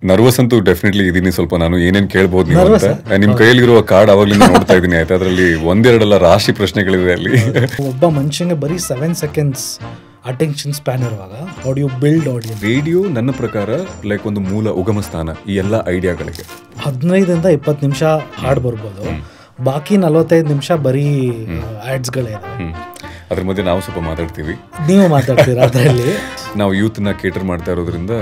Nervous ಅಂತೂ definitely ಇದೀನಿ ಸ್ವಲ್ಪ. ನಾನು ಏನೇನು ಕೇಳ್ಬೋದು ನೀವು ಅಂತ. ನಿಮ್ ಕೈಯಲ್ಲಿರುವ ಕಾರ್ಡ್ ಅವಾಗ್ಲಿಂದ ನೋಡ್ತಾ ಇದ್ದೀನಿ ಆಯ್ತಾ. ಅದರಲ್ಲಿ ಒಂದೆರಡಲ್ಲ ರಾಶಿ ಪ್ರಶ್ನೆಗಳಿದೆ ಅಲ್ಲಿ. ಒಬ್ಬ ಮನುಷ್ಯನಿಗೆ ಬರೀ 7 seconds ಅಟೆನ್ಷನ್ ಸ್ಪ್ಯಾನ್ ಇರುವಾಗ how do you build audience? Radio ನನ್ನ ಪ್ರಕಾರ ಲೈಕ್ ಒಂದು ಮೂಲ ಉಗಮ ಸ್ಥಾನ ಈ ಎಲ್ಲ ಐಡಿಯಾಗಳಿಗೆ. 15 to 20 ನಿಮಿಷ ಹಾಡು ಬರ್ಬೋದು, ಬಾಕಿ 45 ನಿಮಿಷ ಬರೀ ಆಡ್ಸ್ಗಳೇ ಇದಾವೆ. ಅದ್ರ ಮಧ್ಯೆ ನಾವು ಸ್ವಲ್ಪ ಮಾತಾಡ್ತೀವಿ, ನೀವು ಮಾತಾಡ್ತೀರಾ. ಅದರಲ್ಲಿ ನಾವು ಯೂತ್ನ ಕೇಟರ್ ಮಾಡ್ತಾ ಇರೋದ್ರಿಂದ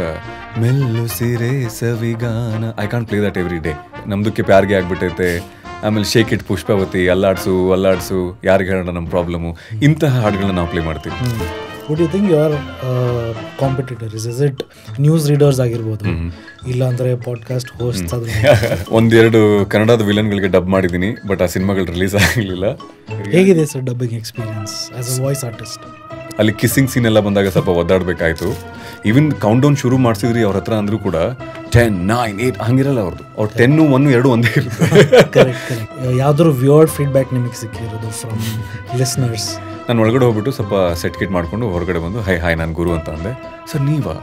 ಮೆಲ್ಲು ಸಿರೆ ಸವಿಗಾನ I can't play that every day. ನಮ್ದಕ್ಕೆ ಪ್ಯಾರ್ಗೆ ಆಗ್ಬಿಟ್ಟೈತೆ. ಆಮೇಲೆ ಶೇಕ್ ಇಟ್ ಪುಷ್ಪಾವತಿ, ಅಲ್ಲಾಡ್ಸು ಯಾರಿಗೆ ಹೇಳೋಣ ನಮ್ಮ ಪ್ರಾಬ್ಲಮ್ಮು, ಇಂತಹ ಹಾಡುಗಳನ್ನ ನಾವು ಪ್ಲೇ ಮಾಡ್ತೀವಿ. Would you think your competitors is it news readers ಆಗಿರ್ಬೋದು, ಇಲ್ಲ ಅಂದರೆ ಪಾಡ್ಕಾಸ್ಟ್ ಹೋಸ್ಟ್? ಒಂದೆರಡು ಕನ್ನಡದ ವಿಲನ್ಗಳಿಗೆ ಡಬ್ ಮಾಡಿದ್ದೀನಿ, ಬಟ್ ಆ ಸಿನಿಮಾಗಳು ರಿಲೀಸ್ ಆಗಲಿಲ್ಲ. ಹೇಗಿದೆ sir dubbing experience as a voice artist? ಅಲ್ಲಿ ಕಿಸ್ಸಿಂಗ್ ಸೀನ್ ಎಲ್ಲ ಬಂದಾಗ ಸ್ವಲ್ಪ ಒದ್ದಾಡಬೇಕಾಯ್ತು. ಈವನ್ ಕೌಂಟ್ ಡೌನ್ ಶುರು ಮಾಡಿಸಿದ್ರಿ ಅವ್ರ ಹತ್ರ ಅಂದ್ರೂ ಕೂಡ 10, 9, 8 ಹಂಗಿರಲ್ಲ ಅವ್ರದ್ದು. ಅವ್ರು 10, 1, 2 ಒಂದೇ ಇರುತ್ತೆ. ಕರೆಕ್ಟ್. ಯಾವ್ದಾದ್ರು ವ್ಯೂವರ್ಡ್ ಫೀಡ್ಬ್ಯಾಕ್ ನಿಮಗೆ ಸಿಕ್ಕಿರೋದು ಫ್ರಮ್ ಲಿಸ್ನರ್ಸ್? ನಾನು ಒಳಗಡೆ ಹೋಗ್ಬಿಟ್ಟು ಸ್ವಲ್ಪ ಸೆಟ್ ಕಿಟ್ ಮಾಡ್ಕೊಂಡು ಹೊರಗಡೆ ಬಂದು ಹಾಯ್ ನಾನು ಗುರು ಅಂತ ಅಂದೆ. ಸರ್ ನೀವಾ?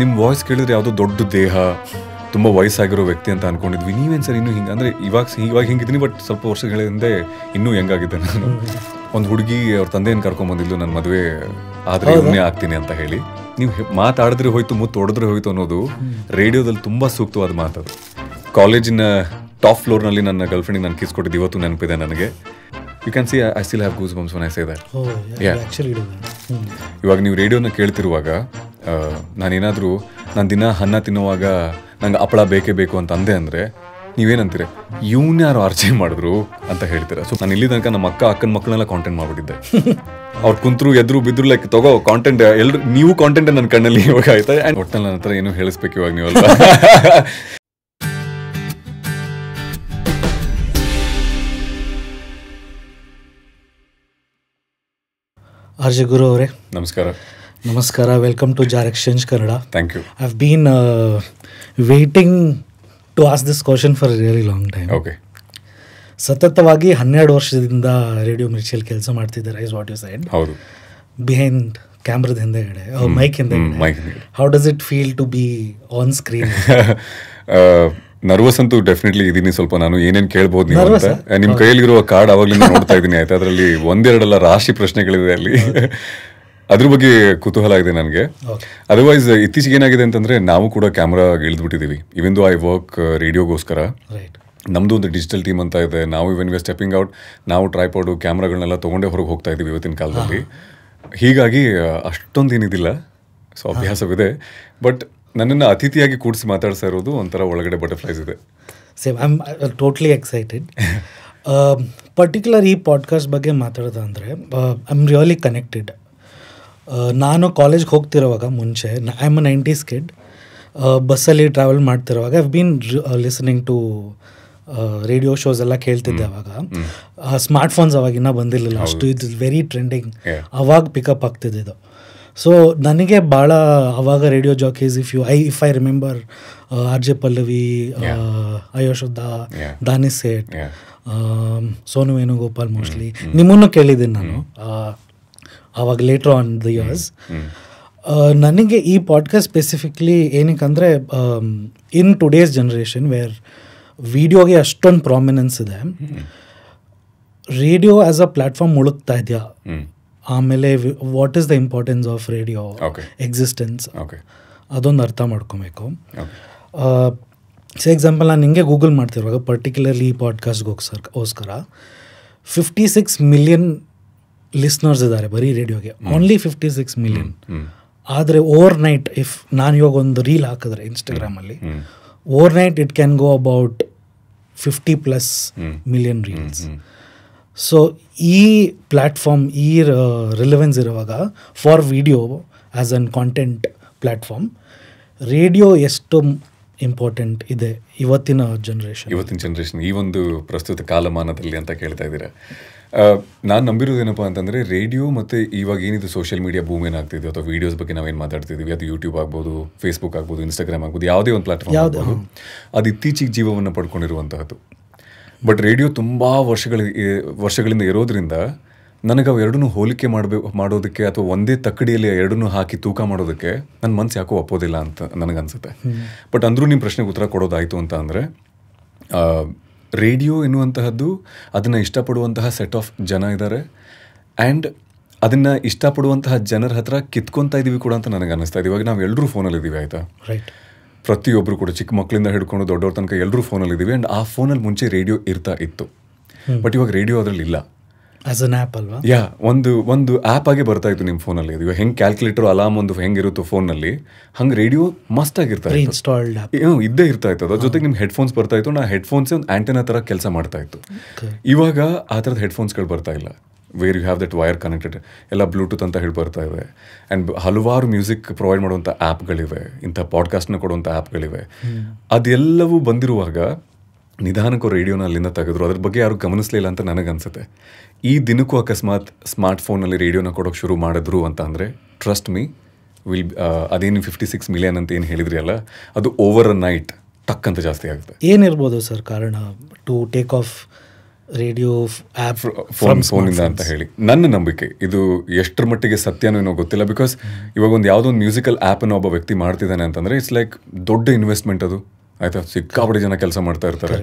ನಿಮ್ಮ ವಾಯ್ಸ್ ಕೇಳಿದ್ರೆ ಯಾವುದೋ ದೊಡ್ಡ ದೇಹ, ತುಂಬ ವಯಸ್ಸಾಗಿರೋ ವ್ಯಕ್ತಿ ಅಂತ ಅನ್ಕೊಂಡಿದ್ವಿ. ನೀವೇನು ಸರ್ ಇನ್ನೂ ಹಿಂಗೆ ಅಂದರೆ ಇವಾಗ ಹಿಂಗಿದ್ದೀನಿ, ಬಟ್ ಸ್ವಲ್ಪ ವರ್ಷಗಳ ಹಿಂದೆ ಇನ್ನೂ ಹೆಂಗಾಗಿದ್ದೆ ನಾನು. ಒಂದು ಹುಡುಗಿ ಅವ್ರ ತಂದೆಯನ್ನು ಕರ್ಕೊಂಬಂದಿದ್ದು ನನ್ನ ಮದುವೆ ಆದರೆ ಇವನ್ನೇ ಆಗ್ತೀನಿ ಅಂತ ಹೇಳಿ. ನೀವು ಮಾತಾಡಿದ್ರೆ ಹೋಯ್ತು, ಮುತ್ತು ಹೊಡೆದ್ರೆ ಹೋಯ್ತು ಅನ್ನೋದು ರೇಡಿಯೋದಲ್ಲಿ ತುಂಬ ಸೂಕ್ತವಾದ ಮಾತದು. ಕಾಲೇಜಿನ ಟಾಪ್ ಫ್ಲೋರ್ನಲ್ಲಿ ನನ್ನ ಗರ್ಲ್ಫ್ರೆಂಡಿಗೆ ನಾನು ಕಿಸ್ ಕೊಟ್ಟಿದ್ದು ಇವತ್ತು ನೆನಪಿದೆ ನನಗೆ. You can see I still have goose bumps when I say that. ಇವಾಗ ನೀವು ರೇಡಿಯೋನ ಕೇಳ್ತಿರುವಾಗ ನಾನು ದಿನ ಅನ್ನ ತಿನ್ನುವಾಗ ನಂಗೆ ಹಪ್ಪಳ ಬೇಕೇ ಬೇಕು ಅಂತ ಅಂದೆ ಅಂದರೆ ನೀವೇನಂತೀರ, ಯಾರು ಅರ್ಚೆ ಮಾಡಿದ್ರು ಅಂತ ಹೇಳ್ತೀರ. ಸೊ ನಾನು ಇಲ್ಲಿ ತನಕ ನಮ್ಮ ಅಕ್ಕನ ಮಕ್ಕಳನ್ನೆಲ್ಲ ಕಾಂಟೆಂಟ್ ಮಾಡ್ಬಿಟ್ಟಿದ್ದೆ. ಅವ್ರು ಕುಂತ್ರು ಎದ್ರು ಬಿದ್ರು ಲೈಕ್ ತಗೋ ಕಾಂಟೆಂಟ್, ಎಲ್ಲರೂ ನೀವು ಕಾಂಟೆಂಟ್ ನನ್ನ ಕಣ್ಣಲ್ಲಿ ಇವಾಗ ಆಯ್ತಾ. ಆ್ಯಂಡ್ ಒಟ್ಟಲ್ಲಿ ನನ್ನ ಹತ್ರ ಏನು ಹೇಳಿಸ್ಬೇಕು ಇವಾಗ ನೀವಲ್ಲ. ಆರ್ಜೆ ಗುರು ಅವರೇ ನಮಸ್ಕಾರ. Welcome to Jar exchange Kannada. Thank you. I have been waiting to ask this question for a really long time. Okay. ಸತತವಾಗಿ 12 ವರ್ಷದಿಂದ ರೇಡಿಯೋ ಮಿರ್ಚಿಯಲ್ಲಿ ಕೆಲಸ ಮಾಡ್ತಿದ್ದಾರೆ, ಇಸ್ ವಾಟ್ ಯು ಸೈಡ್. ಹೌದು. ಬಿಹೈಂಡ್ ಕ್ಯಾಮ್ರಾದ ಹಿಂದೆಗಡೆ, ಮೈಕ್ ಹಿಂದೆಗಡೆ, how does it feel to be on screen? Nervous ಅಂತೂ ಡೆಫಿನೆಟ್ಲಿ ಇದೀನಿ ಸ್ವಲ್ಪ. ನಾನು ಏನೇನು ಕೇಳ್ಬೋದು ನೀವು ಅಂತ. ನಿಮ್ ಕೈಯಲ್ಲಿರುವ ಕಾರ್ಡ್ ಅವಾಗ್ಲಿಂದ ನೋಡ್ತಾ ಇದ್ದೀನಿ ಆಯ್ತಾ. ಅದರಲ್ಲಿ ಒಂದೆರಡಲ್ಲ ರಾಶಿ ಪ್ರಶ್ನೆಗಳಿದೆ ಅಲ್ಲಿ. ಅದ್ರ ಬಗ್ಗೆ ಕುತೂಹಲ ಇದೆ ನನಗೆ. ಅದರ್ವೈಸ್ ಇತ್ತೀಚೆಗೆ ಏನಾಗಿದೆ ಅಂತಂದ್ರೆ ನಾವು ಕೂಡ camera ಇಳಿದ್ಬಿಟ್ಟಿದೀವಿ. Even though I work ರೇಡಿಯೋಗೋಸ್ಕರ. ನಮ್ದು ಒಂದು ಡಿಜಿಟಲ್ ಟೀಮ್ ಅಂತ ಇದೆ. ನಾವು ಇವನ್ ವಿ ಆರ್ ಸ್ಟೆಪಿಂಗ್ ಔಟ್. ನಾವು ಟ್ರೈಪಾಡು ಕ್ಯಾಮ್ರಾಗಳನ್ನೆಲ್ಲ ತೊಗೊಂಡೇ ಹೊರಗೆ ಹೋಗ್ತಾ ಇದೀವಿ ಇವತ್ತಿನ ಕಾಲದಲ್ಲಿ. ಹೀಗಾಗಿ ಅಷ್ಟೊಂದೇನಿದಿಲ್ಲ, ಸೊ ಅಭ್ಯಾಸವಿದೆ. ಬಟ್ ನನ್ನನ್ನು ಅತಿಥಿಯಾಗಿ ಕೂಡಿಸಿ ಮಾತಾಡ್ತಾ ಇರೋದು ಒಂಥರ ಒಳಗಡೆ ಬಟರ್ಫ್ಲೈಸ್ ಇದೆ. Same, I am totally excited. Particular ಈ ಪಾಡ್ಕಾಸ್ಟ್ ಬಗ್ಗೆ ಮಾತಾಡೋದಂದರೆ ಐ ಆಮ್ ರಿಯಲಿ ಕನೆಕ್ಟೆಡ್. ನಾನು ಕಾಲೇಜ್ಗೆ ಹೋಗ್ತಿರೋವಾಗ ಮುಂಚೆ I am a 90s kid. ಬಸ್ಸಲ್ಲಿ ಟ್ರಾವೆಲ್ ಮಾಡ್ತಿರೋವಾಗ I been listening to radio shows ಎಲ್ಲ ಕೇಳ್ತಿದ್ದೆ. ಅವಾಗ ಸ್ಮಾರ್ಟ್ಫೋನ್ಸ್ ಅವಾಗಿನ್ನ ಬಂದಿರಲಿಲ್ಲ ಅಷ್ಟು. ಇದು ವೆರಿ ಟ್ರೆಂಡಿಂಗ್, ಅವಾಗ ಪಿಕಪ್ ಆಗ್ತಿದ್ದು. ಸೊ ನನಗೆ ಭಾಳ ಅವಾಗ radio jockeys, if I remember R J Pallavi, ಅಯೋಶೋಧ, ದಾನಿಶ್ ಸೇಠ್, ಸೋನು ವೇಣುಗೋಪಾಲ್, ಮೋಸ್ಟ್ಲಿ ನಿಮ್ಮನ್ನು ಕೇಳಿದ್ದೀನಿ ನಾನು ಆವಾಗ ಲೇಟರ್ ಆನ್ ದ ಇಯರ್ಸ್. ನನಗೆ ಈ ಪಾಡ್ಕಾಸ್ಟ್ ಸ್ಪೆಸಿಫಿಕ್ಲಿ ಏನಕ್ಕೆ ಅಂದರೆ, ಇನ್ ಟುಡೇಸ್ ಜನ್ರೇಷನ್ ವೇರ್ ವಿಡಿಯೋಗೆ ಅಷ್ಟೊಂದು ಪ್ರಾಮಿನೆನ್ಸ್ ಇದೆ, ರೇಡಿಯೋ ಆ್ಯಸ್ ಅ ಪ್ಲ್ಯಾಟ್ಫಾರ್ಮ್ ಮುಳುಗ್ತಾ ಇದೆಯಾ? ಆಮೇಲೆ what is the importance of radio existence, ಅದೊಂದು ಅರ್ಥ ಮಾಡ್ಕೊಬೇಕು. ಎಕ್ಸಾಂಪಲ್, ನಾನು ಹಿಂಗೆ ಗೂಗಲ್ ಮಾಡ್ತಿರುವಾಗ ಪರ್ಟಿಕ್ಯುಲರ್ಲಿ ಈ ಪಾಡ್ಕಾಸ್ಟ್ಗೋಸ್ಕರ 56 million ಲಿಸ್ನರ್ಸ್ ಇದ್ದಾರೆ ಬರೀ ರೇಡಿಯೋಗೆ, ಓನ್ಲಿ 56 million. ಆದರೆ ಓವರ್ ನೈಟ್ ಇಫ್ ನಾನು ಇವಾಗ ಒಂದು ರೀಲ್ ಹಾಕಿದ್ರೆ ಇನ್ಸ್ಟಾಗ್ರಾಮಲ್ಲಿ, over night it can go about 50+ million reels. So ಈ ಪ್ಲ್ಯಾಟ್ಫಾರ್ಮ್, ಈ ರಿಲೆವೆನ್ಸ್ ಇರುವಾಗ for video as an content platform, radio ಎಷ್ಟು ಇಂಪಾರ್ಟೆಂಟ್ ಇದೆ ಇವತ್ತಿನ ಜನ್ರೇಷನ್, ಈ ಒಂದು ಪ್ರಸ್ತುತ ಕಾಲಮಾನದಲ್ಲಿ ಅಂತ ಕೇಳ್ತಾ ಇದ್ದೀರಾ. ನಾನು ನಂಬಿರೋದೇನಪ್ಪ ಅಂತಂದರೆ, ರೇಡಿಯೋ ಮತ್ತು ಇವಾಗ ಏನಿದು ಸೋಷಿಯಲ್ ಮೀಡಿಯಾ ಬೂಮ್ ಏನಾಗ್ತಿದೆ ಅಥವಾ ವೀಡಿಯೋಸ್ ಬಗ್ಗೆ ನಾವೇನು ಮಾತಾಡ್ತಿದ್ದೀವಿ, ಅದು ಯೂಟ್ಯೂಬ್ ಆಗ್ಬೋದು, ಫೇಸ್ಬುಕ್ ಆಗ್ಬೋದು, ಇನ್ಸ್ಟಾಗ್ರಾಮ್ ಆಗ್ಬೋದು, ಯಾವುದೇ ಒಂದು ಪ್ಲಾಟ್ಫಾರ್ಮ್ ಆಗ್ಬೋದು, ಅದು ಇತ್ತೀಚಿಗೆ ಜೀವವನ್ನು ಪಡ್ಕೊಂಡಿರುವಂತಹದ್ದು. ಬಟ್ ರೇಡಿಯೋ ತುಂಬ ವರ್ಷಗಳಿಂದ ಇರೋದ್ರಿಂದ ನನಗೆ ಅವು ಎರಡನ್ನೂ ಹೋಲಿಕೆ ಮಾಡೋದಕ್ಕೆ ಅಥವಾ ಒಂದೇ ತಕ್ಕಡಿಯಲ್ಲಿ ಎರಡನ್ನೂ ಹಾಕಿ ತೂಕ ಮಾಡೋದಕ್ಕೆ ನನ್ನ ಮನಸ್ಸು ಯಾಕೋ ಒಪ್ಪೋದಿಲ್ಲ ಅಂತ ನನಗನ್ಸುತ್ತೆ. ಬಟ್ ಅಂದರೂ ನಿಮ್ಮ ಪ್ರಶ್ನೆಗೆ ಉತ್ತರ ಕೊಡೋದಾಯಿತು ಅಂತ ಅಂದರೆ, ರೇಡಿಯೋ ಎನ್ನುವಂತಹದ್ದು ಅದನ್ನು ಇಷ್ಟಪಡುವಂತಹ ಸೆಟ್ ಆಫ್ ಜನ ಇದ್ದಾರೆ, ಆ್ಯಂಡ್ ಅದನ್ನು ಇಷ್ಟಪಡುವಂತಹ ಜನರ ಹತ್ರ ಕಿತ್ಕೊತಾ ಇದ್ದೀವಿ ಕೂಡ ಅಂತ ನನಗೆ ಅನ್ನಿಸ್ತಾ ಇದೆ. ಇವಾಗ ನಾವು ಎಲ್ಲರೂ ಫೋನಲ್ಲಿದ್ದೀವಿ, ಆಯಿತಾ? ರೈಟ್. ಪ್ರತಿಯೊಬ್ಬರು ಕೂಡ ಚಿಕ್ಕ ಮಕ್ಕಳಿಂದ ಹಿಡ್ಕೊಂಡು ದೊಡ್ಡವ್ರ ತನಕ ಎಲ್ಲರೂ ಫೋನಲ್ಲಿದ್ದೀವಿ. ಆ್ಯಂಡ್ ಆ ಫೋನಲ್ಲಿ ಮುಂಚೆ ರೇಡಿಯೋ ಇತ್ತು, ಬಟ್ ಇವಾಗ ರೇಡಿಯೋ ಅದರಲ್ಲಿ ಇಲ್ಲ. ಆಸ್ ಅನ್ ಆ್ಯಪ್ ಅಲ್ವಾ? ಯಾ, ಒಂದು ಆ್ಯಪ್ ಆಗಿ ಬರ್ತಾ ಇತ್ತು ನಿಮ್ಮ ಫೋನಲ್ಲಿ. ಅದು ಇವಾಗ ಹೆಂಗೆ ಕ್ಯಾಲ್ಕುಲೇಟರ್ ಅಲಾರ್ಮ್ ಒಂದು ಹೆಂಗಿರುತ್ತೋ ಫೋನಲ್ಲಿ, ಹಂಗೆ ರೇಡಿಯೋ ಮಸ್ಟ್ ಆಗಿರ್ತಾ ಇತ್ತು, ಇದ್ದೇ ಇರ್ತಾ ಇತ್ತು. ಅದ್ರ ಜೊತೆಗೆ ನಿಮ್ಮ ಹೆಡ್ಫೋನ್ಸ್ ಬರ್ತಾ ಇತ್ತು. ನಾ ಹೆಡ್ಫೋನ್ಸೇ ಒಂದು ಆ್ಯಂಟೆನಾ ಥರ ಕೆಲಸ ಮಾಡ್ತಾ ಇತ್ತು. ಇವಾಗ ಆ ಥರದ ಹೆಡ್ಫೋನ್ಸ್ಗಳು ಬರ್ತಾ ಇಲ್ಲ, where you have that wire connected, ಎಲ್ಲ ಬ್ಲೂಟೂತ್ ಅಂತ ಹೇಳಿ ಬರ್ತಾ ಇದೆ. ಆ್ಯಂಡ್ ಹಲವಾರು ಮ್ಯೂಸಿಕ್ ಪ್ರೊವೈಡ್ ಮಾಡುವಂಥ ಆ್ಯಪ್ಗಳಿವೆ, ಇಂಥ ಪಾಡ್ಕಾಸ್ಟ್ನ ಕೊಡುವಂಥ ಆ್ಯಪ್ಗಳಿವೆ. ಅದೆಲ್ಲವೂ ಬಂದಿರುವಾಗ ನಿಧಾನಕ್ಕೂ ರೇಡಿಯೋನ ಅಲ್ಲಿಂದ ತೆಗೆದ್ರು. ಅದ್ರ ಬಗ್ಗೆ ಯಾರು ಗಮನಿಸಲಿಲ್ಲ ಅಂತ ನನಗನ್ಸುತ್ತೆ. ಈ ದಿನಕ್ಕೂ ಅಕಸ್ಮಾತ್ ಸ್ಮಾರ್ಟ್ಫೋನಲ್ಲಿ ರೇಡಿಯೋನ ಕೊಡೋಕೆ ಶುರು ಮಾಡಿದ್ರು ಅಂತ ಅಂದರೆ, ಟ್ರಸ್ಟ್ ಮೀ, ಅದೇನು 56 ಮಿಲಿಯನ್ ಅಂತ ಏನು ಹೇಳಿದ್ರಿ ಅಲ್ಲ, ಅದು ಓವರ್ ಅ ನೈಟ್ ಟಕ್ ಅಂತ ಜಾಸ್ತಿ ಆಗುತ್ತೆ. ಏನಿರ್ಬೋದು ಸರ್ ಕಾರಣ to take off radio app ಫೋನಿಂದ ಅಂತ ಹೇಳಿ ನನ್ನ ನಂಬಿಕೆ. ಇದು ಎಷ್ಟರ ಮಟ್ಟಿಗೆ ಸತ್ಯನೋ ಏನೋ ಗೊತ್ತಿಲ್ಲ. ಬಿಕಾಸ್ ಇವಾಗ ಯಾವುದೋ ಒಂದು ಮ್ಯೂಸಿಕಲ್ ಆ್ಯಪನ್ನು ಒಬ್ಬ ವ್ಯಕ್ತಿ ಮಾಡ್ತಿದ್ದಾನೆ ಅಂತಂದರೆ ಇಟ್ಸ್ ಲೈಕ್ ದೊಡ್ಡ ಇನ್ವೆಸ್ಟ್ಮೆಂಟ್ ಅದು, ಆಯಿತಾ? ಸಿಕ್ಕಾಪಟ್ಟೆ ಜನ ಕೆಲಸ ಮಾಡ್ತಾ ಇರ್ತಾರೆ.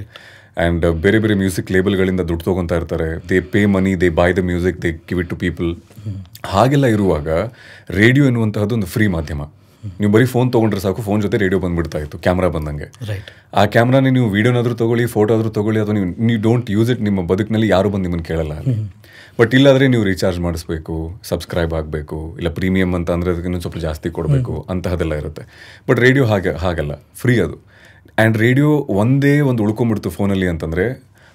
ಆ್ಯಂಡ್ ಬೇರೆ ಬೇರೆ ಮ್ಯೂಸಿಕ್ ಲೇಬಲ್ಗಳಿಂದ ದುಡ್ಡು ತೊಗೊತಾ ಇರ್ತಾರೆ. They pay money, they buy the music, they give it to people. ಹಾಗೆಲ್ಲ ಇರುವಾಗ ರೇಡಿಯೋ ಎನ್ನುವಂತಹದ್ದು ಒಂದು ಫ್ರೀ ಮಾಧ್ಯಮ. ನೀವು ಬರೀ ಫೋನ್ ತೊಗೊಂಡ್ರೆ ಸಾಕು, ಫೋನ್ ಜೊತೆ ರೇಡಿಯೋ ಬಂದುಬಿಡ್ತಾ ಇತ್ತು, ಕ್ಯಾಮ್ರಾ ಬಂದಂಗೆ. ಆ ಕ್ಯಾಮ್ರಾನೇ ನೀವು ವೀಡಿಯೋನಾದರೂ ತೊಗೊಳ್ಳಿ, ಫೋಟೋ ಆದರೂ ತೊಗೊಳ್ಳಿ, ಅಥವಾ ನೀವು ಡೋಂಟ್ ಯೂಸ್ ಇಟ್, ನಿಮ್ಮ ಬದುಕಿನಲ್ಲಿ ಯಾರು ಬಂದು ನಿಮ್ಮನ್ನು ಕೇಳಲ್ಲ. ಬಟ್ ಇಲ್ಲಾದರೆ ನೀವು ರೀಚಾರ್ಜ್ ಮಾಡಿಸ್ಬೇಕು, ಸಬ್ಸ್ಕ್ರೈಬ್ ಆಗಬೇಕು, ಇಲ್ಲ ಪ್ರೀಮಿಯಮ್ ಅಂತ ಅಂದರೆ ಅದಕ್ಕೆ ಇನ್ನೊಂದು ಸ್ವಲ್ಪ ಜಾಸ್ತಿ ಕೊಡಬೇಕು, ಅಂತಹದೆಲ್ಲ ಇರುತ್ತೆ. ಬಟ್ ರೇಡಿಯೋ ಹಾಗಲ್ಲ, ಫ್ರೀ ಅದು. ಆ್ಯಂಡ್ ರೇಡಿಯೋ ಒಂದೇ ಒಂದು ಉಳ್ಕೊಂಬಿಡ್ತು ಫೋನಲ್ಲಿ ಅಂತಂದರೆ,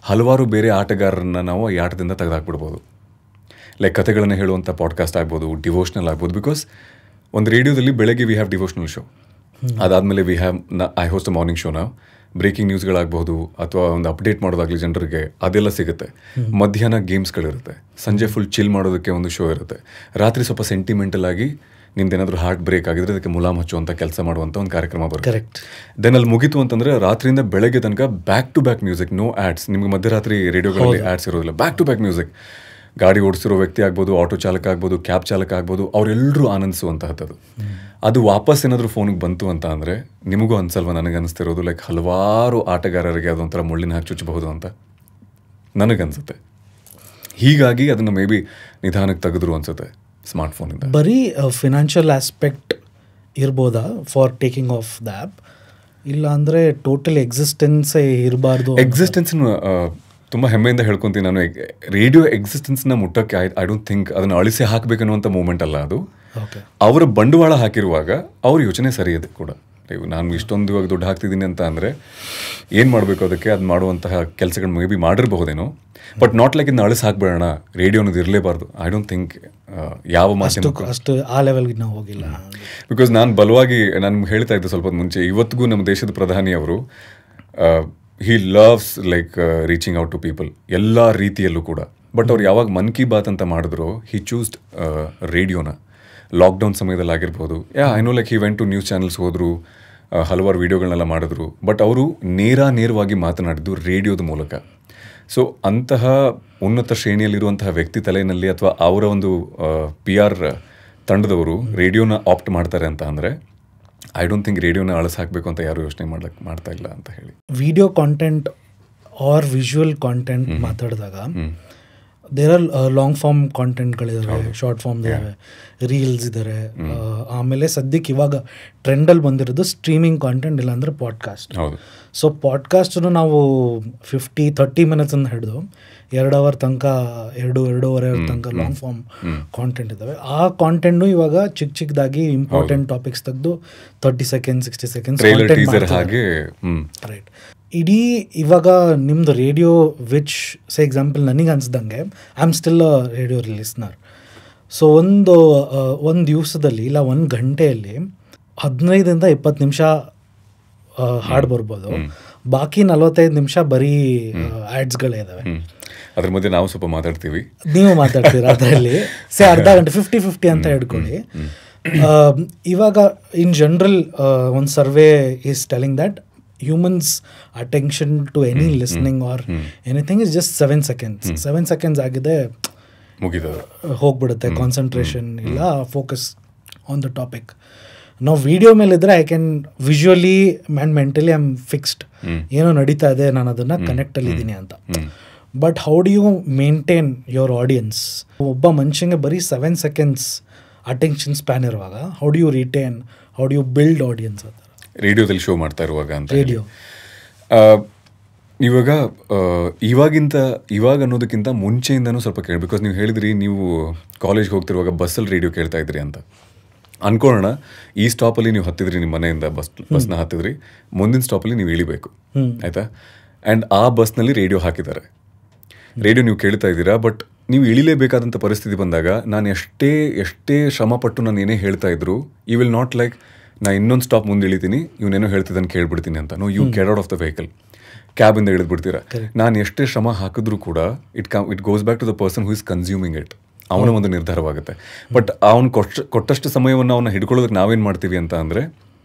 ಹಲವಾರು ಬೇರೆ ಆಟಗಾರರನ್ನ ನಾವು ಈ ಆಟದಿಂದ ತೆಗೆದಾಕ್ಬಿಡ್ಬೋದು. ಲೈಕ್ ಕಥೆಗಳನ್ನು ಹೇಳುವಂಥ ಪಾಡ್ಕಾಸ್ಟ್ ಆಗ್ಬೋದು, ಡಿವೋಷ್ನಲ್ ಆಗ್ಬೋದು. ಬಿಕಾಸ್ ಒಂದು ರೇಡಿಯೋದಲ್ಲಿ ಬೆಳಗ್ಗೆ ವಿ ಹ್ಯಾವ್ ಡಿವೋಷ್ನಲ್ ಶೋ, ಅದಾದಮೇಲೆ we have I host a morning ಶೋನ, ಬ್ರೇಕಿಂಗ್ ನ್ಯೂಸ್ಗಳಾಗ್ಬೋದು ಅಥವಾ ಒಂದು ಅಪ್ಡೇಟ್ ಮಾಡೋದಾಗಲಿ ಜನರಿಗೆ, ಅದೆಲ್ಲ ಸಿಗುತ್ತೆ. ಮಧ್ಯಾಹ್ನ ಗೇಮ್ಸ್ಗಳಿರುತ್ತೆ, ಸಂಜೆ ಫುಲ್ ಚಿಲ್ ಮಾಡೋದಕ್ಕೆ ಒಂದು ಶೋ ಇರುತ್ತೆ, ರಾತ್ರಿ ಸ್ವಲ್ಪ ಸೆಂಟಿಮೆಂಟಲ್ ಆಗಿ ನಿಮ್ದೇನಾದರೂ ಹಾರ್ಟ್ ಬ್ರೇಕ್ ಆಗಿದ್ರೆ ಅದಕ್ಕೆ ಮುಲಾಮ್ ಹಚ್ಚುವಂಥ ಕೆಲಸ ಮಾಡುವಂಥ ಒಂದು ಕಾರ್ಯಕ್ರಮ ಬರುತ್ತೆ. ಕರೆಕ್ಟ್. ದೆನ್ ಅಲ್ಲಿ ಮುಗಿತು ಅಂತಂದರೆ ರಾತ್ರಿಯಿಂದ ಬೆಳಗ್ಗೆ ತನಕ back to back music, no ads. ನಿಮ್ಗೆ ಮಧ್ಯರಾತ್ರಿ ರೇಡಿಯೋಗಳಲ್ಲಿ ಆ್ಯಡ್ಸ್ ಇರೋದಿಲ್ಲ, ಬ್ಯಾಕ್ ಟು ಬ್ಯಾಕ್ ಮ್ಯೂಸಿಕ್. ಗಾಡಿ ಓಡಿಸಿರೋ ವ್ಯಕ್ತಿ ಆಗ್ಬೋದು, ಆಟೋ ಚಾಲಕ ಆಗ್ಬೋದು, ಕ್ಯಾಬ್ ಚಾಲಕ ಆಗ್ಬೋದು, ಅವರೆಲ್ಲರೂ ಆನಂದಿಸುವಂತಹದ್ದು. ಅದು ವಾಪಸ್ ಏನಾದರೂ ಫೋನಿಗೆ ಬಂತು ಅಂತ ಅಂದರೆ ನಿಮಗೂ ಅನ್ಸಲ್ವ? ನನಗೆ ಅನಿಸ್ತಿರೋದು ಲೈಕ್ ಹಲವಾರು ಆಟಗಾರರಿಗೆ ಅದೊಂಥರ ಮುಳ್ಳಿನ ಹಾಕಿ ಚುಚ್ಚಬಹುದು ಅಂತ ನನಗನ್ಸುತ್ತೆ. ಹೀಗಾಗಿ ಅದನ್ನು ಮೇ ಬಿ ನಿಧಾನಕ್ಕೆ ತೆಗೆದ್ರು ಅನ್ಸುತ್ತೆ ಸ್ಮಾರ್ಟ್ಫೋನಿಂದ. ಬರೀ ಫಿನಾನ್ಷಿಯಲ್ ಆಸ್ಪೆಕ್ಟ್ ಇರ್ಬೋದಾ for taking off the app? ಇಲ್ಲ ಅಂದರೆ ಟೋಟಲ್ ಎಕ್ಸಿಸ್ಟೆನ್ಸೇ ಇರಬಾರ್ದು? ಎಕ್ಸಿಸ್ಟೆನ್ಸ್ನ ತುಂಬ ಹೆಮ್ಮೆಯಿಂದ ಹೇಳ್ಕೊತೀನಿ ನಾನು. ರೇಡಿಯೋ ಎಕ್ಸಿಸ್ಟೆನ್ಸ್ನ ಮುಟ್ಟಕ್ಕೆ ಐ ಡೋಂಟ್ ಥಿಂಕ್ ಅದನ್ನು ಅಳಿಸಿ ಹಾಕಬೇಕನ್ನುವಂಥ ಮೂಮೆಂಟ್ ಅಲ್ಲ ಅದು. ಅವರ ಬಂಡವಾಳ ಹಾಕಿರುವಾಗ ಅವ್ರ ಯೋಚನೆ ಸರಿ ಇದೆ ಕೂಡ. ನಾನು ಇಷ್ಟೊಂದು ಇವಾಗ ದುಡ್ಡು ಹಾಕ್ತಿದ್ದೀನಿ ಅಂತ ಅಂದರೆ ಏನು ಮಾಡಬೇಕು ಅದಕ್ಕೆ, ಅದು ಮಾಡುವಂತಹ ಕೆಲಸಗಳು ಮೇ ಬಿ ಮಾಡಿರಬಹುದೇನೋ. ಬಟ್ ನಾಟ್ ಲೈಕ್ ಇದನ್ನ ಅಳಿಸಿ ಹಾಕ್ಬೇಡೋಣ, ರೇಡಿಯೋ ಅನ್ನೋದು ಇರಲೇಬಾರ್ದು. ಐ ಡೋಂಟ್ ಥಿಂಕ್ ಯಾವ ಮಾಧ್ಯಮಕ್ಕೂ ಅಷ್ಟು ಆ ಲೆವೆಲ್ಗೆ ನಾವು ಹೋಗಿಲ್ಲ. ಬಿಕಾಸ್ ನಾನು ಬಲವಾಗಿ ನಾನು ಹೇಳ್ತಾ ಇದ್ದೆ ಸ್ವಲ್ಪ ಮುಂಚೆ, ಇವತ್ತಿಗೂ ನಮ್ಮ ದೇಶದ ಪ್ರಧಾನಿ ಅವರು he loves like reaching out to people ಎಲ್ಲ ರೀತಿಯಲ್ಲೂ ಕೂಡ. ಬಟ್ ಅವ್ರು ಯಾವಾಗ ಮನ್ ಕಿ ಬಾತ್ ಅಂತ ಮಾಡಿದ್ರು, ಹಿ ಚೂಸ್ಡ್ ರೇಡಿಯೋನ. ಲಾಕ್ಡೌನ್ ಸಮಯದಲ್ಲಿ ಆಗಿರ್ಬೋದು, I know like he went to news channels ಹೋದರು, ಹಲವಾರು ವೀಡಿಯೋಗಳನ್ನೆಲ್ಲ ಮಾಡಿದ್ರು. ಬಟ್ ಅವರು ನೇರವಾಗಿ ಮಾತನಾಡಿದ್ದು ರೇಡಿಯೋದ ಮೂಲಕ. ಸೊ ಅಂತಹ ಉನ್ನತ ಶ್ರೇಣಿಯಲ್ಲಿರುವಂತಹ ವ್ಯಕ್ತಿ ತಲೆಯಲ್ಲಿ ಅಥವಾ ಅವರ ಒಂದು PR ತಂಡದವರು ರೇಡಿಯೋನ ಆಪ್ಟ್ ಮಾಡ್ತಾರೆ ಅಂತ ಅಂದರೆ ಐ ಡೋಂಟ್ ಥಿಂಕ್ ರೇಡಿಯೋನ ಅಳಿಸಿ ಹಾಕಬೇಕು ಅಂತ ಯಾರು ಯೋಚನೆ ಮಾಡ್ತಾ ಇಲ್ಲ ಅಂತ ಹೇಳಿ. Video content or visual content ಮಾತಾಡಿದಾಗ ದೇರ್ ಆರ್ ಲಾಂಗ್ ಫಾರ್ಮ್ ಕಾಂಟೆಂಟ್ಗಳಿದ್ದಾವೆ, ಶಾರ್ಟ್ ಫಾರ್ಮ್ ಇದ್ದಾವೆ, ರೀಲ್ಸ್ ಇದ್ದಾರೆ. ಆಮೇಲೆ ಸದ್ಯಕ್ಕೆ ಇವಾಗ ಟ್ರೆಂಡಲ್ಲಿ ಬಂದಿರೋದು ಸ್ಟ್ರೀಮಿಂಗ್ ಕಾಂಟೆಂಟ್, ಇಲ್ಲಾಂದರೆ ಪಾಡ್ಕಾಸ್ಟ್. ಸೊ ಪಾಡ್ಕಾಸ್ಟನ್ನು ನಾವು 30 ಮಿನಿಟ್ಸಿಂದ ಹಿಡಿದು 2 ಅವರ್ ತನಕ, 2.5 ಅವರ್ ತನಕ ಲಾಂಗ್ ಫಾರ್ಮ್ ಕಾಂಟೆಂಟ್ ಇದ್ದಾವೆ. ಆ ಕಾಂಟೆಂಟು ಇವಾಗ ಚಿಕ್ಕದಾಗಿ ಇಂಪಾರ್ಟೆಂಟ್ ಟಾಪಿಕ್ಸ್ ತೆಗೆದು 30 ಸೆಕೆಂಡ್ಸ್ 60 ಸೆಕೆಂಡ್ಸ್ ರೈಟ್. ಇಡೀ ಇವಾಗ ನಿಮ್ಮದು ರೇಡಿಯೋ ವಿಚ್ ಸೇ ಎಕ್ಸಾಂಪಲ್ ನನಗೆ ಅನ್ಸ್ದಂಗೆ I am still a radio listener. So ಒಂದು ದಿವಸದಲ್ಲಿ ಇಲ್ಲ 1 ಗಂಟೆಯಲ್ಲಿ 15-20 ನಿಮಿಷ ಹಾಡು ಬರ್ಬೋದು, ಬಾಕಿ 45 ನಿಮಿಷ ಬರೀ ಆ್ಯಡ್ಸ್ಗಳೇ ಇದ್ದಾವೆ. ಅದ್ರ ಮಧ್ಯೆ ನಾವು ಸ್ವಲ್ಪ ಮಾತಾಡ್ತೀವಿ, ನೀವು ಮಾತಾಡ್ತೀರಾ ಅದರಲ್ಲಿ. ಸೇ ಅರ್ಧ ಗಂಟೆ 50-50 ಅಂತ ಹಿಡ್ಕೊಳ್ಳಿ. ಇವಾಗ ಇನ್ ಜನರಲ್ ಒಂದು survey is telling that humans attention to any listening or anything is just 7 seconds. 7 seconds ಆಗಿದೆ, ಮುಗಿತದೆ, ಹೋಗ್ಬಿಡುತ್ತೆ ಕಾನ್ಸಂಟ್ರೇಷನ್ ಇಲ್ಲ ಫೋಕಸ್ ಆನ್ ದ ಟಾಪಿಕ್. ನಾವು ವಿಡಿಯೋ ಮೇಲಿದ್ರೆ I can visually and mentally I am fixed, ಏನೋ ನಡೀತಾ ಇದೆ, ನಾನು ಅದನ್ನು ಕನೆಕ್ಟಲ್ಲಿದ್ದೀನಿ ಅಂತ. But how do you maintain your audience? ಒಬ್ಬ ಮನುಷ್ಯಂಗೆ ಬರೀ 7 seconds ಅಟೆನ್ಷನ್ ಸ್ಪ್ಯಾನ್ ಇರುವಾಗ how do you retain, how do you build audience ಅಂತ? ರೇಡಿಯೋದಲ್ಲಿ ಶೋ ಮಾಡ್ತಾ ಇರುವಾಗ ಅಂತ. ರೇಡಿಯೋ ಇವಾಗ ಅನ್ನೋದಕ್ಕಿಂತ ಮುಂಚೆಯಿಂದನೂ ಸ್ವಲ್ಪ ಕೇಳಿ, ಬಿಕಾಸ್ ನೀವು ಹೇಳಿದ್ರಿ ನೀವು ಕಾಲೇಜ್ಗೆ ಹೋಗ್ತಿರುವಾಗ ಬಸ್ಸಲ್ಲಿ ರೇಡಿಯೋ ಕೇಳ್ತಾ ಇದ್ರಿ ಅಂತ ಅನ್ಕೊಳ್ಳೋಣ. ಈ ಸ್ಟಾಪಲ್ಲಿ ನೀವು ಹತ್ತಿದ್ರಿ, ನಿಮ್ಮ ಮನೆಯಿಂದ ಬಸ್ನ ಹತ್ತಿದ್ರಿ, ಮುಂದಿನ ಸ್ಟಾಪಲ್ಲಿ ನೀವು ಇಳಿಬೇಕು, ಆಯಿತಾ? ಆ್ಯಂಡ್ ಆ ಬಸ್ನಲ್ಲಿ ರೇಡಿಯೋ ಹಾಕಿದ್ದಾರೆ, ರೇಡಿಯೋ ನೀವು ಕೇಳ್ತಾ ಇದ್ದೀರಾ. ಬಟ್ ನೀವು ಇಳಿಲೇಬೇಕಾದಂಥ ಪರಿಸ್ಥಿತಿ ಬಂದಾಗ ನಾನು ಎಷ್ಟೇ ಶ್ರಮಪಟ್ಟು ನಾನು ಏನೇ ಹೇಳ್ತಾ ಇದ್ರು, ಯು ವಿಲ್ ನಾಟ್ ಲೈಕ್ ನಾ ಇನ್ನೊಂದು ಸ್ಟಾಪ್ ಮುಂದೆ ಇಳಿತೀನಿ, ಇವನೇನೋ ಹೇಳ್ತಿದ್ದಾನೆ ಕೇಳ್ಬಿಡ್ತೀನಿ ಅಂತ. No, you get out of the vehicle, ಕ್ಯಾಬಿಂದ ಇಳಿದ್ಬಿಡ್ತೀರಾ. ನಾನು ಎಷ್ಟೇ ಶ್ರಮ ಹಾಕಿದ್ರೂ ಕೂಡ it goes back to the person who is consuming it. ಅವನ ಒಂದು ನಿರ್ಧಾರವಾಗುತ್ತೆ. ಬಟ್ ಅವನು ಕೊಟ್ಟಷ್ಟು ಸಮಯವನ್ನು ಅವನ್ನ ಹಿಡ್ಕೊಳ್ಳೋದಕ್ಕೆ ನಾವೇನು ಮಾಡ್ತೀವಿ ಅಂತ ಅಂದರೆ,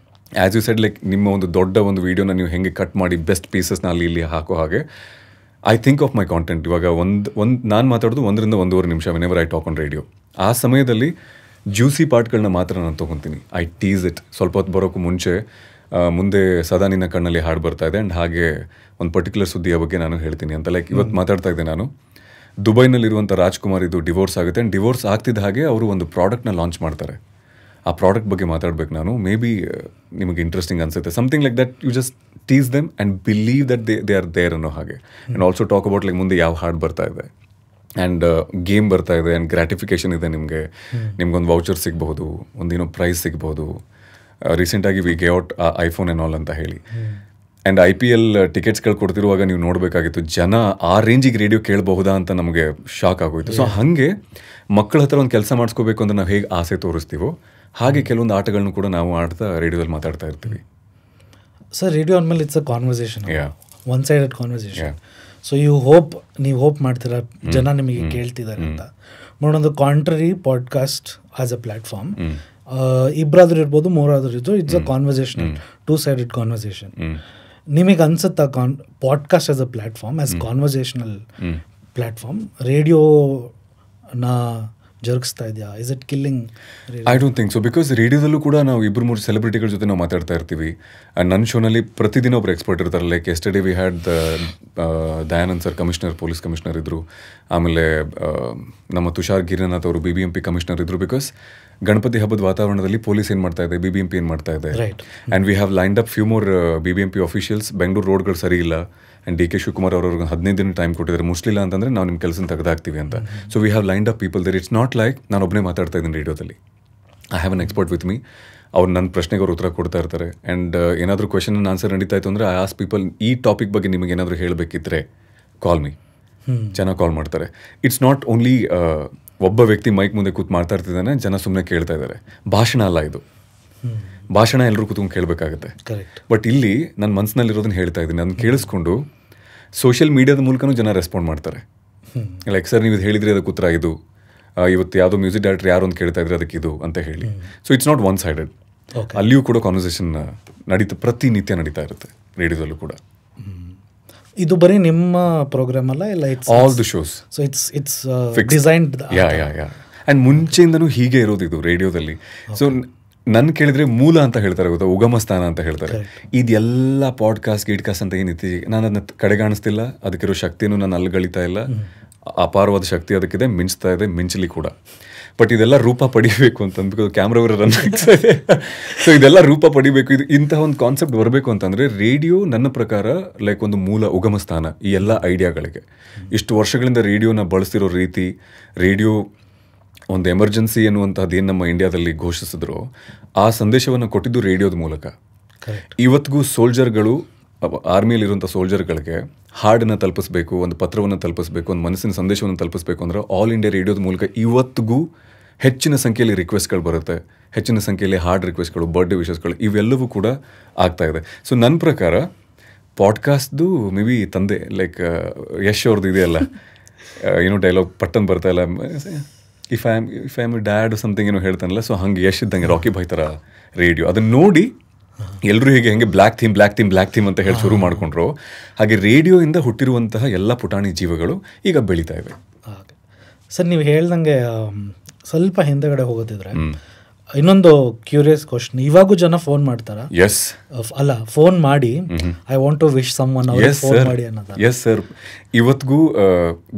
ಆ್ಯಸ್ ಯು ಸೆಡ್, ಲೈಕ್ ನಿಮ್ಮ ಒಂದು ದೊಡ್ಡ ಒಂದು ವೀಡಿಯೋನ ನೀವು ಹೆಂಗೆ ಕಟ್ ಮಾಡಿ ಬೆಸ್ಟ್ ಪೀಸಸ್ನ ಇಲ್ಲಿ ಹಾಕೋ ಹಾಗೆ I think of my content. ಇವಾಗ ನಾನು ಮಾತಾಡೋದು 1 to 1.5 ನಿಮಿಷ whenever I talk on radio. ಆ ಸಮಯದಲ್ಲಿ ಜ್ಯೂಸಿ ಪಾರ್ಟ್ಗಳನ್ನ ಮಾತ್ರ ನಾನು ತೊಗೊತೀನಿ. I tease it. ಸ್ವಲ್ಪ ಹೊತ್ತು ಬರೋಕ್ಕೂ ಮುಂಚೆ ಮುಂದೆ ಸದಾ ನಿನ್ನ ಕಣ್ಣಲ್ಲಿ ಹಾಡು ಬರ್ತಾ ಇದೆ ಆ್ಯಂಡ್ ಹಾಗೆ ಒಂದು ಪರ್ಟಿಕ್ಯುಲರ್ ಸುದ್ದಿಯ ಬಗ್ಗೆ ನಾನು ಹೇಳ್ತೀನಿ ಅಂತ. ಲೈಕ್ ಇವತ್ತು ಮಾತಾಡ್ತಾ ಇದ್ದೆ ನಾನು, ದುಬೈನಲ್ಲಿರುವಂಥ ರಾಜ್ಕುಮಾರ್ ಇದು ಡಿವೋರ್ಸ್ ಆಗುತ್ತೆ ಆ್ಯಂಡ್ ಡಿವೋರ್ಸ್ ಆಗ್ತಿದ್ದ ಹಾಗೆ ಅವರು ಒಂದು ಪ್ರಾಡಕ್ಟ್ನ ಲಾಂಚ್ ಮಾಡ್ತಾರೆ. ಆ ಪ್ರಾಡಕ್ಟ್ ಬಗ್ಗೆ ಮಾತಾಡ್ಬೇಕು ನಾನು. ಮೇ ಬಿ ನಿಮಗೆ ಇಂಟ್ರೆಸ್ಟಿಂಗ್ ಅನಿಸುತ್ತೆ. Something like that, you just tease them and believe that they are there ಅನ್ನೋ ಹಾಗೆ. And also talk about like ಮುಂದೆ ಯಾವ ಹಾಡು ಬರ್ತಾ ಇದೆ ಆ್ಯಂಡ್ ಗೇಮ್ ಬರ್ತಾ ಇದೆ ಆ್ಯಂಡ್ ಗ್ರ್ಯಾಟಿಫಿಕೇಷನ್ ಇದೆ ನಿಮ್ಗೊಂದು ವೌಚರ್ ಸಿಗ್ಬಹುದು, ಒಂದೇನೋ ಪ್ರೈಸ್ ಸಿಗ್ಬೋದು. ರೀಸೆಂಟಾಗಿ ವಿ ಗೇ ಔಟ್ ಐಫೋನ್ ಆ್ಯಂಡ್ ಆಲ್ ಅಂತ ಹೇಳಿ. ಆ್ಯಂಡ್ IPL ಟಿಕೆಟ್ಸ್ಗಳು ಕೊಡ್ತಿರುವಾಗ ನೀವು ನೋಡಬೇಕಾಗಿತ್ತು, ಜನ ಆ ರೇಂಜಿಗೆ ರೇಡಿಯೋ ಕೇಳಬಹುದಾ ಅಂತ ನಮಗೆ ಶಾಕ್ ಆಗೋಯಿತು. ಸೊ ಹಾಗೆ ಮಕ್ಕಳ ಹತ್ರ ಒಂದು ಕೆಲಸ ಮಾಡಿಸ್ಕೋಬೇಕು ಅಂದ್ರೆ ನಾವು ಹೇಗೆ ಆಸೆ ತೋರಿಸ್ತೀವೋ ಹಾಗೆ ಕೆಲವೊಂದು ಆಟಗಳನ್ನು ಕೂಡ ನಾವು ಆಡ್ತಾ ರೇಡಿಯೋದಲ್ಲಿ ಮಾತಾಡ್ತಾ ಇರ್ತೀವಿ. ಸರ್, ರೇಡಿಯೋ ಅಂದಮೇಲೆ it's a conversation, one sided conversation. So ನೀವು ಹೋಪ್ ಮಾಡ್ತೀರಾ ಜನ ನಿಮಗೆ ಕೇಳ್ತಿದ್ದಾರೆ ಅಂತ. ಬಟ್ ಒಂದು contrary podcast as a platform, ಇಬ್ಬರಾದ್ರೂ ಇರ್ಬೋದು, ಮೂರಾದ್ರೂ ಇರ್ಬೋದು, it's a conversation, 2-sided conversation. ನಿಮಗೆ ಅನ್ಸುತ್ತಾ podcast as a platform, as conversational platform ರೇಡಿಯೋನ ಜರುಗಿಸ್ತಾ ಇದೆಯಾ? Is it killing? I don't think so. Because ರೇಡಿಯೋದಲ್ಲೂ ಕೂಡ ನಾವು 2-3 ಸೆಲೆಬ್ರಿಟಿಗಳ ಜೊತೆ ನಾವು ಮಾತಾಡ್ತಾ ಇರ್ತೀವಿ. ಆ್ಯಂಡ್ ನನ್ನ ಶೋನಲ್ಲಿ ಪ್ರತಿದಿನ ಒಬ್ಬರು ಎಕ್ಸ್ಪರ್ಟ್ ಇರ್ತಾರೆ. Like yesterday we had Dayanand sir, commissioner, police commissioner ಇದ್ದರು. ಆಮೇಲೆ ನಮ್ಮ ತುಷಾರ್ ಗಿರಿನಾಥ್ ಅವರು BBMP ಕಮಿಷನರ್ ಇದ್ದರು. ಬಿಕಾಸ್ ಗಣಪತಿ ಹಬ್ಬದ ವಾತಾವರಣದಲ್ಲಿ ಪೊಲೀಸ್ ಏನು ಮಾಡ್ತಾ ಇದೆ, BBMP ಏನು ಮಾಡ್ತಾ ಇದೆ. And we have lined up few more BBMP officials. Bengaluru ರೋಡ್ಗಳು ಸರಿ ಇಲ್ಲ ಆ್ಯಂಡ್ DK ಶಿವಕುಮಾರ್ ಅವ್ರಿಗೆ 15 ದಿನ ಟೈಮ್ ಕೊಟ್ಟಿದ್ದಾರೆ, ಮುಸ್ಲಿಲ್ಲ ಅಂತಂದರೆ ನಾವು ನಿಮ್ಮ ಕೆಲಸ ತೆಗೆದಾಕ್ತೀವಿ ಅಂತ. So we have lined up people there. It's not like ನಾನು ಒಬ್ಬನೇ ಮಾತಾಡ್ತಾ ಇದ್ದೀನಿ ರೇಡಿಯೋದಲ್ಲಿ. I have an expert with me. ಅವ್ರು ನನ್ನ ಪ್ರಶ್ನೆಗೆ ಅವ್ರು ಉತ್ತರ ಕೊಡ್ತಾ ಇರ್ತಾರೆ. ಆ್ಯಂಡ್ ಏನಾದರೂ ಕ್ವೆಶನ್ ಆನ್ಸರ್ ನಡೀತಾ ಇತ್ತು ಅಂದರೆ ಐ ಆಸ್ಕ್ ಪೀಪಲ್, ಈ ಟಾಪಿಕ್ ಬಗ್ಗೆ ನಿಮಗೆ ಏನಾದರೂ ಹೇಳಬೇಕಿದ್ರೆ ಕಾಲ್ ಮೀ. ಜನ ಕಾಲ್ ಮಾಡ್ತಾರೆ. ಇಟ್ಸ್ ನಾಟ್ ಓನ್ಲಿ ಒಬ್ಬ ವ್ಯಕ್ತಿ ಮೈಕ್ ಮುಂದೆ ಕೂತು ಮಾತಾಡ್ತಿದ್ದಾನೆ, ಜನ ಸುಮ್ಮನೆ ಕೇಳ್ತಾ ಇದ್ದಾರೆ. ಭಾಷಣ ಅಲ್ಲ ಇದು. ಭಾಷಣ ಎಲ್ಲರೂ ಕೂತ್ಕೊಂಡು ಕೇಳಬೇಕಾಗತ್ತೆ. ಬಟ್ ಇಲ್ಲಿ ನನ್ನ ಮನಸ್ಸಿನಲ್ಲಿರೋದನ್ನ ಹೇಳ್ತಾ ಇದ್ದೀನಿ. ಅದನ್ನು ಕೇಳಿಸ್ಕೊಂಡು ಸೋಷಿಯಲ್ ಮೀಡಿಯಾದ ಮೂಲಕನೂ ಜನ ರೆಸ್ಪಾಂಡ್ ಮಾಡ್ತಾರೆ. ಲೈಕ್, ಸರ್ ನೀವು ಇದು ಹೇಳಿದ್ರಿ, ಅದಕ್ಕೆ ಉತ್ತರ ಇದು. ಇವತ್ತು ಯಾವುದೋ ಮ್ಯೂಸಿಕ್ ಡೈರೆಕ್ಟರ್ ಯಾರು ಅಂತ ಕೇಳ್ತಾ ಇದ್ರೆ ಅದಕ್ಕೆ ಇದು ಅಂತ ಹೇಳಿ. So it's not one sided. ಅಲ್ಲಿಯೂ ಕೂಡ ಕಾನ್ವರ್ಸೇಷನ್ ಪ್ರತಿನಿತ್ಯ ನಡೀತಾ ಇರುತ್ತೆ ರೇಡಿಯೋದಲ್ಲೂ ಕೂಡ. ಇದು ಬರೀ ನಿಮ್ಮ ಪ್ರೋಗ್ರಾಮ್ ಅಲ್ಲ, ಇಲ್ಲ all the shows. So it's designed. Yeah and ಮುಂಚೆಯಿಂದನೂ ಹೀಗೆ ಇರೋದು ಇದು ರೇಡಿಯೋದಲ್ಲಿ. ಸೊ ನನ್ನ ಕೇಳಿದ್ರೆ ಮೂಲ ಅಂತ ಹೇಳ್ತಾರೆ ಗೊತ್ತಾ, ಉಗಮ ಸ್ಥಾನ ಅಂತ ಹೇಳ್ತಾರೆ. ಇದೆಲ್ಲ ಪಾಡ್ಕಾಸ್ಟ್ ಗೀಡ್ಕಾಸ್ಟ್ ಅಂತ ಏನಿತ್ತು, ನಾನು ಅದನ್ನ ಕಡೆಗಾಣಿಸ್ತಿಲ್ಲ. ಅದಕ್ಕಿರೋ ಶಕ್ತಿನೂ ನಾನು ಅಲ್ಗಳಿತಾ ಇಲ್ಲ. ಅಪಾರವಾದ ಶಕ್ತಿ ಅದಕ್ಕಿದೆ, ಮಿಂಚ್ತಾ ಇದೆ, ಮಿಂಚಲಿ ಕೂಡ. ಬಟ್ ಇದೆಲ್ಲ ರೂಪ ಪಡಿಬೇಕು ಅಂತಂದ್ಬಿಟ್ಟು ಕ್ಯಾಮ್ರಾವರ ರನ್ ಆಗ್ತಾ ಇದೆ. ಸೊ ಇದೆಲ್ಲ ರೂಪ ಪಡಿಬೇಕು, ಇದು ಇಂತಹ ಒಂದು ಕಾನ್ಸೆಪ್ಟ್ ಬರಬೇಕು ಅಂತಂದರೆ ರೇಡಿಯೋ ನನ್ನ ಪ್ರಕಾರ ಲೈಕ್ ಒಂದು ಮೂಲ ಉಗಮ ಸ್ಥಾನ ಈ ಎಲ್ಲ ಐಡಿಯಾಗಳಿಗೆ. ಇಷ್ಟು ವರ್ಷಗಳಿಂದ ರೇಡಿಯೋನ ಬಳಸ್ತಿರೋ ರೀತಿ, ರೇಡಿಯೋ ಒಂದು ಎಮರ್ಜೆನ್ಸಿ ಎನ್ನುವಂಥದ್ದು ಏನು ನಮ್ಮ ಇಂಡಿಯಾದಲ್ಲಿ ಘೋಷಿಸಿದ್ರು, ಆ ಸಂದೇಶವನ್ನು ಕೊಟ್ಟಿದ್ದು ರೇಡಿಯೋದ ಮೂಲಕ. ಇವತ್ತಿಗೂ ಸೋಲ್ಜರ್ಗಳು, ಆರ್ಮಿಯಲ್ಲಿರುವಂಥ ಸೋಲ್ಜರ್ಗಳಿಗೆ ಹಾಡನ್ನು ತಲುಪಿಸ್ಬೇಕು, ಒಂದು ಪತ್ರವನ್ನು ತಲುಪಿಸ್ಬೇಕು, ಒಂದು ಮನಸ್ಸಿನ ಸಂದೇಶವನ್ನು ತಲುಪಿಸ್ಬೇಕು ಅಂದರೆ ಆಲ್ ಇಂಡಿಯಾ ರೇಡಿಯೋದ ಮೂಲಕ ಇವತ್ತಿಗೂ ಹೆಚ್ಚಿನ ಸಂಖ್ಯೆಯಲ್ಲಿ ರಿಕ್ವೆಸ್ಟ್ಗಳು ಬರುತ್ತೆ. ಹೆಚ್ಚಿನ ಸಂಖ್ಯೆಯಲ್ಲಿ ಹಾರ್ಡ್ ರಿಕ್ವೆಸ್ಟ್ಗಳು, ಬರ್ಡೇ ವಿಶಸ್ಗಳು ಇವೆಲ್ಲವೂ ಕೂಡ ಆಗ್ತಾ ಇದೆ. ಸೊ ನನ್ನ ಪ್ರಕಾರ ಪಾಡ್ಕಾಸ್ಟ್ದು ಮೇ ಬಿ ತಂದೆ ಲೈಕ್ ಯಶ್ ಅವ್ರದ್ದು ಇದೆಯಲ್ಲ, ಏನೋ ಡೈಲಾಗ್ ಪಟ್ಟನ್ ಬರ್ತಾ ಇಲ್ಲ, if I am dad something ಏನೋ ಹೇಳ್ತಾನಲ್ಲ. ಸೊ ಹಂಗೆ ಯಶ್ ಇದ್ದಂಗೆ ರಾಕಿ ಭಾಯ್ ಥರ ರೇಡಿಯೋ. ಅದನ್ನು ನೋಡಿ ಎಲ್ಲರೂ ಹೆಂಗೆ ಬ್ಲ್ಯಾಕ್ ಥೀಮ್ ಅಂತ ಹೇಳಿ ಶುರು ಮಾಡಿಕೊಂಡ್ರು, ಹಾಗೆ ರೇಡಿಯೋಯಿಂದ ಹುಟ್ಟಿರುವಂತಹ ಎಲ್ಲ ಪುಟಾಣಿ ಜೀವಗಳು ಈಗ ಬೆಳೀತಾ ಇವೆ. ಸರ್ ನೀವು ಹೇಳ್ದಂಗೆ ಸ್ವಲ್ಪ ಹಿಂದೆಗಡೆ ಹೋಗೋದಿದ್ರೆ ಇನ್ನೊಂದು ಕ್ಯೂರಿಯಸ್ ಕ್ವಶನ್, ಇವಾಗೂ ಜನ ಫೋನ್ ಮಾಡ್ತಾರಾ? ಎಸ್. ಅಲ್ಲ, ಫೋನ್ ಮಾಡಿ I want to wish someone phone ಮಾಡಿ ಅನ್ನೋದು. ಎಸ್ ಸರ್, ಇವತ್ತಿಗೂ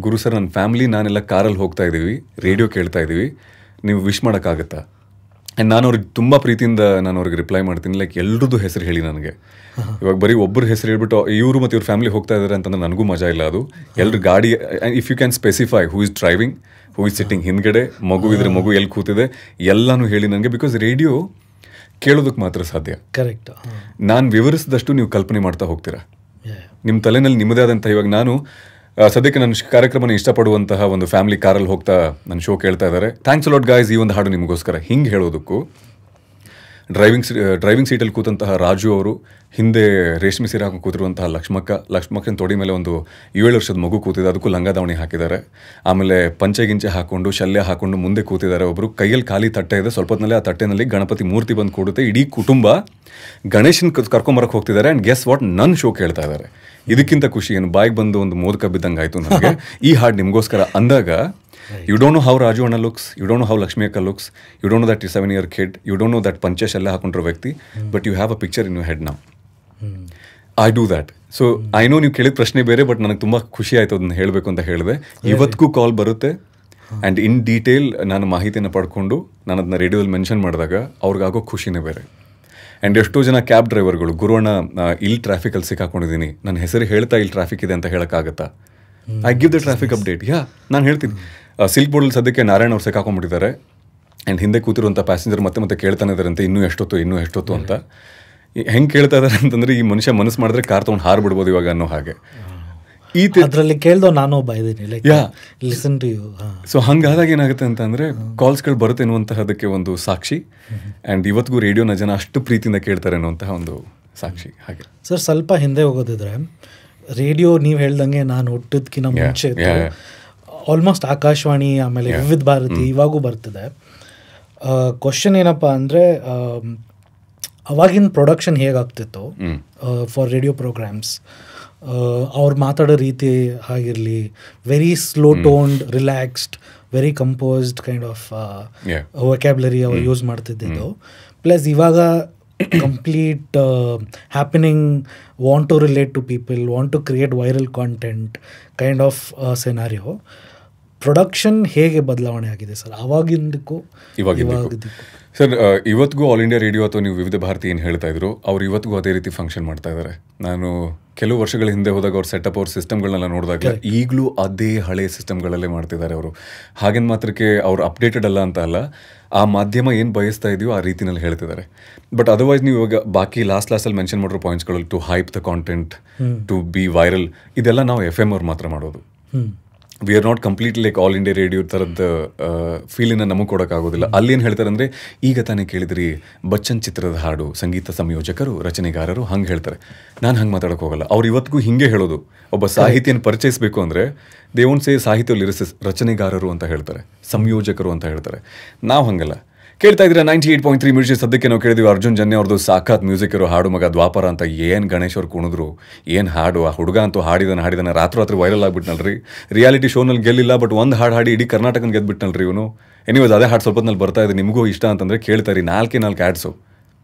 ಗುರು ಸರ್ ನನ್ನ ಫ್ಯಾಮಿಲಿ ನಾನೆಲ್ಲ ಕಾರಲ್ಲಿ ಹೋಗ್ತಾ ಇದ್ದೀವಿ, ರೇಡಿಯೋ ಕೇಳ್ತಾ ಇದ್ದೀವಿ, ನೀವು ವಿಶ್ ಮಾಡೋಕ್ಕಾಗತ್ತಾ? ಆ್ಯಂಡ್ ನಾನು ಅವ್ರಿಗೆ ತುಂಬ ಪ್ರೀತಿಯಿಂದ ನಾನು ಅವ್ರಿಗೆ ರಿಪ್ಲೈ ಮಾಡ್ತೀನಿ, ಲೈಕ್ ಎಲ್ರದ್ದು ಹೆಸರು ಹೇಳಿ ನನಗೆ. ಇವಾಗ ಬರೀ ಒಬ್ಬರು ಹೆಸರು ಹೇಳ್ಬಿಟ್ಟು ಇವರು ಮತ್ತು ಇವ್ರ ಫ್ಯಾಮಿಲಿ ಹೋಗ್ತಾ ಇದ್ದಾರೆ ಅಂತಂದ್ರೆ ನನಗೂ ಮಜಾ ಇಲ್ಲ. ಅದು ಎಲ್ಲರ ಗಾಡಿ, if you can specify who is driving, who is sitting ಹಿಂದ್ಗಡೆ, ಮಗು ಇದ್ರೆ ಮಗು ಎಲ್ಲಿ ಕೂತಿದೆ, ಎಲ್ಲನೂ ಹೇಳಿ ನನಗೆ. ಬಿಕಾಸ್ ರೇಡಿಯೋ ಕೇಳೋದಕ್ಕೆ ಮಾತ್ರ ಸಾಧ್ಯ. ಕರೆಕ್ಟ್. ನಾನು ವಿವರಿಸಿದಷ್ಟು ನೀವು ಕಲ್ಪನೆ ಮಾಡ್ತಾ ಹೋಗ್ತೀರಾ. ನಿಮ್ಮ ತಲೆನಲ್ಲಿ ನಿಮ್ಮದೇ ಆದಂಥ, ಇವಾಗ ನಾನು ಸದ್ಯಕ್ಕೆ ನನ್ನ ಕಾರ್ಯಕ್ರಮನ ಇಷ್ಟಪಡುವಂತಹ ಒಂದು ಫ್ಯಾಮಿಲಿ ಕಾರಲ್ಲಿ ಹೋಗ್ತಾ ನನ್ನ ಶೋ ಕೇಳ್ತಾ ಇದ್ದಾರೆ, ಥ್ಯಾಂಕ್ಸ್ ಅಲಾಟ್ ಗಾಯ್ಸ್, ಈ ಒಂದು ಹಾಡು ನಿಮಗೋಸ್ಕರ, ಹಿಂಗೆ ಹೇಳೋದಕ್ಕೂ ಡ್ರೈವಿಂಗ್ ಸೀಟಲ್ಲಿ ಕೂತಂತಹ ರಾಜು ಅವರು, ಹಿಂದೆ ರೇಷ್ಮೆ ಸೀರೆ ಹಾಕೊಂಡು ಕೂತಿರುವಂತಹ ಲಕ್ಷ್ಮಕ್ಕನ ತೊಡಿ ಮೇಲೆ ಒಂದು 7 ವರ್ಷದ ಮಗು ಕೂತಿದೆ, ಅದಕ್ಕೂ ಲಂಗ ದಾವಣಿ ಹಾಕಿದ್ದಾರೆ. ಆಮೇಲೆ ಪಂಚೆ ಹಾಕೊಂಡು ಶಲ್ಯ ಹಾಕೊಂಡು ಮುಂದೆ ಕೂತಿದ್ದಾರೆ. ಒಬ್ಬರು ಕೈಯಲ್ಲಿ ಖಾಲಿ ತಟ್ಟೆ ಇದೆ, ಸ್ವಲ್ಪ ಹೊತ್ತಿನಲ್ಲಿ ಆ ತಟ್ಟೆನಲ್ಲಿ ಗಣಪತಿ ಮೂರ್ತಿ ಬಂದು ಕೂಡುತ್ತೆ. ಇಡೀ ಕುಟುಂಬ ಗಣೇಶನ್ ಕರ್ಕೊಂಬರಕ್ಕೆ ಹೋಗ್ತಿದ್ದಾರೆ. ಆ್ಯಂಡ್ ಗೆಸ್ ವಾಟ್, ನನ್ನ ಶೋ ಕೇಳ್ತಾ ಇದ್ದಾರೆ. ಇದಕ್ಕಿಂತ ಖುಷಿ ಏನು? ಬಾಯಿಗೆ ಬಂದು ಒಂದು ಮೋದಕ ಬಿದ್ದಂಗೆ ಆಯಿತು ನನಗೆ ಈ ಹಾಡು ನಿಮಗೋಸ್ಕರ ಅಂದಾಗ. You don't know how Raju Anna looks, you don't know how Lakshmi Akka looks, you don't know that 7-year kid, you don't know that Pancha Shalla ಹಾಕೊಂಡಿರೋ ವ್ಯಕ್ತಿ, but you have a picture in your head now. I do that. So I know ನೀವು ಕೇಳಿದ ಪ್ರಶ್ನೆ ಬೇರೆ, but ನನಗೆ ತುಂಬ ಖುಷಿ ಆಯಿತು ಅದನ್ನ ಹೇಳಬೇಕು ಅಂತ ಹೇಳಿದೆ. ಇವತ್ತಿಗೂ ಕಾಲ್ ಬರುತ್ತೆ ಆ್ಯಂಡ್ ಇನ್ ಡೀಟೇಲ್ ನಾನು ಮಾಹಿತಿಯನ್ನು ಪಡ್ಕೊಂಡು ನಾನು ಅದನ್ನ ರೇಡಿಯೋದಲ್ಲಿ ಮೆನ್ಷನ್ ಮಾಡಿದಾಗ ಅವ್ರಿಗಾಗೋ ಖುಷಿನೇ ಬೇರೆ. ಆ್ಯಂಡ್ ಎಷ್ಟೋ ಜನ ಕ್ಯಾಬ್ ಡ್ರೈವರ್ಗಳು, ಗುರುವಣ್ಣ ಇಲ್ಲಿ ಟ್ರಾಫಿಕಲ್ಲಿ ಸಿಕ್ಕಾಕೊಂಡಿದ್ದೀನಿ, ನನ್ನ ಹೆಸರು ಹೇಳ್ತಾ ಇಲ್ಲಿ ಟ್ರಾಫಿಕ್ ಇದೆ ಅಂತ ಹೇಳೋಕ್ಕಾಗತ್ತಾ? I give the traffic update. ನಾನು ಹೇಳ್ತೀನಿ. ಸಿಲ್ಕ್ ಬೋರ್ಡಲ್ಲಿ ಸದ್ಯಕ್ಕೆ ನಾರಾಯಣ್ ಅವ್ರು ಸಿಕ್ಕಾಕೊಂಡ್ಬಿಟ್ಟಿದ್ದಾರೆ. ಆ್ಯಂಡ್ ಹಿಂದೆ ಕೂತಿರುವಂಥ ಪ್ಯಾಸೆಂಜರ್ ಮತ್ತೆ ಕೇಳ್ತಾನೆ ಇದ್ದಾರಂತೆ, ಇನ್ನೂ ಎಷ್ಟೊತ್ತು ಅಂತ. ಹೆಂಗೆ ಕೇಳ್ತಾ ಇದ್ದಾರೆ ಅಂತಂದರೆ, ಈ ಮನುಷ್ಯ ಮನಸ್ಸು ಮಾಡಿದ್ರೆ ಕಾರ್ ತೊಗೊಂಡು ಹಾರ್ಬಿಡ್ಬೋದು ಇವಾಗ ಅನ್ನೋ ಹಾಗೆ. ಅದರಲ್ಲಿ ಕೇಳ್ದೋ ನಾನು ಒಬ್ಬ ಇದ್ದೀನಿ, like listen to you. So ಹಂಗಾದಾಗ ಏನಾಗುತ್ತೆ ಅಂತಂದರೆ, ಕಾಲ್ಸ್ಗಳು ಬರುತ್ತೆ ಅನ್ನುವಂತಹದಕ್ಕೆ ಒಂದು ಸಾಕ್ಷಿ. ಆ್ಯಂಡ್ ಇವತ್ತಿಗೂ ರೇಡಿಯೋನ ಜನ ಅಷ್ಟು ಪ್ರೀತಿಯಿಂದ ಕೇಳ್ತಾರೆ ಅನ್ನುವಂತಹ ಒಂದು ಸಾಕ್ಷಿ. ಹಾಗೆ ಸರ್, ಸ್ವಲ್ಪ ಹಿಂದೆ ಹೋಗೋದಿದ್ರೆ ರೇಡಿಯೋ ನೀವು ಹೇಳ್ದಂಗೆ ನಾನು ಹುಟ್ಟಿದ್ಕಿಂತ ಮುಂಚೆ ಆಲ್ಮೋಸ್ಟ್ ಆಕಾಶವಾಣಿ, ಆಮೇಲೆ ವಿವಿಧ ಭಾರತಿ ಇವಾಗೂ ಬರ್ತಿದೆ. ಕ್ವಶನ್ ಏನಪ್ಪ ಅಂದರೆ, ಅವಾಗಿನ ಪ್ರೊಡಕ್ಷನ್ ಹೇಗಾಗ್ತಿತ್ತು ಫಾರ್ ರೇಡಿಯೋ ಪ್ರೋಗ್ರಾಮ್ಸ್? ಅವ್ರು ಮಾತಾಡೋ ರೀತಿ ಆಗಿರಲಿ, very slow toned, relaxed, very composed kind of vocabulary ಅವ್ರು ಯೂಸ್ ಮಾಡ್ತಿದ್ದಿದ್ದು. ಪ್ಲಸ್ ಇವಾಗ complete happening, want to relate to people, want to create viral content kind of scenario. Production ಹೇಗೆ ಬದಲಾವಣೆ ಆಗಿದೆ ಸರ್ ಅವಾಗಿಂದಕ್ಕೂ ಇವಾಗಿದ್ದಕ್ಕೂ? ಸರ್, ಇವತ್ತಿಗೂ ಆಲ್ ಇಂಡಿಯಾ ರೇಡಿಯೋ ಅಥವಾ ನೀವು ವಿವಿಧ ಭಾರತಿ ಏನು ಹೇಳ್ತಾ ಇದ್ರು, ಅವ್ರು ಇವತ್ತಿಗೂ ಅದೇ ರೀತಿ ಫಂಕ್ಷನ್ ಮಾಡ್ತಾ ಇದ್ದಾರೆ. ನಾನು ಕೆಲವು ವರ್ಷಗಳ ಹಿಂದೆ ಹೋದಾಗ ಅವ್ರ ಸೆಟಪ್, ಅವ್ರ ಸಿಸ್ಟಮ್ಗಳನ್ನೆಲ್ಲ ನೋಡಿದಾಗ ಈಗಲೂ ಅದೇ ಹಳೆಯ ಸಿಸ್ಟಮ್ಗಳಲ್ಲೇ ಮಾಡ್ತಿದ್ದಾರೆ ಅವರು. ಹಾಗೇನು ಮಾತ್ರಕ್ಕೆ ಅವ್ರು ಅಪ್ಡೇಟೆಡ್ ಅಲ್ಲ ಅಂತ ಅಲ್ಲ, ಆ ಮಾಧ್ಯಮ ಏನು ಬಯಸ್ತಾ ಇದೆಯೋ ಆ ರೀತಿನಲ್ಲಿ ಹೇಳ್ತಿದ್ದಾರೆ. ಬಟ್ ಅದರ್ವೈಸ್ ನೀವು ಇವಾಗ ಬಾಕಿ ಲಾಸ್ಟಲ್ಲಿ ಮೆನ್ಷನ್ ಮಾಡಿರೋ ಪಾಯಿಂಟ್ಸ್ಗಳಲ್ಲಿ, to hype the content, to be viral, ಇದೆಲ್ಲ ನಾವು FM ಅವ್ರು ಮಾತ್ರ ಮಾಡೋದು. We are not completely like All India Radio ಥರದ ಫೀಲಿನ ನಮಗೆ ಕೊಡೋಕ್ಕಾಗೋದಿಲ್ಲ. ಅಲ್ಲೇನು ಹೇಳ್ತಾರೆ ಅಂದರೆ, ಈಗ ತಾನೇ ಕೇಳಿದ್ರಿ ಬಚ್ಚನ್ ಚಿತ್ರದ ಹಾಡು, ಸಂಗೀತ ಸಂಯೋಜಕರು, ರಚನೆಗಾರರು, ಹಂಗೆ ಹೇಳ್ತಾರೆ. ನಾನು ಹಂಗೆ ಮಾತಾಡೋಕೆ ಹೋಗಲ್ಲ. ಅವ್ರು ಇವತ್ತಿಗೂ ಹಿಂಗೆ ಹೇಳೋದು. ಒಬ್ಬ ಸಾಹಿತಿಯನ್ನು ಪರಿಚಯಿಸಬೇಕು ಅಂದರೆ ದೇ ವೋಂಟ್ ಸೇ ಸಾಹಿತ್ಯ ಲಿರಿಸಿಸ್ಟ್, ರಚನೆಗಾರರು ಅಂತ ಹೇಳ್ತಾರೆ, ಸಂಯೋಜಕರು ಅಂತ ಹೇಳ್ತಾರೆ. ನಾವು ಹಂಗಲ್ಲ. ಕೇಳ್ತಾ ಇದ್ರೆ 98.3 ಮ್ಯೂಸಿಕ್. ಸದ್ಯಕ್ಕೆ ನಾವು ಕೇಳಿದ್ವಿ ಅರ್ಜುನ್ ಜನ್ಯ ಅವ್ರದ್ದು ಸಾಕಾತ್ ಮ್ಯೂಸಿಕ್ ಇರೋ ಹಾಡು ಮಗ ದ್ವಾಪರ ಅಂತ. ಏನು ಗಣೇಶ್ ಅವ್ರು ಕುಣಿದ್ರು, ಏನು ಹಾಡು. ಆ ಹುಡುಗ ಅಂತೂ ಹಾಡಿದಾನೆ ರಾತ್ರಿ ವೈರಲ್ ಆಗ್ಬಿಟ್ನಲ್ರಿ. ರಿಯಾಲಿಟಿ ಶೋನಲ್ಲಿ ಗೆಲ್ಲಿಲ್ಲ, ಬಟ್ ಒಂದು ಹಾಡು ಹಾಡಿ ಇಡೀ ಕರ್ನಾಟಕನ ಗೆದ್ಬಿಟ್ನಲ್ರಿ ಇವನು. ಎನಿವೇಸ್, ಅದೇ ಹಾಡು ಸ್ವಲ್ಪ ಹೊತ್ತಿನಲ್ಲಿ ಬರ್ತಾ ಇದೆ. ನಿಮಗೂ ಇಷ್ಟ ಅಂತಂದರೆ ಕೇಳ್ತಾ ಇರಿ. 4 ಆ್ಯಡ್ಸು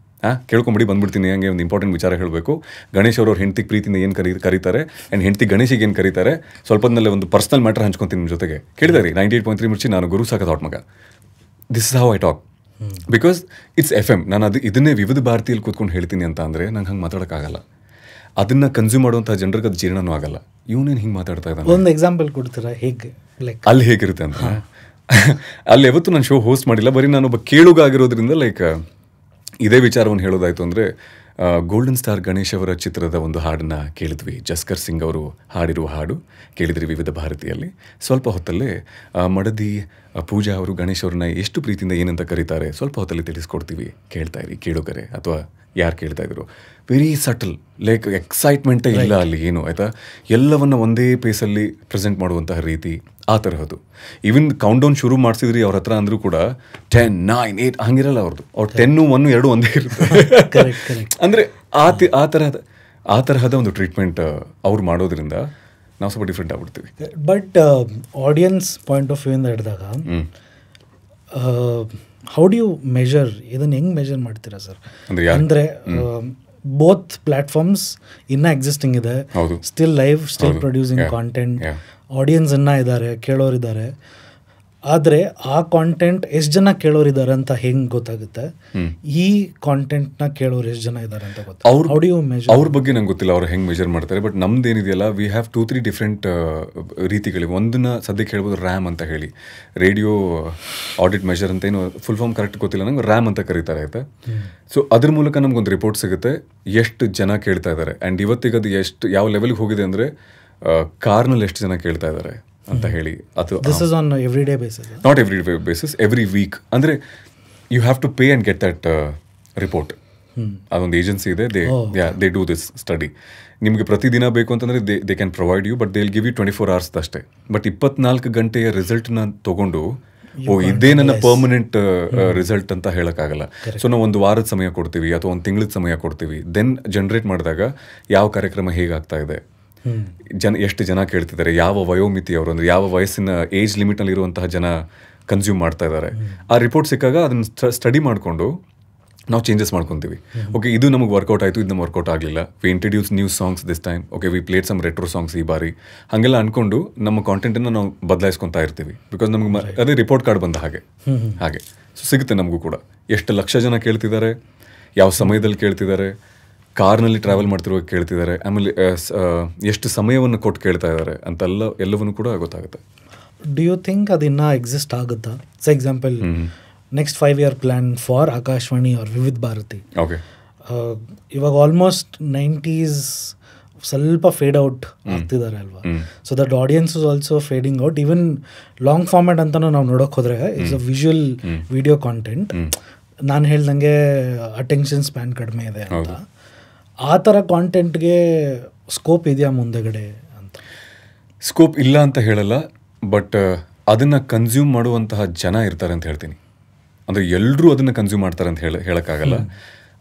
ಕೇಳ್ಕೊಂಬಿಡಿ, ಬಂದ್ಬಿಡ್ತೀನಿ. ಹಂಗೆ ಒಂದು ಇಂಪಾರ್ಟೆಂಟ್ ವಿಚಾರ ಹೇಳಬೇಕು. ಗಣೇಶ್ ಅವ್ರ ಹೆಂಡತಿಗೆ ಪ್ರೀತಿಯಿಂದ ಏನು ಕರೀತಾರೆ, ಆ್ಯಂಡ್ ಹೆಂಡತಿ ಗಣೇಶಿಗೆ ಏನು ಕರೀತಾರೆ, ಸ್ವಲ್ಪ ಹೊತ್ತಿನಲ್ಲೇ ಒಂದು ಪರ್ಸನಲ್ ಮ್ಯಾಟರ್ ಹಂಚ್ಕೊತೀನಿ ನಿಮ್ಮ ಜೊತೆಗೆ. ಕೇಳಿದಾರಿ 98.3 ಮಿರ್ಚಿ. ನಾನು ಗುರು ಸಾಕತ್ ಮಗ. This is how I talk. Because it's FM. ನಾನು ಇದನ್ನೇ ವಿವಿಧ ಭಾರತಿಯಲ್ಲಿ ಕೂತ್ಕೊಂಡು ಹೇಳ್ತೀನಿ ಅಂತ ಅಂದರೆ ನಂಗೆ ಹಂಗೆ ಮಾತಾಡೋಕ್ಕಾಗಲ್ಲ. ಅದನ್ನು ಕನ್ಸ್ಯೂಮ್ ಮಾಡುವಂಥ ಜನರಿಗೆ ಅದು ಜೀರ್ಣನೂ ಆಗಲ್ಲ. ಇವನೇನು ಹಿಂಗೆ ಮಾತಾಡ್ತಾ ಇದ್ದಾನೆ. ಒಂದು ಎಕ್ಸಾಂಪಲ್ ಕೊಡ್ತೀರಾ ಹೇಗೆ? ಲೈಕ್ ಅಲ್ಲಿ ಹೇಗಿರುತ್ತೆ ಅಂತ. ಅಲ್ಲಿ ಯಾವತ್ತೂ ನಾನು ಶೋ ಹೋಸ್ಟ್ ಮಾಡಿಲ್ಲ, ಬರೀ ನಾನೊಬ್ಬ ಕೇಳುಗ ಆಗಿರೋದ್ರಿಂದ ಲೈಕ್ ಇದೇ ವಿಚಾರವನ್ನು ಹೇಳೋದಾಯಿತು ಅಂದರೆ, ಗೋಲ್ಡನ್ ಸ್ಟಾರ್ ಗಣೇಶ್ ಅವರ ಚಿತ್ರದ ಒಂದು ಹಾಡನ್ನು ಕೇಳಿದ್ವಿ. ಜಸ್ಕರ್ ಸಿಂಗ್ ಅವರು ಹಾಡಿರುವ ಹಾಡು ಕೇಳಿದ್ರಿ ವಿವಿಧ ಭಾರತಿಯಲ್ಲಿ. ಸ್ವಲ್ಪ ಹೊತ್ತಲ್ಲೇ ಮಡದಿ ಪೂಜಾ ಅವರು ಗಣೇಶ್ ಅವ್ರನ್ನ ಎಷ್ಟು ಪ್ರೀತಿಯಿಂದ ಏನಂತ ಕರೀತಾರೆ ಸ್ವಲ್ಪ ಹೊತ್ತಲ್ಲಿ ತಿಳಿಸ್ಕೊಡ್ತೀವಿ. ಕೇಳ್ತಾ ಇರಿ ಕೇಳುಗರೆ, ಅಥವಾ ಯಾರು ಕೇಳ್ತಾ ಇದ್ರು. ವೆರಿ ಸಟಲ್, ಲೈಕ್ ಎಕ್ಸೈಟ್ಮೆಂಟೇ ಇಲ್ಲ ಅಲ್ಲಿ ಏನು ಆಯಿತಾ. ಎಲ್ಲವನ್ನು ಒಂದೇ ಪೇಸಲ್ಲಿ ಪ್ರೆಸೆಂಟ್ ಮಾಡುವಂತಹ ರೀತಿ ಆ ತರಹದ್ದು. ಈವನ್ ಕೌಂಟ್ ಡೌನ್ ಶುರು ಮಾಡಿಸಿದ್ರಿ ಅವ್ರ ಹತ್ರ ಅಂದರೂ ಕೂಡ 10, 9, 8 ಹಂಗಿರಲ್ಲ ಅವ್ರದ್ದು. ಅವ್ರು 10, 1, 2 ಒಂದೇ ಇರುತ್ತೆ. ಅಂದರೆ ಆ ತರಹದ ಒಂದು ಟ್ರೀಟ್ಮೆಂಟ್ ಅವ್ರು ಮಾಡೋದ್ರಿಂದ ನಾವು ಸ್ವಲ್ಪ ಡಿಫ್ರೆಂಟ್ ಆಗ್ಬಿಡ್ತೀವಿ. But audience point of view ಇಂದ ಹಿಡಿದಾಗ ಹೌ ಡು ಯು ಮೆಷರ್, ಇದನ್ನು ಹೆಂಗೆ ಮೆಷರ್ ಮಾಡ್ತೀರಾ ಸರ್? ಅಂದರೆ ಬೋತ್ ಪ್ಲ್ಯಾಟ್ಫಾರ್ಮ್ಸ್ ಇನ್ನೂ ಎಕ್ಸಿಸ್ಟಿಂಗ್ ಇದೆ, still live, still producing content, audience ಇನ್ನೂ ಇದ್ದಾರೆ, ಕೇಳೋರಿದ್ದಾರೆ. ಆದರೆ ಆ ಕಾಂಟೆಂಟ್ ಎಷ್ಟು ಜನ ಕೇಳೋರಿದ್ದಾರೆ ಅಂತ ಹೆಂಗೆ ಗೊತ್ತಾಗುತ್ತೆ? ಈ ಕಾಂಟೆಂಟ್ನ ಕೇಳೋರು ಎಷ್ಟು ಜನ ಇದ್ದಾರೆ ಅಂತ ಗೊತ್ತಾಗುತ್ತೆ? ಅವ್ರ ಬಗ್ಗೆ ನಂಗೆ ಗೊತ್ತಿಲ್ಲ ಅವ್ರು ಹೆಂಗೆ ಮೆಜರ್ ಮಾಡ್ತಾರೆ. ಬಟ್ ನಮ್ದೇನಿದೆಯಲ್ಲ, ವಿ ಹ್ಯಾವ್ 2-3 ಡಿಫ್ರೆಂಟ್ ರೀತಿಗಳಿವೆ. ಒಂದನ್ನ ಸದ್ಯಕ್ಕೆ ಹೇಳ್ಬೋದು ರ್ಯಾಮ್ ಅಂತ ಹೇಳಿ, ರೇಡಿಯೋ ಆಡಿಟ್ ಮೆಷರ್ ಅಂತ, ಏನು ಫುಲ್ ಫಾರ್ಮ್ ಕರೆಕ್ಟ್ ಗೊತ್ತಿಲ್ಲ ನಂಗೆ, ರ್ಯಾಮ್ ಅಂತ ಕರೀತಾರೆ ಆಯ್ತಾ. ಸೊ ಅದ್ರ ಮೂಲಕ ನಮ್ಗೊಂದು ರಿಪೋರ್ಟ್ ಸಿಗುತ್ತೆ ಎಷ್ಟು ಜನ ಕೇಳ್ತಾ ಇದ್ದಾರೆ. ಆ್ಯಂಡ್ ಇವತ್ತಿಗೆ ಅದು ಎಷ್ಟು ಯಾವ ಲೆವೆಲ್ಗೆ ಹೋಗಿದೆ ಅಂದರೆ ಕಾರ್ನಲ್ಲಿ ಎಷ್ಟು ಜನ ಕೇಳ್ತಾ ಇದ್ದಾರೆ ಅಂತ ಹೇಳಿ. ಅದು every day basis, not every day basis, every week. ಅಂದರೆ you have to pay and get that report. ಅದೊಂದು ಏಜೆನ್ಸಿ ಇದೆ, ದೇ ಡೂ ದಿಸ್ ಸ್ಟಡಿ. ನಿಮಗೆ ಪ್ರತಿದಿನ ಬೇಕು ಅಂತಂದರೆ they can provide you, but they will give you 24 hours ಅಷ್ಟೇ. But 24 ಗಂಟೆಯ ರಿಸಲ್ಟ್ನ ತೊಗೊಂಡು ಇದೇ ನನ್ನ ಪರ್ಮನೆಂಟ್ ರಿಸಲ್ಟ್ ಅಂತ ಹೇಳೋಕ್ಕಾಗಲ್ಲ. ಸೊ ನಾವು ಒಂದು ವಾರದ ಸಮಯ ಕೊಡ್ತೀವಿ ಅಥವಾ ಒಂದು ತಿಂಗಳದ ಸಮಯ ಕೊಡ್ತೀವಿ. ದೆನ್ ಜನ್ರೇಟ್ ಮಾಡಿದಾಗ ಯಾವ ಕಾರ್ಯಕ್ರಮ ಹೇಗಾಗ್ತಾ ಇದೆ, ಎಷ್ಟು ಜನ ಕೇಳ್ತಿದ್ದಾರೆ, ಯಾವ ವಯೋಮಿತಿಯವರು, ಅಂದರೆ ಯಾವ ವಯಸ್ಸಿನ ಏಜ್ ಲಿಮಿಟ್ನಲ್ಲಿ ಇರುವಂತಹ ಜನ ಕನ್ಸ್ಯೂಮ್ ಮಾಡ್ತಾ ಇದ್ದಾರೆ. ಆ ರಿಪೋರ್ಟ್ ಸಿಕ್ಕಾಗ ಅದನ್ನು ಸ್ಟಡಿ ಮಾಡಿಕೊಂಡು ನಾವು ಚೇಂಜಸ್ ಮಾಡ್ಕೊತೀವಿ. ಓಕೆ, ಇದು ನಮಗೆ ವರ್ಕೌಟ್ ಆಯಿತು, ಇದು ನಮ್ಗೆ ವರ್ಕೌಟ್ ಆಗಲಿಲ್ಲ. We introduce new songs this time. Okay, we played some retro songs ಈ ಬಾರಿ. ಹಾಗೆಲ್ಲ ಅಂದ್ಕೊಂಡು ನಮ್ಮ ಕಾಂಟೆಂಟನ್ನು ನಾವು ಬದಲಾಯಿಸ್ಕೊತಾ ಇರ್ತೀವಿ. ಬಿಕಾಸ್ ನಮಗೆ ಅದೇ ರಿಪೋರ್ಟ್ ಕಾರ್ಡ್ ಬಂದ ಹಾಗೆ ಸೊ ಸಿಗುತ್ತೆ ನಮಗೂ ಕೂಡ. ಎಷ್ಟು ಲಕ್ಷ ಜನ ಕೇಳ್ತಿದ್ದಾರೆ, ಯಾವ ಸಮಯದಲ್ಲಿ ಕೇಳ್ತಿದ್ದಾರೆ, ಕಾರ್ನಲ್ಲಿ ಟ್ರಾವೆಲ್ ಮಾಡ್ತಿರುವಾಗ ಕೇಳ್ತಿದ್ದಾರೆ, ಆಮೇಲೆ ಎಷ್ಟು ಸಮಯವನ್ನು ಕೊಟ್ಟು ಕೇಳ್ತಾ ಇದ್ದಾರೆ ಅಂತೆಲ್ಲ ಎಲ್ಲವನ್ನೂ ಕೂಡ ಗೊತ್ತಾಗುತ್ತೆ. ಡು ಯು ಥಿಂಕ್ ಅದು ಇನ್ನೂ ಎಕ್ಸಿಸ್ಟ್ ಆಗುತ್ತಾ? For example next 5-year plan for Akashvani or Vividh Bharati. Okay, ಇವಾಗ ಆಲ್ಮೋಸ್ಟ್ 90s ಸ್ವಲ್ಪ ಫೇಡ್ ಔಟ್ ಆಗ್ತಿದ್ದಾರೆ ಅಲ್ವಾ? So that audience is also fading out. Even long format ಅಂತಲೂ ನಾವು ನೋಡೋಕೆ ಹೋದರೆ it's a visual video content. ನಾನು ಹೇಳ್ದಂಗೆ ಅಟೆನ್ಷನ್ ಸ್ಪ್ಯಾನ್ ಕಡಿಮೆ ಇದೆ ಅಂತ. ಆ ಥರ ಕಾಂಟೆಂಟ್ಗೆ ಸ್ಕೋಪ್ ಇದೆಯಾ ಮುಂದೆಗಡೆ ಅಂತ? ಸ್ಕೋಪ್ ಇಲ್ಲ ಅಂತ ಹೇಳಲ್ಲ, ಬಟ್ ಅದನ್ನು ಕನ್ಸ್ಯೂಮ್ ಮಾಡುವಂತಹ ಜನ ಇರ್ತಾರೆ ಅಂತ ಹೇಳ್ತೀನಿ. ಅಂದರೆ ಎಲ್ಲರೂ ಅದನ್ನು ಕನ್ಸ್ಯೂಮ್ ಮಾಡ್ತಾರೆ ಅಂತ ಹೇಳೋಕ್ಕಾಗಲ್ಲ.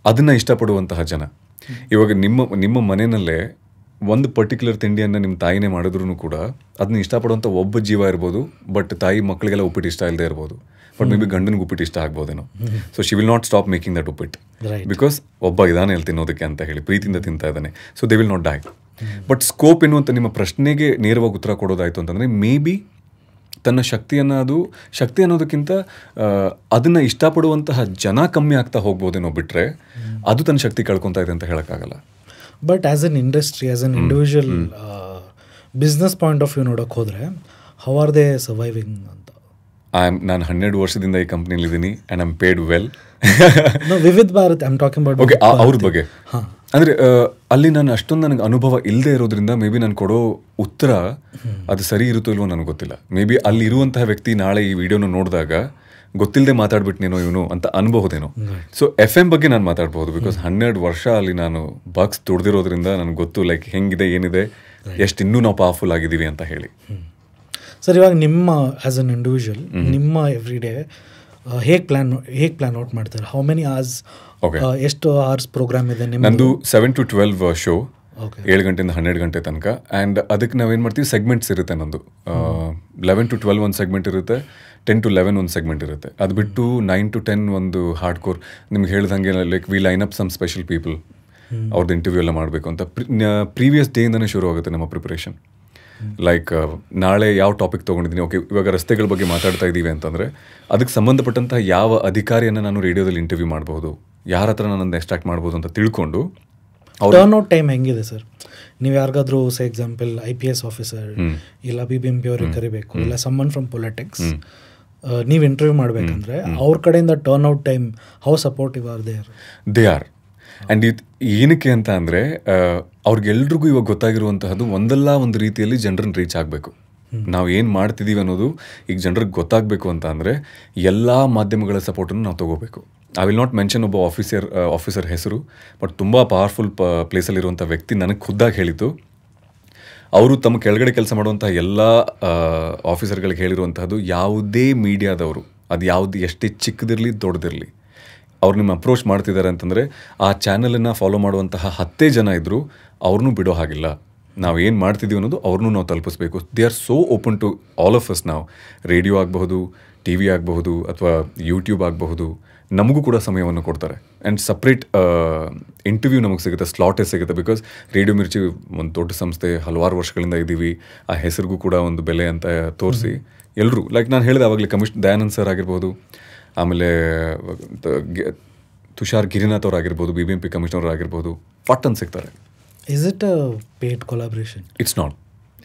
ಅದನ್ನು ಇಷ್ಟಪಡುವಂತಹ ಜನ. ಇವಾಗ ನಿಮ್ಮ ಮನೆಯಲ್ಲೇ ಒಂದು ಪರ್ಟಿಕ್ಯುಲರ್ ತಿಂಡಿಯನ್ನು ನಿಮ್ಮ ತಾಯಿನೇ ಮಾಡಿದ್ರೂ ಕೂಡ ಅದನ್ನ ಇಷ್ಟಪಡುವಂಥ ಒಬ್ಬ ಜೀವ ಇರ್ಬೋದು. ಬಟ್ ತಾಯಿ ಮಕ್ಕಳಿಗೆಲ್ಲ ಉಪ್ಪಿಟ್ಟು ಇಷ್ಟ ಇಲ್ಲದೆ ಇರ್ಬೋದು. ಬಟ್ ಮೇ ಬಿ ಗಂಡನಿಗೆ ಉಪ್ಪಿಟ್ಟು ಇಷ್ಟ ಆಗ್ಬೋದೇನೋ. So she will not stop making that ಉಪ್ಪಿಟ್ಟು, ಬಿಕಾಸ್ ಒಬ್ಬ ಇದಾನೆ ಅಲ್ಲಿ ತಿನ್ನೋದಕ್ಕೆ ಅಂತ ಹೇಳಿ ಪ್ರೀತಿಯಿಂದ ತಿಂತಾ ಇದ್ದಾನೆ. So they will not die. But scope ಎನ್ನುವಂಥ ನಿಮ್ಮ ಪ್ರಶ್ನೆಗೆ ನೇರವಾಗಿ ಉತ್ತರ ಕೊಡೋದಾಯಿತು ಅಂತಂದರೆ, ಮೇ ಬಿ ತನ್ನ ಶಕ್ತಿ ಅನ್ನೋದಕ್ಕಿಂತ ಅದನ್ನು ಇಷ್ಟಪಡುವಂತಹ ಜನ ಕಮ್ಮಿ ಆಗ್ತಾ ಹೋಗ್ಬೋದೇನೋ, ಬಿಟ್ಟರೆ ಅದು ತನ್ನ ಶಕ್ತಿ ಕಳ್ಕೊತಾ ಇದೆ ಅಂತ ಹೇಳೋಕ್ಕಾಗಲ್ಲ. But as an industry, as an individual business point of view ನೋಡೋಕೆ ಹೋದರೆ ಹೌ ಆರ್ ದೇ ಸರ್ವೈವಿಂಗ್ ಅಂತ? ನಾನು 12 ವರ್ಷದಿಂದ ಈ ಕಂಪ್ನಿಲಿದ್ದೀನಿ ಆ್ಯಂಡ್ ಐಮ್ ಪೇಡ್ ವೆಲ್. ವಿವಿಧ Bharat I am talking about. Okay, ಅವ್ರ ಬಗ್ಗೆ ಅಂದರೆ ಅಲ್ಲಿ ನಾನು ಅಷ್ಟೊಂದು ನನಗೆ ಅನುಭವ ಇಲ್ಲದೆ ಇರೋದ್ರಿಂದ ಮೇ ಬಿ ನಾನು ಕೊಡೋ ಉತ್ತರ ಅದು ಸರಿ ಇರುತ್ತೋ ಇಲ್ವೋ ನನಗೆ ಗೊತ್ತಿಲ್ಲ. ಮೇ ಬಿ ಅಲ್ಲಿ ಇರುವಂತಹ ವ್ಯಕ್ತಿ ನಾಳೆ ಈ ವಿಡಿಯೋನ ನೋಡಿದಾಗ ಗೊತ್ತಿಲ್ಲದೆ ಮಾತಾಡ್ಬಿಟ್ನೇನೋ ಇವನು ಅಂತ ಅನ್ಬಹುದೇನೋ. ಸೊ FM ಬಗ್ಗೆ ನಾನು ಮಾತಾಡ್ಬೋದು, ಬಿಕಾಸ್ 12 ವರ್ಷ ಅಲ್ಲಿ ನಾನು ಬಗ್ಸ್ ದುಡ್ದಿರೋದ್ರಿಂದ ನನಗೆ ಗೊತ್ತು ಲೈಕ್ ಹೆಂಗಿದೆ, ಏನಿದೆ, ಎಷ್ಟು ಇನ್ನೂ ನಾವು ಪವರ್ಫುಲ್ ಆಗಿದ್ದೀವಿ ಅಂತ ಹೇಳಿ. ಸರ್, ಇವಾಗ ನಿಮ್ಮ ಆ್ಯಸ್ ಅನ್ ಇಂಡಿವಿಜುವಲ್ ನಿಮ್ಮ ಎವ್ರಿ ಡೇ ಹೇಗೆ ಪ್ಲ್ಯಾನ್ ಔಟ್ ಮಾಡ್ತಾರೆ? ಹೌ ಮೆನಿ ಅವರ್ಸ್, ಎಷ್ಟು ಅವರ್ಸ್ ಪ್ರೋಗ್ರಾಮ್ ಇದೆ ನಂದು? 7 to 12 ಶೋ, 7 ಗಂಟೆಯಿಂದ 12 ಗಂಟೆ ತನಕ. ಆ್ಯಂಡ್ ಅದಕ್ಕೆ ನಾವೇನು ಮಾಡ್ತೀವಿ, ಸೆಗ್ಮೆಂಟ್ಸ್ ಇರುತ್ತೆ ನಂದು. 11 to 12 ಒಂದು ಸೆಗ್ಮೆಂಟ್ ಇರುತ್ತೆ, 10 to 11 ಒಂದು ಸೆಗ್ಮೆಂಟ್ ಇರುತ್ತೆ. ಅದು ಬಿಟ್ಟು 9 to 10 ಒಂದು ಹಾರ್ಡ್ ಕೋರ್. ನಿಮ್ಗೆ ಹೇಳ್ದಂಗೆ like we line up some special people, ಅವ್ರದ್ದು ಇಂಟರ್ವ್ಯೂ ಎಲ್ಲ ಮಾಡಬೇಕು ಅಂತ ಪ್ರೀವಿಯಸ್ ಡೇಯಿಂದನೇ ಶುರು ಆಗುತ್ತೆ ನಮ್ಮ ಪ್ರಿಪ್ರೇಷನ್. ಲೈಕ್ ನಾಳೆ ಯಾವ ಟಾಪಿಕ್ ತೊಗೊಂಡಿದ್ದೀನಿ, ಓಕೆ ಇವಾಗ ರಸ್ತೆಗಳ ಬಗ್ಗೆ ಮಾತಾಡ್ತಾ ಇದ್ದೀವಿ ಅಂತಂದರೆ ಅದಕ್ಕೆ ಸಂಬಂಧಪಟ್ಟಂತಹ ಯಾವ ಅಧಿಕಾರಿಯನ್ನು ನಾನು ರೇಡಿಯೋದಲ್ಲಿ ಇಂಟರ್ವ್ಯೂ ಮಾಡ್ಬೋದು, ಯಾರ ಹತ್ರ ನಾನು ಎಕ್ಸ್ಟ್ರಾಕ್ಟ್ ಮಾಡ್ಬೋದು ಅಂತ ತಿಳ್ಕೊಂಡು. ಟರ್ನ್ ಔಟ್ ಟೈಮ್ ಹೆಂಗಿದೆ ಸರ್? ನೀವು ಯಾರಿಗಾದ್ರೂ ಸೇ ಎಕ್ಸಾಂಪಲ್ IPS ಆಫೀಸರ್ ಇಲ್ಲ BBMP ಅವ್ರಿಗೆ ಕರಿಬೇಕು, ಇಲ್ಲ ಸಮ್ಮನ್ ಫ್ರಮ್ ಪೊಲಿಟಿಕ್ಸ್ ನೀವು ಇಂಟರ್ವ್ಯೂ ಮಾಡಬೇಕಂದ್ರೆ ಅವ್ರ ಕಡೆಯಿಂದ turn out time how supportive are they are? And ಏನಕ್ಕೆ ಅಂತ ಅಂದರೆ ಅವ್ರಿಗೆಲ್ರಿಗೂ ಇವಾಗ ಗೊತ್ತಾಗಿರುವಂತಹದ್ದು ಒಂದಲ್ಲ ಒಂದು ರೀತಿಯಲ್ಲಿ ಜನರನ್ನು ರೀಚ್ ಆಗಬೇಕು. ನಾವು ಏನು ಮಾಡ್ತಿದ್ದೀವಿ ಅನ್ನೋದು ಈಗ ಜನರಿಗೆ ಗೊತ್ತಾಗಬೇಕು ಅಂತ ಅಂದರೆ ಎಲ್ಲ ಮಾಧ್ಯಮಗಳ ಸಪೋರ್ಟನ್ನು ನಾವು ತೊಗೋಬೇಕು. ಐ ವಿಲ್ ನಾಟ್ ಮೆನ್ಷನ್ ಒಬ್ಬ ಆಫೀಸರ್ ಹೆಸರು, ಬಟ್ ತುಂಬ ಪವರ್ಫುಲ್ ಪ್ಲೇಸಲ್ಲಿರುವಂಥ ವ್ಯಕ್ತಿ ನನಗೆ ಖುದ್ದಾಗಿ ಹೇಳಿತು. ಅವರು ತಮ್ಮ ಕೆಳಗಡೆ ಕೆಲಸ ಮಾಡುವಂಥ ಎಲ್ಲ ಆಫೀಸರ್ಗಳಿಗೆ ಹೇಳಿರುವಂತಹದ್ದು, ಯಾವುದೇ ಮೀಡಿಯಾದವರು ಅದು ಎಷ್ಟೇ ಚಿಕ್ಕದಿರಲಿ ದೊಡ್ಡದಿರಲಿ ಅವ್ರು ನಿಮ್ಮ ಅಪ್ರೋಚ್ ಮಾಡ್ತಿದ್ದಾರೆ ಅಂತಂದರೆ ಆ ಚಾನಲನ್ನು ಫಾಲೋ ಮಾಡುವಂತಹ 10 ಜನ ಇದ್ದರೂ ಅವ್ರನ್ನೂ ಬಿಡೋ ಹಾಗಿಲ್ಲ. ನಾವು ಏನು ಮಾಡ್ತಿದ್ದೀವಿ ಅನ್ನೋದು ಅವ್ರನ್ನೂ ನಾವು ತಲುಪಿಸ್ಬೇಕು. They are so open to all of us. ನಾವು ರೇಡಿಯೋ ಆಗಬಹುದು, ಟಿ ವಿ ಆಗಬಹುದು, ಅಥವಾ ಯೂಟ್ಯೂಬ್ ಆಗಬಹುದು, ನಮಗೂ ಕೂಡ ಸಮಯವನ್ನು ಕೊಡ್ತಾರೆ. ಆ್ಯಂಡ್ ಸಪ್ರೇಟ್ ಇಂಟರ್ವ್ಯೂ ನಮಗೆ ಸಿಗುತ್ತೆ, ಸ್ಲಾಟೇ ಸಿಗುತ್ತೆ. ಬಿಕಾಸ್ ರೇಡಿಯೋ ಮಿರ್ಚಿ ಒಂದು ದೊಡ್ಡ ಸಂಸ್ಥೆ, ಹಲವಾರು ವರ್ಷಗಳಿಂದ ಇದ್ದೀವಿ, ಆ ಹೆಸರಿಗೂ ಕೂಡ ಒಂದು ಬೆಲೆ ಅಂತ ತೋರಿಸಿ ಎಲ್ಲರೂ, ಲೈಕ್ ನಾನು ಹೇಳಿದೆ ಆವಾಗಲೇ, ದಯಾನಂದ್ ಸರ್ ಆಗಿರ್ಬೋದು, ಆಮೇಲೆ ತುಷಾರ್ ಗಿರಿನಾಥ್ ಅವ್ರು ಆಗಿರ್ಬೋದು, BBMP ಕಮಿಷನರ್ ಆಗಿರ್ಬೋದು, ಪಟ್ ಅಂತ ಸಿಗ್ತಾರೆ. Is it a paid collaboration? It's not.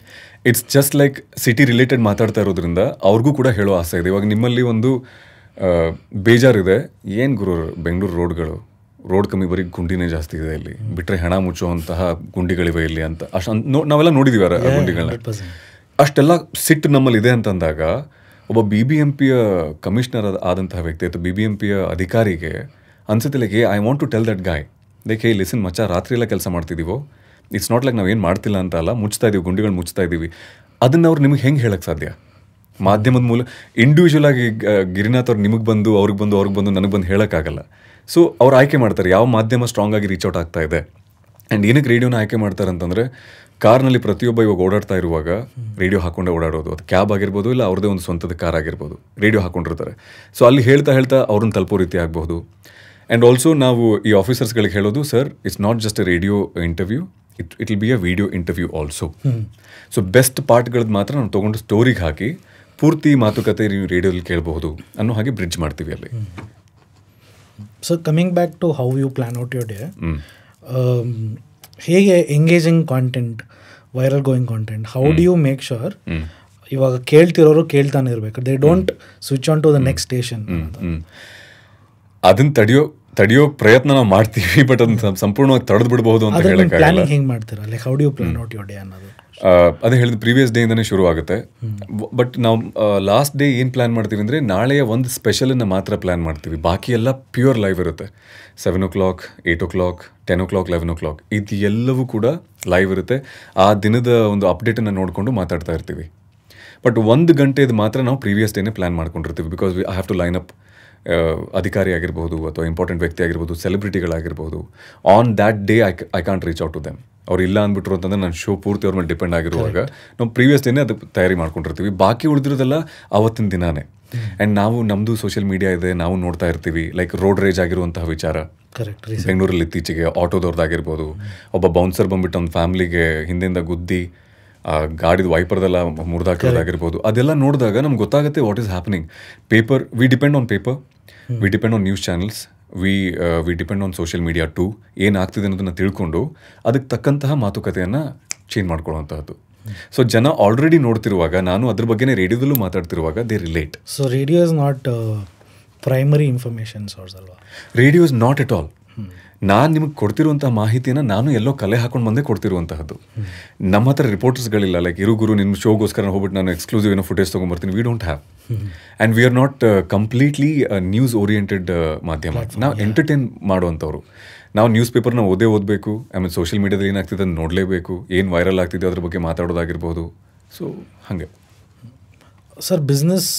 It's just like city related ಮಾತಾಡ್ತಾ ಇರೋದ್ರಿಂದ ಅವ್ರಿಗೂ ಕೂಡ ಹೇಳೋ ಆಸೆ ಇದೆ. ಇವಾಗ ನಿಮ್ಮಲ್ಲಿ ಒಂದು ಬೇಜಾರಿದೆ, ಏನು ಗುರು ಬೆಂಗಳೂರು ರೋಡ್ ಕಮ್ಮಿ, ಬರೀ ಗುಂಡಿನೇ ಜಾಸ್ತಿ ಇದೆ ಇಲ್ಲಿ, ಬಿಟ್ಟರೆ ಹೆಣ ಮುಚ್ಚುವಂತಹ ಗುಂಡಿಗಳಿವೆ ಇಲ್ಲಿ ಅಂತ ನಾವೆಲ್ಲ ನೋಡಿದೀವಿ ಆ ಗುಂಡಿಗಳನ್ನ. ಅಷ್ಟೆಲ್ಲ ಸಿಟ್ಟು ನಮ್ಮಲ್ಲಿ ಇದೆ ಅಂತಂದಾಗ ಒಬ್ಬ BBMPಯ ಕಮಿಷನರ್ ಆದಂತಹ ವ್ಯಕ್ತಿ ಅಥವಾ BBMPಯ ಅಧಿಕಾರಿಗೆ ಅನ್ಸುತ್ತೆ like, I want to tell that guy like, hey listen ಮಚ್ಚ, ರಾತ್ರಿ ಎಲ್ಲ ಕೆಲಸ ಮಾಡ್ತಿದ್ದೀವೋ, ಇಟ್ಸ್ ನಾಟ್ ಲೈಕ್ ನಾವೇನು ಮಾಡ್ತಿಲ್ಲ ಅಂತ ಅಲ್ಲ, ಮುಚ್ತಾ ಇದ್ದೀವಿ, ಗುಂಡಿಗಳು ಮುಚ್ತಾ ಇದ್ದೀವಿ. ಅದನ್ನು ಅವ್ರು ನಿಮಗೆ ಹೆಂಗೆ ಹೇಳಕ್ಕೆ ಸಾಧ್ಯ? ಮಾಧ್ಯಮದ ಮೂಲಕ ಇಂಡಿವಿಜುವಲ್ ಆಗಿ ಗಿರಿನಾಥ್ ಅವ್ರು ನಿಮಗೆ ಬಂದು ಅವ್ರಿಗೆ ಬಂದು ನನಗೆ ಬಂದು ಹೇಳೋಕ್ಕಾಗಲ್ಲ. ಸೊ ಅವ್ರು ಆಯ್ಕೆ ಮಾಡ್ತಾರೆ ಯಾವ ಮಾಧ್ಯಮ ಸ್ಟ್ರಾಂಗ್ ಆಗಿ ರೀಚ್ ಔಟ್ ಆಗ್ತಾ ಇದೆ. ಆ್ಯಂಡ್ ಏನಕ್ಕೆ ರೇಡಿಯೋನ ಆಯ್ಕೆ ಮಾಡ್ತಾರೆ ಅಂತಂದರೆ, ಕಾರ್ನಲ್ಲಿ ಪ್ರತಿಯೊಬ್ಬ ಇವಾಗ ಓಡಾಡ್ತಾ ಇರುವಾಗ ರೇಡಿಯೋ ಹಾಕೊಂಡೇ ಓಡಾಡೋದು. ಅದು ಕ್ಯಾಬ್ ಆಗಿರ್ಬೋದು, ಇಲ್ಲ ಅವ್ರದ್ದೇ ಒಂದು ಸ್ವಂತದ ಕಾರ್ ಆಗಿರ್ಬೋದು, ರೇಡಿಯೋ ಹಾಕೊಂಡಿರ್ತಾರೆ. ಸೊ ಅಲ್ಲಿ ಹೇಳ್ತಾ ಅವ್ರನ್ನ ತಲುಪೋ ರೀತಿ ಆಗ್ಬೋದು. ಆ್ಯಂಡ್ ಆಲ್ಸೋ ನಾವು ಈ ಆಫೀಸರ್ಸ್ಗಳಿಗೆ ಹೇಳೋದು, sir it's not just a radio interview, it will be a video interview also. So best ಪಾರ್ಟ್ಗಳದ್ದು ಮಾತ್ರ ನಾವು ತೊಗೊಂಡು ಸ್ಟೋರಿಗೆ ಹಾಕಿ ಪೂರ್ತಿ ಮಾತುಕತೆ ನೀವು ರೇಡಿಯೋದಲ್ಲಿ ಕೇಳಬಹುದು ಅನ್ನೋ ಹಾಗೆ ಬ್ರಿಡ್ಜ್ ಮಾಡ್ತೀವಿ ಅಲ್ಲಿ. So coming back to how you plan out your day, ಹೇಗೆ engaging content, viral going content, how do you make sure ಇವಾಗ ಕೇಳ್ತಿರೋರು ಕೇಳ್ತಾನೆ ಇರಬೇಕು, they don't switch on to the next station? ಅದನ್ನ ತಡೆಯೋ ಪ್ರಯತ್ನ ನಾವು ಮಾಡ್ತೀವಿ, ಬಟ್ ಅದನ್ನ ಸಂಪೂರ್ಣವಾಗಿ ತಡೆದು ಬಿಡಬಹುದು ಅಂತ ಹೇಳಕ್ಕೆ ಪ್ಲಾನಿಂಗ್ ಹೆಂಗೆ ಮಾಡ್ತೀರಾ? Like how do you plan out your day ಅನ್ನೋದು? ಅದೇ ಹೇಳಿದ ಪ್ರೀವಿಯಸ್ ಡೇ ಇಂದಾನೆ ಶುರು ಆಗುತ್ತೆ. ಬಟ್ ನಾವು ಲಾಸ್ಟ್ ಡೇ ಏನು ಪ್ಲಾನ್ ಮಾಡ್ತೀವಿ ಅಂದರೆ, ನಾಳೆಯ ಒಂದು ಸ್ಪೆಷಲನ್ನು ಮಾತ್ರ ಪ್ಲಾನ್ ಮಾಡ್ತೀವಿ. ಬಾಕಿ ಎಲ್ಲ ಪ್ಯೂರ್ ಲೈವ್ ಇರುತ್ತೆ. 7 o'clock, 8 o'clock, 10 o'clock, 11 o'clock ಇದು ಎಲ್ಲವೂ ಕೂಡ ಲೈವ್ ಇರುತ್ತೆ. ಆ ದಿನದ ಒಂದು ಅಪ್ಡೇಟನ್ನು ನೋಡಿಕೊಂಡು ಮಾತಾಡ್ತಾ ಇರ್ತೀವಿ. ಬಟ್ 1 ಗಂಟೆದು ಮಾತ್ರ ನಾವು ಪ್ರೀವಿಯಸ್ ಡೇನೇ ಪ್ಲಾನ್ ಮಾಡ್ಕೊಂಡಿರ್ತೀವಿ. Because I have to line up ಅಧಿಕಾರಿ ಆಗಿರ್ಬೋದು, ಅಥವಾ ಇಂಪಾರ್ಟೆಂಟ್ ವ್ಯಕ್ತಿ ಆಗಿರ್ಬೋದು, ಸೆಲೆಬ್ರಿಟಿಗಳಾಗಿರ್ಬೋದು. On that day I can't reach out to them. ಅವ್ರು ಇಲ್ಲ ಅಂದ್ಬಿಟ್ರು ಅಂತಂದರೆ ನನ್ನ ಶೋ ಪೂರ್ತಿ ಅವ್ರ ಮೇಲೆ ಡಿಪೆಂಡ್ ಆಗಿರುವಾಗ ನಾವು ಪ್ರೀವಿಯಸ್ ಡೇನೇ ಅದು ತಯಾರಿ ಮಾಡ್ಕೊಂಡಿರ್ತೀವಿ. ಬಾಕಿ ಉಳಿದಿರೋದೆಲ್ಲ ಅವತ್ತಿನ ದಿನಾನೇ. ಆ್ಯಂಡ್ ನಾವು ನಮ್ಮದು ಸೋಷಿಯಲ್ ಮೀಡಿಯಾ ಇದೆ, ನಾವು ನೋಡ್ತಾ ಇರ್ತೀವಿ. ಲೈಕ್ ರೋಡ್ ರೇಜ್ ಆಗಿರುವಂತಹ ವಿಚಾರ ಬೆಂಗಳೂರಲ್ಲಿ ಇತ್ತೀಚೆಗೆ ಆಟೋದವ್ರದ್ದಾಗಿರ್ಬೋದು, ಒಬ್ಬ ಬೌನ್ಸರ್ ಬಂದ್ಬಿಟ್ಟು ಒಂದು ಫ್ಯಾಮ್ಲಿಗೆ ಹಿಂದೆಯಿಂದ ಗುದ್ದಿ ಗಾಡಿದ ವೈಪರ್ದೆಲ್ಲ ಮುರಿದಾಕಿರೋದಾಗಿರ್ಬೋದು. ಅದೆಲ್ಲ ನೋಡಿದಾಗ ನಮ್ಗೆ ಗೊತ್ತಾಗುತ್ತೆ what is happening. Paper, we depend on paper, we depend on news channels, we depend on social media too. ಏನಾಗ್ತಿದೆ ಅನ್ನೋದನ್ನು ತಿಳ್ಕೊಂಡು ಅದಕ್ಕೆ ತಕ್ಕಂತಹ ಮಾತುಕತೆಯನ್ನು ಚೇಂಜ್ ಮಾಡ್ಕೊಳ್ಳುವಂತಹದ್ದು. ಸೊ ಜನ ಆಲ್ರೆಡಿ ನೋಡ್ತಿರುವಾಗ, ನಾನು ಅದ್ರ ಬಗ್ಗೆನೇ ರೇಡಿಯೋದಲ್ಲೂ ಮಾತಾಡ್ತಿರುವಾಗ, they relate. So radio is not primary information source ಅಲ್ವಾ? Radio is not at all. ನಾನು ನಿಮಗೆ ಕೊಡ್ತಿರುವಂತಹ ಮಾಹಿತಿಯನ್ನು ನಾನು ಎಲ್ಲೋ ಕಲೆ ಹಾಕೊಂಡು ಬಂದೇ ಕೊಡ್ತಿರುವಂತಹದ್ದು. ನಮ್ಮ ಹತ್ರ ರಿಪೋರ್ಟರ್ಸ್ಗಳಿಲ್ಲ. ಲೈಕ್ ಇರು ಗುರು ನಿಮ್ಮ ಶೋಗೋಸ್ಕರ ಹೋಗ್ಬಿಟ್ಟು ನಾನು ಎಕ್ಸ್ಕ್ಲೂಸಿವ್ ಏನೋ ಫುಟೇಜ್ ತೊಗೊಂಡ್ಬರ್ತೀನಿ. We don't have. And we are not completely news oriented ಮಾಧ್ಯಮ. ನಾವು ಎಂಟರ್ಟೈನ್ ಮಾಡುವಂಥವ್ರು. ನಾವು ನ್ಯೂಸ್ ಪೇಪರ್ನ ಓದಬೇಕು, ಆಮೇಲೆ ಸೋಷಿಯಲ್ ಮೀಡಿಯಾದಲ್ಲಿ ಏನಾಗ್ತಿದೆ ಅದನ್ನು ನೋಡಲೇಬೇಕು, ಏನು ವೈರಲ್ ಆಗ್ತಿದೆ ಅದ್ರ ಬಗ್ಗೆ ಮಾತಾಡೋದಾಗಿರ್ಬೋದು. ಸೊ ಹಾಗೆ ಸರ್, ಬಿಸ್ನೆಸ್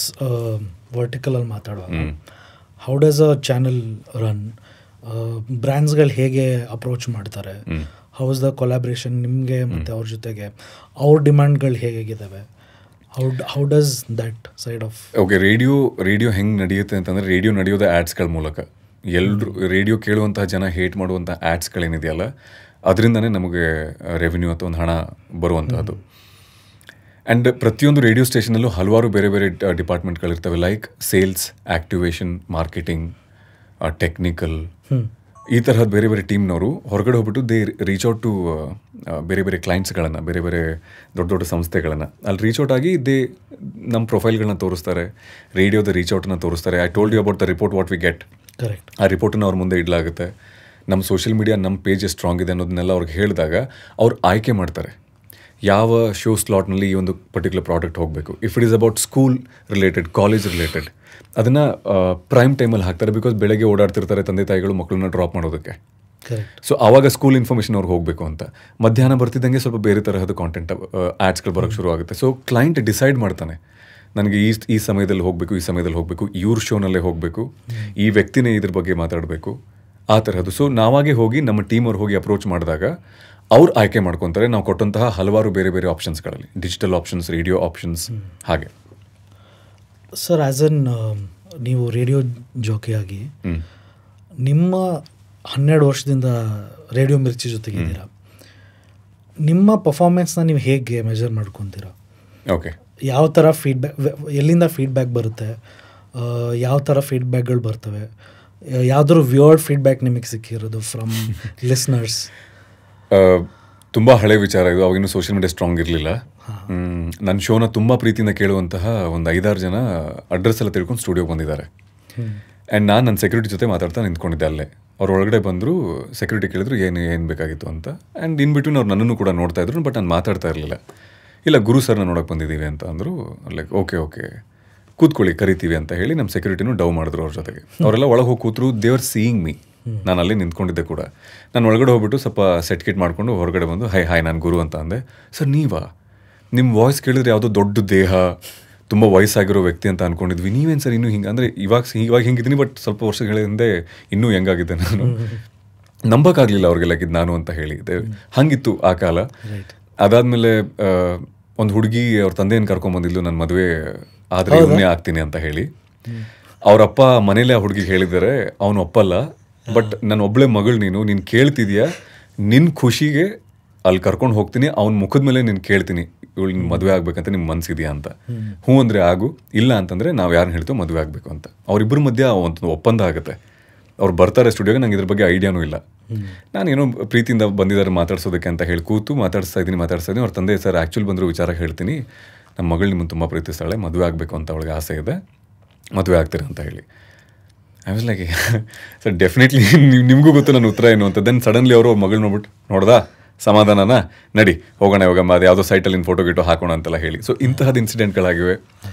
ವರ್ಟಿಕಲಲ್ಲಿ ಮಾತಾಡುವಾಗ how does a channel run? ಬ್ರ್ಯಾಂಡ್ಸ್ಗಳು ಹೇಗೆ ಅಪ್ರೋಚ್ ಮಾಡ್ತಾರೆ? ಹೌ ಇಸ್ ದ ಕೊಲಾಬ್ರೇಷನ್ ನಿಮಗೆ ಮತ್ತು ಅವ್ರ ಜೊತೆಗೆ? ಅವ್ರ ಡಿಮ್ಯಾಂಡ್ಗಳು ಹೇಗಿದ್ದಾವೆ? How does that side of? Okay, radio ಹೆಂಗೆ ನಡೆಯುತ್ತೆ ಅಂತಂದರೆ, ರೇಡಿಯೋ ನಡೆಯೋದು ಆ್ಯಡ್ಸ್ಗಳ ಮೂಲಕ. ಎಲ್ಲರೂ ರೇಡಿಯೋ ಕೇಳುವಂತಹ ಜನ ಹೇಟ್ ಮಾಡುವಂಥ ಆ್ಯಡ್ಸ್ಗಳೇನಿದೆಯಲ್ಲ, ಅದರಿಂದನೇ ನಮಗೆ ರೆವಿನ್ಯೂ ಅಥವಾ ಒಂದು ಹಣ ಬರುವಂತಹದ್ದು. ಆ್ಯಂಡ್ ಪ್ರತಿಯೊಂದು ರೇಡಿಯೋ ಸ್ಟೇಷನಲ್ಲೂ ಹಲವಾರು ಬೇರೆ ಬೇರೆ ಡಿಪಾರ್ಟ್ಮೆಂಟ್ಗಳಿರ್ತವೆ. Like sales, activation, marketing, technical, ಈ ತರಹದ ಬೇರೆ ಬೇರೆ ಟೀಮ್ನವರು ಹೊರಗಡೆ ಹೋಗ್ಬಿಟ್ಟು ದೇ ರೀಚ್ ಔಟ್ ಟು ಬೇರೆ ಬೇರೆ ಕ್ಲೈಂಟ್ಸ್ಗಳನ್ನು, ಬೇರೆ ಬೇರೆ ದೊಡ್ಡ ದೊಡ್ಡ ಸಂಸ್ಥೆಗಳನ್ನು ಅಲ್ಲಿ ರೀಚ್ ಔಟ್ ಆಗಿ ನಮ್ಮ ಪ್ರೊಫೈಲ್ಗಳನ್ನ ತೋರಿಸ್ತಾರೆ, ರೇಡಿಯೋದ ರೀಚ್ ಔಟನ್ನು ತೋರಿಸ್ತಾರೆ. I told you about the report what we get. Correct. ಆ ರಿಪೋರ್ಟನ್ನು ಅವ್ರ ಮುಂದೆ ಇಡಲಾಗುತ್ತೆ. ನಮ್ಮ ಸೋಷಿಯಲ್ ಮೀಡಿಯಾ, ನಮ್ಮ ಪೇಜ್ ಎಷ್ಟು ಸ್ಟ್ರಾಂಗ್ ಇದೆ ಅನ್ನೋದನ್ನೆಲ್ಲ ಅವ್ರಿಗೆ ಹೇಳಿದಾಗ ಅವ್ರು ಆಯ್ಕೆ ಮಾಡ್ತಾರೆ ಯಾವ ಶೋ ಸ್ಲಾಟ್ನಲ್ಲಿ ಈ ಒಂದು ಪರ್ಟಿಕ್ಯುಲರ್ ಪ್ರಾಡಕ್ಟ್ ಹೋಗಬೇಕು. If it is about school related, college related, ಅದನ್ನು ಪ್ರೈಮ್ ಟೈಮಲ್ಲಿ ಹಾಕ್ತಾರೆ. ಬಿಕಾಸ್ ಬೆಳಗ್ಗೆ ಓಡಾಡ್ತಿರ್ತಾರೆ ತಂದೆ ತಾಯಿಗಳು ಮಕ್ಕಳನ್ನ ಡ್ರಾಪ್ ಮಾಡೋದಕ್ಕೆ. ಸೊ ಆವಾಗ ಸ್ಕೂಲ್ ಇನ್ಫಾರ್ಮೇಷನ್ ಅವ್ರಿಗೆ ಹೋಗಬೇಕು ಅಂತ. ಮಧ್ಯಾಹ್ನ ಬರ್ತಿದ್ದಂಗೆ ಸ್ವಲ್ಪ ಬೇರೆ ತರಹದ ಕಾಂಟೆಂಟ್ ಆ್ಯಡ್ಸ್ಗಳು ಬರೋಕ್ಕೆ ಶುರು ಆಗುತ್ತೆ. ಸೊ ಕ್ಲೈಂಟ್ ಡಿಸೈಡ್ ಮಾಡ್ತಾನೆ, ನನಗೆ ಈ ಸಮಯದಲ್ಲಿ ಹೋಗಬೇಕು, ಈ ಸಮಯದಲ್ಲಿ ಹೋಗಬೇಕು, ಇವ್ರ ಶೋನಲ್ಲೇ ಹೋಗಬೇಕು, ಈ ವ್ಯಕ್ತಿನೇ ಇದ್ರ ಬಗ್ಗೆ ಮಾತಾಡಬೇಕು, ಆ ತರಹದ್ದು. ಸೊ ನಾವಾಗೇ ಹೋಗಿ ನಮ್ಮ ಟೀಮ್ ಅವ್ರು ಹೋಗಿ ಅಪ್ರೋಚ್ ಮಾಡಿದಾಗ ಅವ್ರು ಆಯ್ಕೆ ಮಾಡ್ಕೊತಾರೆ ನಾವು ಕೊಟ್ಟಂತಹ ಹಲವಾರು ಬೇರೆ ಬೇರೆ ಆಪ್ಷನ್ಸ್ಗಳಲ್ಲಿ, ಡಿಜಿಟಲ್ ಆಪ್ಷನ್ಸ್, ರೇಡಿಯೋ ಆಪ್ಷನ್ಸ್, ಹಾಗೆ. ಸರ್, ಆ್ಯಸ್ ಅನ್ ನೀವು ರೇಡಿಯೋ ಜಾಕಿಯಾಗಿ ನಿಮ್ಮ 12 ವರ್ಷದಿಂದ ರೇಡಿಯೋ ಮಿರ್ಚಿ ಜೊತೆಗಿದ್ದೀರಾ, ನಿಮ್ಮ ಪರ್ಫಾರ್ಮೆನ್ಸ್ನ ನೀವು ಹೇಗೆ ಮೆಜರ್ ಮಾಡ್ಕೊತೀರಾ? ಓಕೆ, ಯಾವ ಥರ ಎಲ್ಲಿಂದ ಫೀಡ್ಬ್ಯಾಕ್ ಬರುತ್ತೆ, ಯಾವ ಥರ ಫೀಡ್ಬ್ಯಾಕ್ಗಳು ಬರ್ತವೆ, ಯಾವುದಾದ್ರು ವ್ಯೂರ್ಡ್ ಫೀಡ್ಬ್ಯಾಕ್ ನಿಮಗೆ ಸಿಕ್ಕಿರೋದು ಫ್ರಮ್ ಲಿಸ್ನರ್ಸ್? ತುಂಬ ಹಳೆ ವಿಚಾರ ಇದು. ಅವಾಗಿನ್ನೂ ಸೋಷಿಯಲ್ ಮೀಡಿಯಾ ಸ್ಟ್ರಾಂಗ್ ಇರಲಿಲ್ಲ. ನನ್ನ ಶೋನ ತುಂಬ ಪ್ರೀತಿಯಿಂದ ಕೇಳುವಂತಹ ಒಂದು 5-6 ಜನ ಅಡ್ರೆಸ್ ಎಲ್ಲ ತಿಳ್ಕೊಂಡು ಸ್ಟುಡಿಯೋಗೆ ಬಂದಿದ್ದಾರೆ. ಆ್ಯಂಡ್ ನಾನು ನನ್ನ ಸೆಕ್ಯೂರಿಟಿ ಜೊತೆ ಮಾತಾಡ್ತಾ ನಿಂತ್ಕೊಂಡಿದ್ದೆ ಅಲ್ಲೇ. ಅವ್ರು ಒಳಗಡೆ ಬಂದರು, ಸೆಕ್ಯೂರಿಟಿ ಕೇಳಿದ್ರು ಏನು ಬೇಕಾಗಿತ್ತು ಅಂತ. ಆ್ಯಂಡ್ ಇನ್ ಬಿಟ್ವೀನ್ ಅವ್ರು ನನ್ನನ್ನು ಕೂಡ ನೋಡ್ತಾ ಇದ್ರು, ಬಟ್ ನಾನು ಮಾತಾಡ್ತಾ ಇರಲಿಲ್ಲ. ಇಲ್ಲ, ಗುರು ಸರ್ನ ನೋಡೋಕೆ ಬಂದಿದ್ದೀವಿ ಅಂತ ಅಂದರು. ಲೈಕ್ ಓಕೆ ಕೂತ್ಕೊಳ್ಳಿ, ಕರಿತೀವಿ ಅಂತ ಹೇಳಿ ನಮ್ಮ ಸೆಕ್ಯೂರಿಟಿನೂ ಡವ್ ಮಾಡಿದ್ರು ಅವ್ರ ಜೊತೆಗೆ. ಅವರೆಲ್ಲ ಒಳಗೆ ಹೋಗಿ ಕೂತರು. ದೇವರ್ ಸೀಯಿಂಗ್ ಮೀ. ನಾನು ಅಲ್ಲೇ ನಿಂತ್ಕೊಂಡಿದ್ದೆ ಕೂಡ. ನಾನು ಒಳಗಡೆ ಹೋಗ್ಬಿಟ್ಟು ಸ್ವಲ್ಪ ಸೆಟ್ ಕಿಟ್ ಮಾಡಿಕೊಂಡು ಹೊರಗಡೆ ಬಂದು ಹಾಯ್ ನಾನು ಗುರು ಅಂತ ಅಂದೆ. ಸರ್ ನೀವಾ? ನಿಮ್ಮ ವಾಯ್ಸ್ ಕೇಳಿದ್ರೆ ಯಾವುದೋ ದೊಡ್ಡ ದೇಹ, ತುಂಬ ವಯಸ್ಸಾಗಿರೋ ವ್ಯಕ್ತಿ ಅಂತ ಅಂದ್ಕೊಂಡಿದ್ವಿ. ನೀವೇನು ಸರ್ ಇನ್ನೂ ಹಿಂಗೆ? ಅಂದರೆ ಇವಾಗ ಹಿಂಗಿದ್ದೀನಿ, ಬಟ್ ಸ್ವಲ್ಪ ವರ್ಷಗಳ ಹಿಂದೆ ಇನ್ನೂ ಹೆಂಗಾಗಿದ್ದೆ ನಾನು. ನಂಬಕ್ಕಾಗಲಿಲ್ಲ ಅವ್ರಿಗೆಲ್ಲ ಇದು ನಾನು ಅಂತ ಹೇಳಿದ್ದೆ. ಹಾಗಿತ್ತು ಆ ಕಾಲ. ಅದಾದಮೇಲೆ ಒಂದು ಹುಡುಗಿ ಅವ್ರ ತಂದೆಯನ್ನು ಕರ್ಕೊಂಬಂದಿದ್ದು ನನ್ನ ಮದುವೆ ಆದರೆ ಇವನ್ನೇ ಆಗ್ತೀನಿ ಅಂತ ಹೇಳಿ. ಅವರಪ್ಪ ಮನೇಲೆ ಆ ಹುಡುಗಿಗೆ ಹೇಳಿದ್ದಾರೆ, ಅವನು ಒಪ್ಪಲ್ಲ, ಬಟ್ ನನ್ನ ಒಬ್ಬಳೆ ಮಗಳು ನೀನು ಕೇಳ್ತಿದ್ಯಾ, ನಿನ್ನ ಖುಷಿಗೆ ಅಲ್ಲಿ ಕರ್ಕೊಂಡು ಹೋಗ್ತೀನಿ, ಅವ್ನ ಮುಖದ ಮೇಲೆ ನೀನು ಕೇಳ್ತೀನಿ, ಇವಳು ನಿನ್ನ ಮದುವೆ ಆಗ್ಬೇಕಂತ ನಿಮ್ಗೆ ಮನಸ್ಸಿದೆಯಾ ಅಂತ. ಹ್ಞೂ ಅಂದರೆ ಆಗು, ಇಲ್ಲ ಅಂತಂದರೆ ನಾವು ಯಾರನ್ನ ಹೇಳ್ತೇವೆ ಮದುವೆ ಆಗಬೇಕು ಅಂತ. ಅವರಿಬ್ಬರ ಮಧ್ಯೆ ಒಂದು ಒಪ್ಪಂದ ಆಗುತ್ತೆ. ಅವ್ರು ಬರ್ತಾರೆ ಸ್ಟುಡಿಯೋಗೆ, ನಂಗೆ ಇದ್ರ ಬಗ್ಗೆ ಐಡಿಯಾನೂ ಇಲ್ಲ. ನಾನೇನೋ ಪ್ರೀತಿಯಿಂದ ಬಂದಿದ್ದಾರೆ ಮಾತಾಡ್ಸೋದಕ್ಕೆ ಅಂತ ಹೇಳಿ ಕೂತು ಮಾತಾಡ್ಸ್ತಾ ಇದ್ದೀನಿ. ಅವ್ರ ತಂದೆ, ಸರ್ ಆ್ಯಕ್ಚುಲಿ ಬಂದರೂ ವಿಚಾರ ಹೇಳ್ತೀನಿ, ನಮ್ಮ ಮಗಳು ನಿಮ್ಮನ್ನು ತುಂಬ ಪ್ರೀತಿಸ್ತಾಳೆ, ಮದುವೆ ಆಗಬೇಕು ಅಂತ ಅವಳಿಗೆ ಆಸೆ ಇದೆ, ಮದುವೆ ಆಗ್ತೀರ ಅಂತ ಹೇಳಿ. I was like sir definitely ನಿಮಗೂ ಗೊತ್ತು ನನ್ನ ಉತ್ತರ ಏನು ಅಂತ. ದೆನ್ ಸಡನ್ಲಿ ಅವರು ಮಗಳು ನೋಡ್ಬಿಟ್ಟು, ನೋಡ್ದಾ ಸಮಾಧಾನನ, ನಡಿ ಹೋಗೋಣ ಇವಾಗ, ಅದು ಯಾವುದೋ ಸೈಟಲ್ಲಿ ಫೋಟೋ ಗಿಟೋ ಹಾಕೋಣ ಅಂತೆಲ್ಲ ಹೇಳಿ. ಸೊ ಇಂತಹದ್ದು ಇನ್ಸಿಡೆಂಟ್ಗಳಾಗಿವೆ.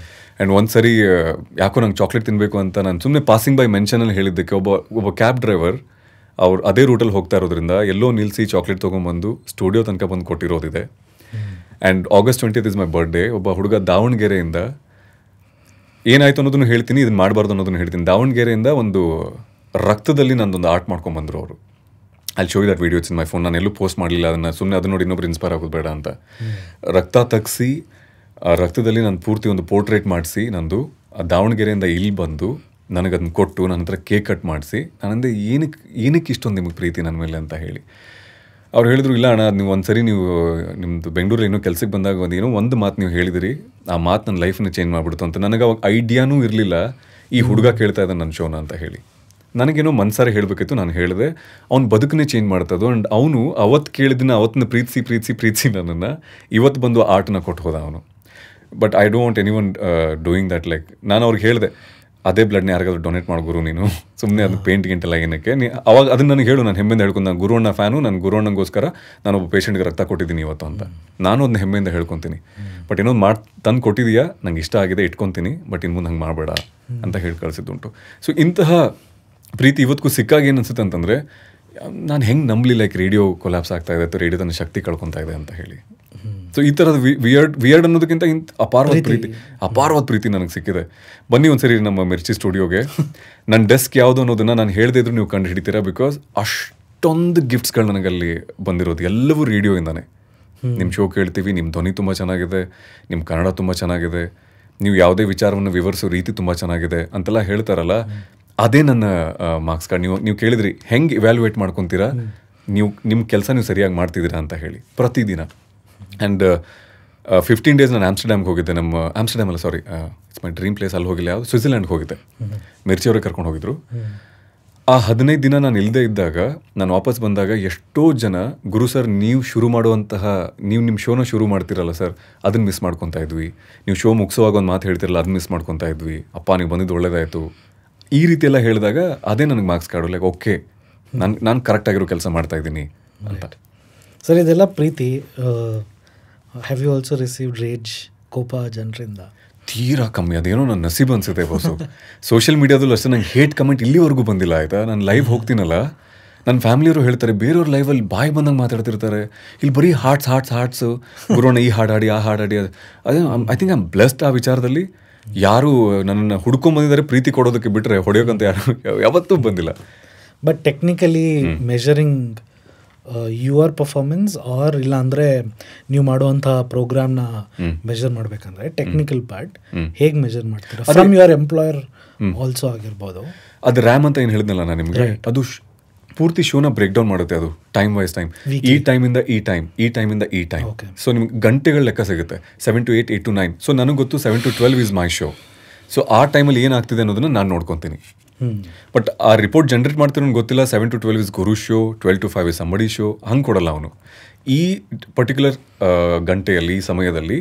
ಆ್ಯಂಡ್ ಒಂದು ಸರಿ ಯಾಕೋ ನಂಗೆ ಚಾಕ್ಲೇಟ್ ತಿನ್ನಬೇಕು ಅಂತ ನಾನು ಸುಮ್ಮನೆ ಪಾಸಿಂಗ್ ಬೈ ಮೆನ್ಷನಲ್ಲಿ ಹೇಳಿದ್ದಕ್ಕೆ ಒಬ್ಬ ಕ್ಯಾಬ್ ಡ್ರೈವರ್ ಅವ್ರು ಅದೇ ರೂಟಲ್ಲಿ ಹೋಗ್ತಾ ಇರೋದ್ರಿಂದ ಎಲ್ಲೋ ನಿಲ್ಲಿಸಿ ಚಾಕ್ಲೇಟ್ ತೊಗೊಂಬಂದು ಸ್ಟುಡಿಯೋ ತನಕ ಬಂದು ಕೊಟ್ಟಿರೋದಿದೆ. And August 20th is my birthday. ಒಬ್ಬ ಹುಡುಗ ದಾವಣಗೆರೆಯಿಂದ, ಏನಾಯಿತು ಅನ್ನೋದನ್ನು ಹೇಳ್ತೀನಿ, ಇದನ್ನು ಮಾಡಬಾರ್ದು ಅನ್ನೋದನ್ನು ಹೇಳ್ತೀನಿ. ದಾವಣಗೆರೆಯಿಂದ ಒಂದು ರಕ್ತದಲ್ಲಿ ನಂದೊಂದು ಆರ್ಟ್ ಮಾಡ್ಕೊಂಡ್ಬಂದರು ಅವರು. ಅಲ್ಲಿ show that videos in my phone. ನಾನು ಎಲ್ಲೂ ಪೋಸ್ಟ್ ಮಾಡಲಿಲ್ಲ ಅದನ್ನು, ಸುಮ್ಮನೆ ಅದನ್ನ ನೋಡಿ ಇನ್ನೊಬ್ರು ಇನ್ಸ್ಪೈರ್ ಆಗೋದು ಬೇಡ ಅಂತ. ರಕ್ತ ತೆಗ್ಸಿ ಆ ರಕ್ತದಲ್ಲಿ ನಾನು ಪೂರ್ತಿ ಒಂದು ಪೋರ್ಟ್ರೇಟ್ ಮಾಡಿಸಿ ನಂದು ದಾವಣಗೆರೆಯಿಂದ ಇಲ್ಲಿ ಬಂದು ನನಗದನ್ನು ಕೊಟ್ಟು ನನ್ನ ಹತ್ರ ಕೇಕ್ ಕಟ್ ಮಾಡಿಸಿ, ನಾನಂದೆ ಏನಕ್ಕೆ ಇಷ್ಟೊಂದು ನಿಮಗೆ ಪ್ರೀತಿ ನನ್ನ ಮೇಲೆ ಅಂತ ಹೇಳಿ. ಅವ್ರು ಹೇಳಿದ್ರು, ಇಲ್ಲ ಅಣ್ಣ, ನೀವು ಒಂದ್ಸರಿ ನೀವು ನಿಮ್ಮದು ಬೆಂಗಳೂರಲ್ಲಿ ಏನೋ ಕೆಲಸಕ್ಕೆ ಬಂದಾಗ ಏನೋ ಒಂದು ಮಾತು ನೀವು ಹೇಳಿದಿರಿ, ಆ ಮಾತು ನನ್ನ ಲೈಫನ್ನ ಚೇಂಜ್ ಮಾಡಿಬಿಡ್ತು ಅಂತ. ನನಗೆ ಅವಾಗ ಐಡಿಯಾನೂ ಇರಲಿಲ್ಲ ಈ ಹುಡುಗ ಕೇಳ್ತಾ ಇದ್ದಾನೆ ನನ್ನ ಶೋನ ಅಂತ ಹೇಳಿ. ನನಗೇನೋ ಮನ್ಸಾರೆ ಹೇಳಬೇಕಿತ್ತು, ನಾನು ಹೇಳಿದೆ. ಅವ್ನ ಬದುಕನ್ನೇ ಚೇಂಜ್ ಮಾಡ್ತದ್ದು. ಆ್ಯಂಡ್ ಅವನು ಅವತ್ತು ಕೇಳಿದ್ದನ್ನ ಅವತ್ತನ್ನ ಪ್ರೀತಿಸಿ ನನ್ನನ್ನು ಇವತ್ತು ಬಂದು ಆರ್ಟನ್ನ ಕೊಟ್ಟು ಹೋದ ಅವನು. But I don't want any one doing that. Like ನಾನು ಅವ್ರಿಗೆ ಹೇಳಿದೆ, ಅದೇ ಬ್ಲಡ್ನ ಯಾರಿಗಾದ್ರು ಡೊನೇಟ್ ಮಾಡ್ಗುರು ನೀನು, ಸುಮ್ಮನೆ ಅದು ಪೇಂಟ್ ಗಿಂಟೆಲ್ಲ ಏನಕ್ಕೆ ಅವಾಗ ಅದನ್ನು ನನಗೆ ಹೇಳು. ನಾನು ಹೆಮ್ಮೆಯಿಂದ ಹೇಳ್ಕೊಂಡು, ನಾನು ಗುರುವಣ್ಣ ಫ್ಯಾನು, ನಾನು ಗುರುವಣ್ಣಗೋಸ್ಕರ ನಾನೊಬ್ಬ ಪೇಷೆಂಟ್ಗೆ ರಕ್ತ ಕೊಟ್ಟಿದ್ದೀನಿ ಇವತ್ತು ಅಂತ ನಾನು ಅದನ್ನ ಹೆಮ್ಮೆಯಿಂದ ಹೇಳ್ಕೊತೀನಿ. ಬಟ್ ಏನೋ ತಂದು ಕೊಟ್ಟಿದೀಯಾ, ನಂಗೆ ಇಷ್ಟ ಆಗಿದೆ, ಇಟ್ಕೊತೀನಿ, ಬಟ್ ಇನ್ನು ಮುಂದೆ ಹಂಗೆ ಮಾಡಬೇಡ ಅಂತ ಹೇಳಿ ಕಳಿಸಿದ್ದುಂಟು. ಸೊ ಇಂತಹ ಪ್ರೀತಿ ಇವತ್ತಿಗೂ ಸಿಕ್ಕಾಗ ಏನು ಅನ್ಸುತ್ತೆ ಅಂತಂದರೆ, ನಾನು ಹೆಂಗೆ ನಂಬಲಿಲ್ಲ ಲೈಕ್ ರೇಡಿಯೋ ಕೊಲ್ಯಾಪ್ಸ್ ಆಗ್ತಾ ಇದೆ ಅಥವಾ ರೇಡಿಯೋ ತನ್ನ ಶಕ್ತಿ ಕಳ್ಕೊತಾ ಇದೆ ಅಂತ ಹೇಳಿ. ಸೊ ಈ ಥರದ ವಿಯರ್ಡ್ ಅನ್ನೋದಕ್ಕಿಂತ ಅಪಾರವಾದ ಪ್ರೀತಿ ನನಗೆ ಸಿಕ್ಕಿದೆ. ಬನ್ನಿ ಒಂದ್ಸರಿ ನಮ್ಮ ಮಿರ್ಚಿ ಸ್ಟುಡಿಯೋಗೆ. ನನ್ನ ಡೆಸ್ಕ್ ಯಾವುದು ಅನ್ನೋದನ್ನು ನಾನು ಹೇಳದೇ ಇದ್ರೂ ನೀವು ಕಂಡು ಹಿಡಿತೀರಾ. ಬಿಕಾಸ್ ಅಷ್ಟೊಂದು ಗಿಫ್ಟ್ಸ್ಗಳು ನನಗಲ್ಲಿ ಬಂದಿರೋದು ಎಲ್ಲವೂ ರೇಡಿಯೋಯಿಂದಾನೆ. ನಿಮ್ಮ ಶೋ ಕೇಳ್ತೀವಿ, ನಿಮ್ಮ ಧ್ವನಿ ತುಂಬ ಚೆನ್ನಾಗಿದೆ, ನಿಮ್ಮ ಕನ್ನಡ ತುಂಬ ಚೆನ್ನಾಗಿದೆ, ನೀವು ಯಾವುದೇ ವಿಚಾರವನ್ನು ವಿವರಿಸೋ ರೀತಿ ತುಂಬ ಚೆನ್ನಾಗಿದೆ ಅಂತೆಲ್ಲ ಹೇಳ್ತಾರಲ್ಲ, ಅದೇ ನನ್ನ ಮಾರ್ಕ್ಸ್ ಕಾರ್ಡ್. ನೀವು ಕೇಳಿದ್ರಿ ಹೆಂಗೆ ಇವ್ಯಾಲ್ಯೂಯೇಟ್ ಮಾಡ್ಕೊತೀರಾ, ನಿಮ್ಮ ಕೆಲಸ ನೀವು ಸರಿಯಾಗಿ ಮಾಡ್ತಿದ್ದೀರಾ ಅಂತ ಹೇಳಿ ಪ್ರತಿದಿನ. ಆ್ಯಂಡ್ 15 days ನಾನು ಆಮ್ಸ್ಟರ್ಡ್ಯಾಮ್ಗೆ ಹೋಗಿದ್ದೆ. ಆಮ್ಸ್ಟರ್ಡ್ಯಾಮ್ ಅಲ್ಲ, ಸಾರಿ, ಇಟ್ಸ್ ಮೈ ಡ್ರೀಮ್ ಪ್ಲೇಸ್. ಅಲ್ಲಿ ಹೋಗಿಲ್ಲ, ಯಾವುದು ಸ್ವಿಟ್ಜರ್ಲ್ಯಾಂಡ್ಗೆ ಹೋಗಿದ್ದೆ. ಮಿರ್ಚಿಯವ್ರಿಗೆ ಕರ್ಕೊಂಡು ಹೋಗಿದ್ರು. ಆ 15 ದಿನ ನಾನು ಇಲ್ಲದೆ ಇದ್ದಾಗ, ನಾನು ವಾಪಸ್ ಬಂದಾಗ ಎಷ್ಟೋ ಜನ, ಗುರು ಸರ್ ನೀವು ಶುರು ಮಾಡುವಂತಹ, ನೀವು ನಿಮ್ಮ ಶೋನ ಶುರು ಮಾಡ್ತಿರಲ್ಲ ಸರ್, ಅದನ್ನು ಮಿಸ್ ಮಾಡ್ಕೊತಾ ಇದ್ವಿ, ನೀವು ಶೋ ಮುಗಿಸುವಾಗ ಒಂದು ಮಾತು ಹೇಳ್ತಿರಲ್ಲ, ಅದನ್ನ ಮಿಸ್ ಮಾಡ್ಕೊತಾ ಇದ್ವಿ, ಅಪ್ಪ ನೀವು ಬಂದಿದ್ದು ಒಳ್ಳೇದಾಯಿತು, ಈ ರೀತಿ ಎಲ್ಲ ಹೇಳಿದಾಗ ಅದೇ ನನಗೆ ಮಾರ್ಕ್ಸ್ ಕಾರ್ಡು. ಲೈಕ್ ಓಕೆ, ನಾನು ಕರೆಕ್ಟಾಗಿರೋ ಕೆಲಸ ಮಾಡ್ತಾಯಿದ್ದೀನಿ ಅಂತ. ಸರ್, ಇದೆಲ್ಲ ಪ್ರೀತಿ. ಹ್ಯಾವ್ ಯು ಆಲ್ಸೋ ರಿಸೀವ್ಡ್ ರೇಜ್, ಕೋಪ ಜನರಿಂದ? ತೀರಾ ಕಮ್ಮಿ. ಅದೇನೋ ನನ್ನ ನಸೀಬ್ ಅನ್ಸುತ್ತೆ ಬಸ್ಸು. ಸೋಷಿಯಲ್ ಮೀಡಿಯಾದಲ್ಲೂ ಅಷ್ಟೇ ನಂಗೆ ಹೇಟ್ ಕಮೆಂಟ್ ಇಲ್ಲಿವರೆಗೂ ಬಂದಿಲ್ಲ. ಆಯಿತಾ, ನಾನು ಲೈವ್ ಹೋಗ್ತೀನಲ್ಲ, ನನ್ನ ಫ್ಯಾಮಿಲಿಯವರು ಹೇಳ್ತಾರೆ, ಬೇರೆಯವ್ರ ಲೈವಲ್ಲಿ ಬಾಯಿ ಬಂದಂಗೆ ಮಾತಾಡ್ತಿರ್ತಾರೆ, ಇಲ್ಲಿ ಬರೀ ಹಾರ್ಟ್ಸು ಗುರುವಣ್ಣ ಈ ಹಾಡಾಡಿ ಆ ಹಾಡಾಡಿ. ಅದೇ I think I am blessed ಆ ವಿಚಾರದಲ್ಲಿ. ಯಾರು ನನ್ನನ್ನು ಹುಡ್ಕೊಂಬಂದಿದ್ದಾರೆ ಪ್ರೀತಿ ಕೊಡೋದಕ್ಕೆ, ಬಿಟ್ಟರೆ ಹೊಡೆಯೋಕ್ಕಂತ ಯಾರು ಯಾವತ್ತೂ ಬಂದಿಲ್ಲ. But technically measuring your performance are ಇಲ್ಲ ಅಂದರೆ ನೀವು ಮಾಡುವಂಥ ಪ್ರೋಗ್ರಾಮ್ನ ಮೆಜರ್ ಮಾಡಬೇಕಂದ್ರೆ ಟೆಕ್ನಿಕಲ್ ಪಾರ್ಟ್ ಹೇಗೆ ಮೆಜರ್ ಮಾಡ್ತೀರಾ ಫ್ರಮ್ ಯುವರ್ ಎಂಪ್ಲಾಯರ್ ಆಲ್ಸೋ ಆಗಿರ್ಬೋದು. ಅದು ರ್ಯಾಮ್ ಅಂತ ಏನು ಹೇಳಿದ್ನಲ್ಲ ನಾನು ನಿಮಗೆ, ಅದು ಪೂರ್ತಿ ಶೋನ ಬ್ರೇಕ್ ಡೌನ್ ಮಾಡುತ್ತೆ. ಅದು ಟೈಮ್ ವೈಸ್ ಟೈಮ್, ಈ ಟೈಮಿಂದ ಈ ಟೈಮ್, ಈ ಟೈಮಿಂದ ಈ ಟೈಮ್. ಸೊ ನಿಮ್ಗೆ ಗಂಟೆಗಳ ಲೆಕ್ಕ ಸಿಗುತ್ತೆ, 7 to 8, 8 to 9. ಸೊ ನನಗೆ ಗೊತ್ತು 7 to 12 is my show. So ಆ ಟೈಮಲ್ಲಿ ಏನಾಗ್ತಿದೆ ಅನ್ನೋದನ್ನ ನಾನು ನೋಡ್ಕೊತೀನಿ. ಬಟ್ ಆ ರಿಪೋರ್ಟ್ ಜನರೇಟ್ ಮಾಡ್ತಿರೋ ಗೊತ್ತಿಲ್ಲ 7 to 12 is Guru show, 12 to 5 is somebody show, ಹಂಗೆ ಕೊಡಲ್ಲ ಅವನು. ಈ ಪರ್ಟಿಕ್ಯುಲರ್ ಗಂಟೆಯಲ್ಲಿ, ಈ ಸಮಯದಲ್ಲಿ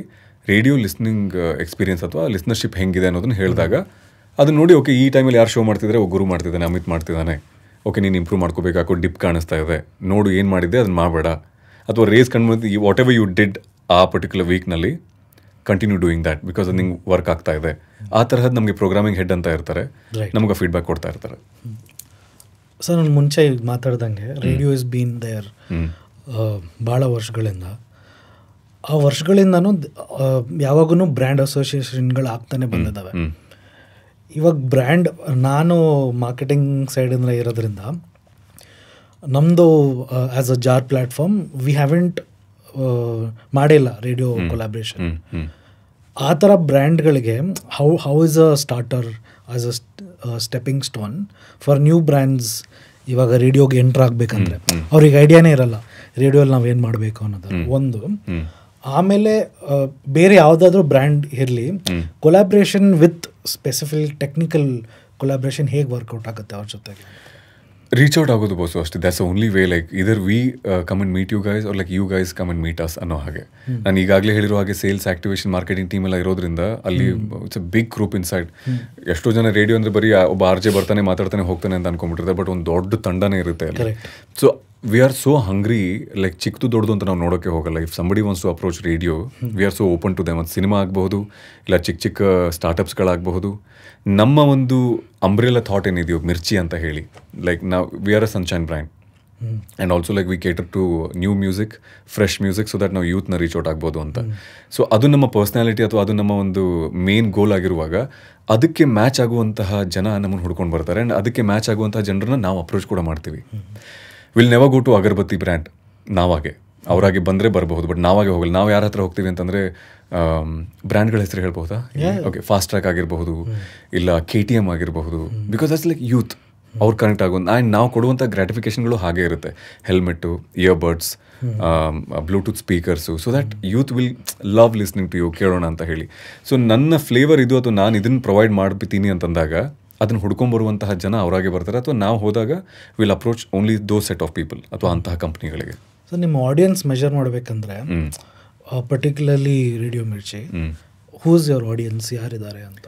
ರೇಡಿಯೋ ಲಿಸ್ನಿಂಗ್ ಎಕ್ಸ್ಪೀರಿಯನ್ಸ್ ಅಥವಾ ಲಿಸ್ನರ್ಶಿಪ್ ಹೆಂಗಿದೆ ಅನ್ನೋದನ್ನ ಹೇಳಿದಾಗ ಅದನ್ನ ನೋಡಿ, ಓಕೆ ಈ ಟೈಮಲ್ಲಿ ಯಾರು ಶೋ ಮಾಡ್ತಿದ್ರೆ, ಗುರು ಮಾಡ್ತಿದ್ದಾನೆ, ಅಮಿತ್ ಮಾಡ್ತಿದ್ದಾನೆ, ಓಕೆ ನೀನು ಇಂಪ್ರೂವ್ ಮಾಡ್ಕೋಬೇಕಾಕೋ, ಡಿಪ್ ಕಾಣಿಸ್ತಾ ಇದೆ, ನೋಡು ಏನು ಮಾಡಿದ್ದೆ ಅದನ್ನ ಮಾಡಬೇಡ, ಅಥವಾ ರೇಸ್ ಕಂಡು ವಾಟ್ ಎವರ್ ಯು ಡಿಡ್ ಆ ಪರ್ಟಿಕ್ಯುಲರ್ ವೀಕ್ನಲ್ಲಿ ಕಂಟಿನ್ಯೂ ಡೂಯಿಂಗ್ ದ್ಯಾಟ್ ಬಿಕಾಸ್ ಅದು ನಿಂಗೆ ವರ್ಕ್ ಆಗ್ತಾ ಇದೆ. ಆ ತರಹದ್ದು ನಮಗೆ ಪ್ರೋಗ್ರಾಮಿಂಗ್ ಹೆಡ್ ಅಂತ ಇರ್ತಾರೆ, ನಮಗೆ ಫೀಡ್ಬ್ಯಾಕ್ ಕೊಡ್ತಾ ಇರ್ತಾರೆ. ಸರ್ ನಾನು ಮುಂಚೆ ಮಾತಾಡ್ದಂಗೆ ರೇಡಿಯೋ ಇಸ್ ಬೀನ್ ದೇರ್ ಭಾಳ ವರ್ಷಗಳಿಂದ. ಆ ವರ್ಷಗಳಿಂದನೂ ಯಾವಾಗೂ ಬ್ರ್ಯಾಂಡ್ ಅಸೋಸಿಯೇಷನ್ಗಳು ಆಗ್ತಾನೆ ಬಂದಿದ್ದಾವೆ. ಇವಾಗ ಬ್ರ್ಯಾಂಡ್, ನಾನು ಮಾರ್ಕೆಟಿಂಗ್ ಸೈಡಿಂದ ಇರೋದ್ರಿಂದ ನಮ್ಮದು as a jar platform we haven't ಮಾಡಿಲ್ಲ ರೇಡಿಯೋ ಕೊಲಾಬ್ರೇಷನ್. ಆ ಥರ ಬ್ರ್ಯಾಂಡ್ಗಳಿಗೆ how is a starter as a stepping stone for new brands ಇವಾಗ ರೇಡಿಯೋಗೆ ಎಂಟ್ರ್ ಆಗಬೇಕಂದ್ರೆ ಅವ್ರಿಗೆ ಐಡಿಯಾನೇ ಇರಲ್ಲ ರೇಡಿಯೋಲ್ಲಿ ನಾವೇನು ಮಾಡಬೇಕು ಅನ್ನೋದು ಒಂದು. ಆಮೇಲೆ ಬೇರೆ ಯಾವುದಾದ್ರೂ ಬ್ರ್ಯಾಂಡ್ ಇರಲಿ, collaboration with specific technical collaboration ಹೇಗೆ ವರ್ಕೌಟ್ ಆಗುತ್ತೆ ಅವ್ರ ಜೊತೆಗೆ? ರೀಚ್ ಔಟ್ ಆಗೋದು ಬೋಸು ಅಷ್ಟೇ. That's only way. Like either we come and meet you guys or like you guys come and meet us ಅನ್ನೋ ಹಾಗೆ. ನಾನು ಈಗಾಗಲೇ ಹೇಳಿರೋ ಹಾಗೆ ಸೇಲ್ಸ್, ಆಕ್ಟಿವೇಷನ್, ಮಾರ್ಕೆಟಿಂಗ್ ಟೀಮ್ ಎಲ್ಲ ಇರೋದ್ರಿಂದ ಅಲ್ಲಿ it's a big group inside. ಎಷ್ಟೋ ಜನ ರೇಡಿಯೋ ಅಂದರೆ ಬರೀ ಒಬ್ಬ RJ ಬರ್ತಾನೆ, ಮಾತಾಡ್ತಾನೆ, ಹೋಗ್ತಾನೆ ಅಂತ ಅನ್ಕೊಂಡ್ಬಿಟ್ಟಿರ್ತಾರೆ. ಬಟ್ ಒಂದು ದೊಡ್ಡ ತಂಡನೇ ಇರುತ್ತೆ ಅಲ್ಲಿ. So we are so hungry, like ಚಿಕ್ಕದು ದೊಡ್ಡದು ಅಂತ ನಾವು ನೋಡೋಕ್ಕೆ ಹೋಗಲ್ಲ. If somebody wants to approach radio, we are so open to them. ಅದು ಸಿನಿಮಾ ಆಗಬಹುದು, ಇಲ್ಲ ಚಿಕ್ಕ ಚಿಕ್ಕ ಸ್ಟಾರ್ಟಪ್ಸ್ಗಳಾಗಬಹುದು. ನಮ್ಮ ಒಂದು ಅಂಬ್ರೆಲಾ ಥಾಟ್ ಏನಿದೆಯೋ ಮಿರ್ಚಿ ಅಂತ ಹೇಳಿ, ಲೈಕ್ ನಾವು we are a sunshine brand and also like we cater to new music, fresh music, so that ನಾವು ಯೂತ್ನ ರೀಚ್ ಔಟ್ ಆಗ್ಬೋದು ಅಂತ. ಸೊ ಅದು ನಮ್ಮ ಪರ್ಸ್ನಾಲಿಟಿ ಅಥವಾ ಅದು ನಮ್ಮ ಒಂದು ಮೇನ್ ಗೋಲ್ ಆಗಿರುವಾಗ ಅದಕ್ಕೆ ಮ್ಯಾಚ್ ಆಗುವಂತಹ ಜನ ನಮ್ಮನ್ನು ಹುಡ್ಕೊಂಡು ಬರ್ತಾರೆ. ಆ್ಯಂಡ್ ಅದಕ್ಕೆ ಮ್ಯಾಚ್ ಆಗುವಂತಹ ಜನರನ್ನ ನಾವು ಅಪ್ರೋಚ್ ಕೂಡ ಮಾಡ್ತೀವಿ. Will never go to agarbatti brand. ನಾವಾಗೆ ಅವರಾಗಿ ಬಂದರೆ ಬರಬಹುದು, ಬಟ್ ನಾವಾಗೆ ಹೋಗಲ್ಲ. ನಾವು ಯಾರ ಹತ್ರ ಹೋಗ್ತೀವಿ ಅಂತಂದರೆ ಬ್ರ್ಯಾಂಡ್ಗಳ ಹೆಸರು ಹೇಳ್ಬೋದಾ? ಓಕೆ, ಫಾಸ್ಟ್ ಟ್ರ್ಯಾಕ್ ಆಗಿರಬಹುದು, ಇಲ್ಲ KTM ಆಗಿರಬಹುದು, ಬಿಕಾಸ್ ದಟ್ಸ್ ಲೈಕ್ ಯೂತ್ ಅವ್ರು ಕನೆಕ್ಟ್ ಆಗೋದು. ಆ್ಯಂಡ್ ನಾವು ಕೊಡುವಂಥ ಗ್ರ್ಯಾಟಿಫಿಕೇಷನ್ಗಳು ಹಾಗೆ ಇರುತ್ತೆ. Helmet, earbuds, Bluetooth speakers, so that youth will love listening to you, ಕೇಳೋಣ ಅಂತ ಹೇಳಿ. ಸೊ ನನ್ನ ಫ್ಲೇವರ್ ಇದು, ಅಥವಾ ನಾನು ಇದನ್ನು ಪ್ರೊವೈಡ್ ಮಾಡ್ತೀನಿ ಅಂತಂದಾಗ ಅದನ್ನು ಹುಡ್ಕೊಂಬರುವಂತಹ ಜನ ಅವರಾಗೆ ಬರ್ತಾರೆ. ಅಥವಾ ನಾವು ಹೋದಾಗ will approach only those set of people ಅಥವಾ ಅಂತಹ ಕಂಪ್ನಿಗಳಿಗೆ. ಸೊ ನಿಮ್ಮ ಆಡಿಯನ್ಸ್ ಮೆಜರ್ ಮಾಡಬೇಕಂದ್ರೆ particularly radio Mirchi, whose your audience, ಯಾರಿದ್ದಾರೆ ಅಂತ?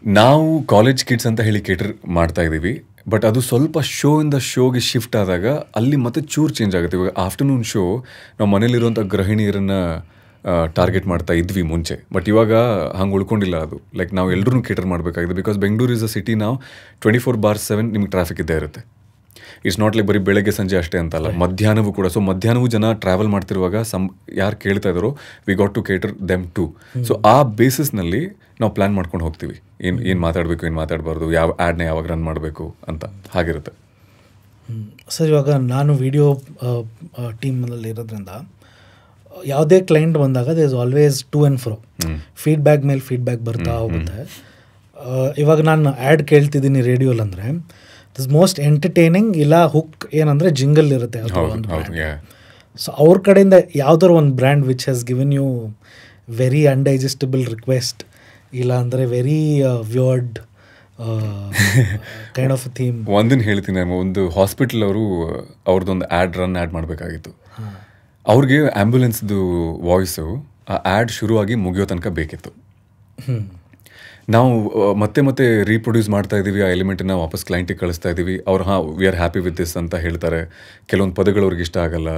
ನಾವು ಕಾಲೇಜ್ ಕಿಡ್ಸ್ ಅಂತ ಹೇಳಿ ಕೇಟರ್ ಮಾಡ್ತಾ ಇದ್ದೀವಿ. ಬಟ್ ಅದು ಸ್ವಲ್ಪ ಶೋಯಿಂದ ಶೋಗೆ ಶಿಫ್ಟ್ ಆದಾಗ ಅಲ್ಲಿ ಮತ್ತೆ ಚೂರು ಚೇಂಜ್ ಆಗುತ್ತೆ. ಇವಾಗ ಆಫ್ಟರ್ನೂನ್ ಶೋ ನಾವು ಮನೇಲಿರುವಂಥ ಗೃಹಿಣಿಯರನ್ನು ಟಾರ್ಗೆಟ್ ಮಾಡ್ತಾ ಇದ್ವಿ ಮುಂಚೆ. ಬಟ್ ಇವಾಗ ಹಂಗೆ ಉಳ್ಕೊಂಡಿಲ್ಲ ಅದು. ಲೈಕ್ ನಾವು ಎಲ್ಲರೂ ಕೇಟರ್ ಮಾಡಬೇಕಾಗಿದೆ. Because Bengaluru is a city, ನಾವು 24/7 ನಿಮ್ಗೆ ಟ್ರಾಫಿಕ್ ಇದ್ದೇ ಇರುತ್ತೆ. ಇಟ್ಸ್ ನಾಟ್ ಲೈಕ್ ಬರೀ ಬೆಳಗ್ಗೆ ಸಂಜೆ ಅಷ್ಟೇ ಅಂತಲ್ಲ, ಮಧ್ಯಾಹ್ನವೂ ಕೂಡ. ಸೊ ಮಧ್ಯಾಹ್ನವೂ ಜನ ಟ್ರಾವೆಲ್ ಮಾಡ್ತಿರುವಾಗ ಯಾರು ಕೇಳ್ತಾ ಇದ್ದಾರೋ we got to cater them too. So ಆ ಬೇಸಿಸ್ನಲ್ಲಿ ನಾವು ಪ್ಲ್ಯಾನ್ ಮಾಡ್ಕೊಂಡು ಹೋಗ್ತೀವಿ, ಏನು ಮಾತಾಡಬೇಕು, ಏನು ಮಾತಾಡಬಾರ್ದು, ಯಾವ ಆ್ಯಡ್ನ ಯಾವಾಗ ರನ್ ಮಾಡಬೇಕು ಅಂತ, ಹಾಗಿರುತ್ತೆ. ಸರ್, ಇವಾಗ ನಾನು ವಿಡಿಯೋ ಟೀಮ್ನಲ್ಲಿ ಇರೋದ್ರಿಂದ ಯಾವುದೇ ಕ್ಲೈಂಟ್ ಬಂದಾಗ they is always to and fro, feedback ಮೇಲೆ ಫೀಡ್ಬ್ಯಾಕ್ ಬರ್ತಾ ಹೋಗುತ್ತೆ. ಇವಾಗ ನಾನು ಆ್ಯಡ್ ಕೇಳ್ತಿದ್ದೀನಿ ರೇಡಿಯೋಲ್ ಅಂದರೆ ದಿಸ್ ಮೋಸ್ಟ್ ಎಂಟರ್ಟೈನಿಂಗ್ ಇಲ್ಲ ಹುಕ್ ಏನಂದರೆ ಜಿಂಗಲ್ ಇರುತ್ತೆ ಒಂದು. ಸೊ ಅವ್ರ ಕಡೆಯಿಂದ ಯಾವ್ದಾರು ಒಂದು brand which has given you very undigestable request, ಇಲ್ಲ ಅಂದರೆ very weird kind of theme. ಒಂದನ್ನು ಹೇಳ್ತೀನಿ, ಒಂದು ಹಾಸ್ಪಿಟಲ್ ಅವರು ಅವ್ರದ್ದೊಂದು ಆ್ಯಡ್ ಮಾಡಬೇಕಾಗಿತ್ತು. ಅವ್ರಿಗೆ ಆ್ಯಂಬುಲೆನ್ಸ್ದು ವಾಯ್ಸು ಆ ಆ್ಯಡ್ ಶುರುವಾಗಿ ಮುಗಿಯೋ ತನಕ ಬೇಕಿತ್ತು. ನಾವು ಮತ್ತೆ ರೀಪ್ರೊಡ್ಯೂಸ್ ಮಾಡ್ತಾ ಇದ್ದೀವಿ, ಆ ಎಲಿಮೆಂಟನ್ನು ವಾಪಸ್ ಕ್ಲೈಂಟಿಗೆ ಕಳಿಸ್ತಾ ಇದ್ದೀವಿ. ಅವ್ರು we are happy with this ಅಂತ ಹೇಳ್ತಾರೆ. ಕೆಲವೊಂದು ಪದಗಳು ಅವ್ರಿಗೆ ಇಷ್ಟ ಆಗಲ್ಲ,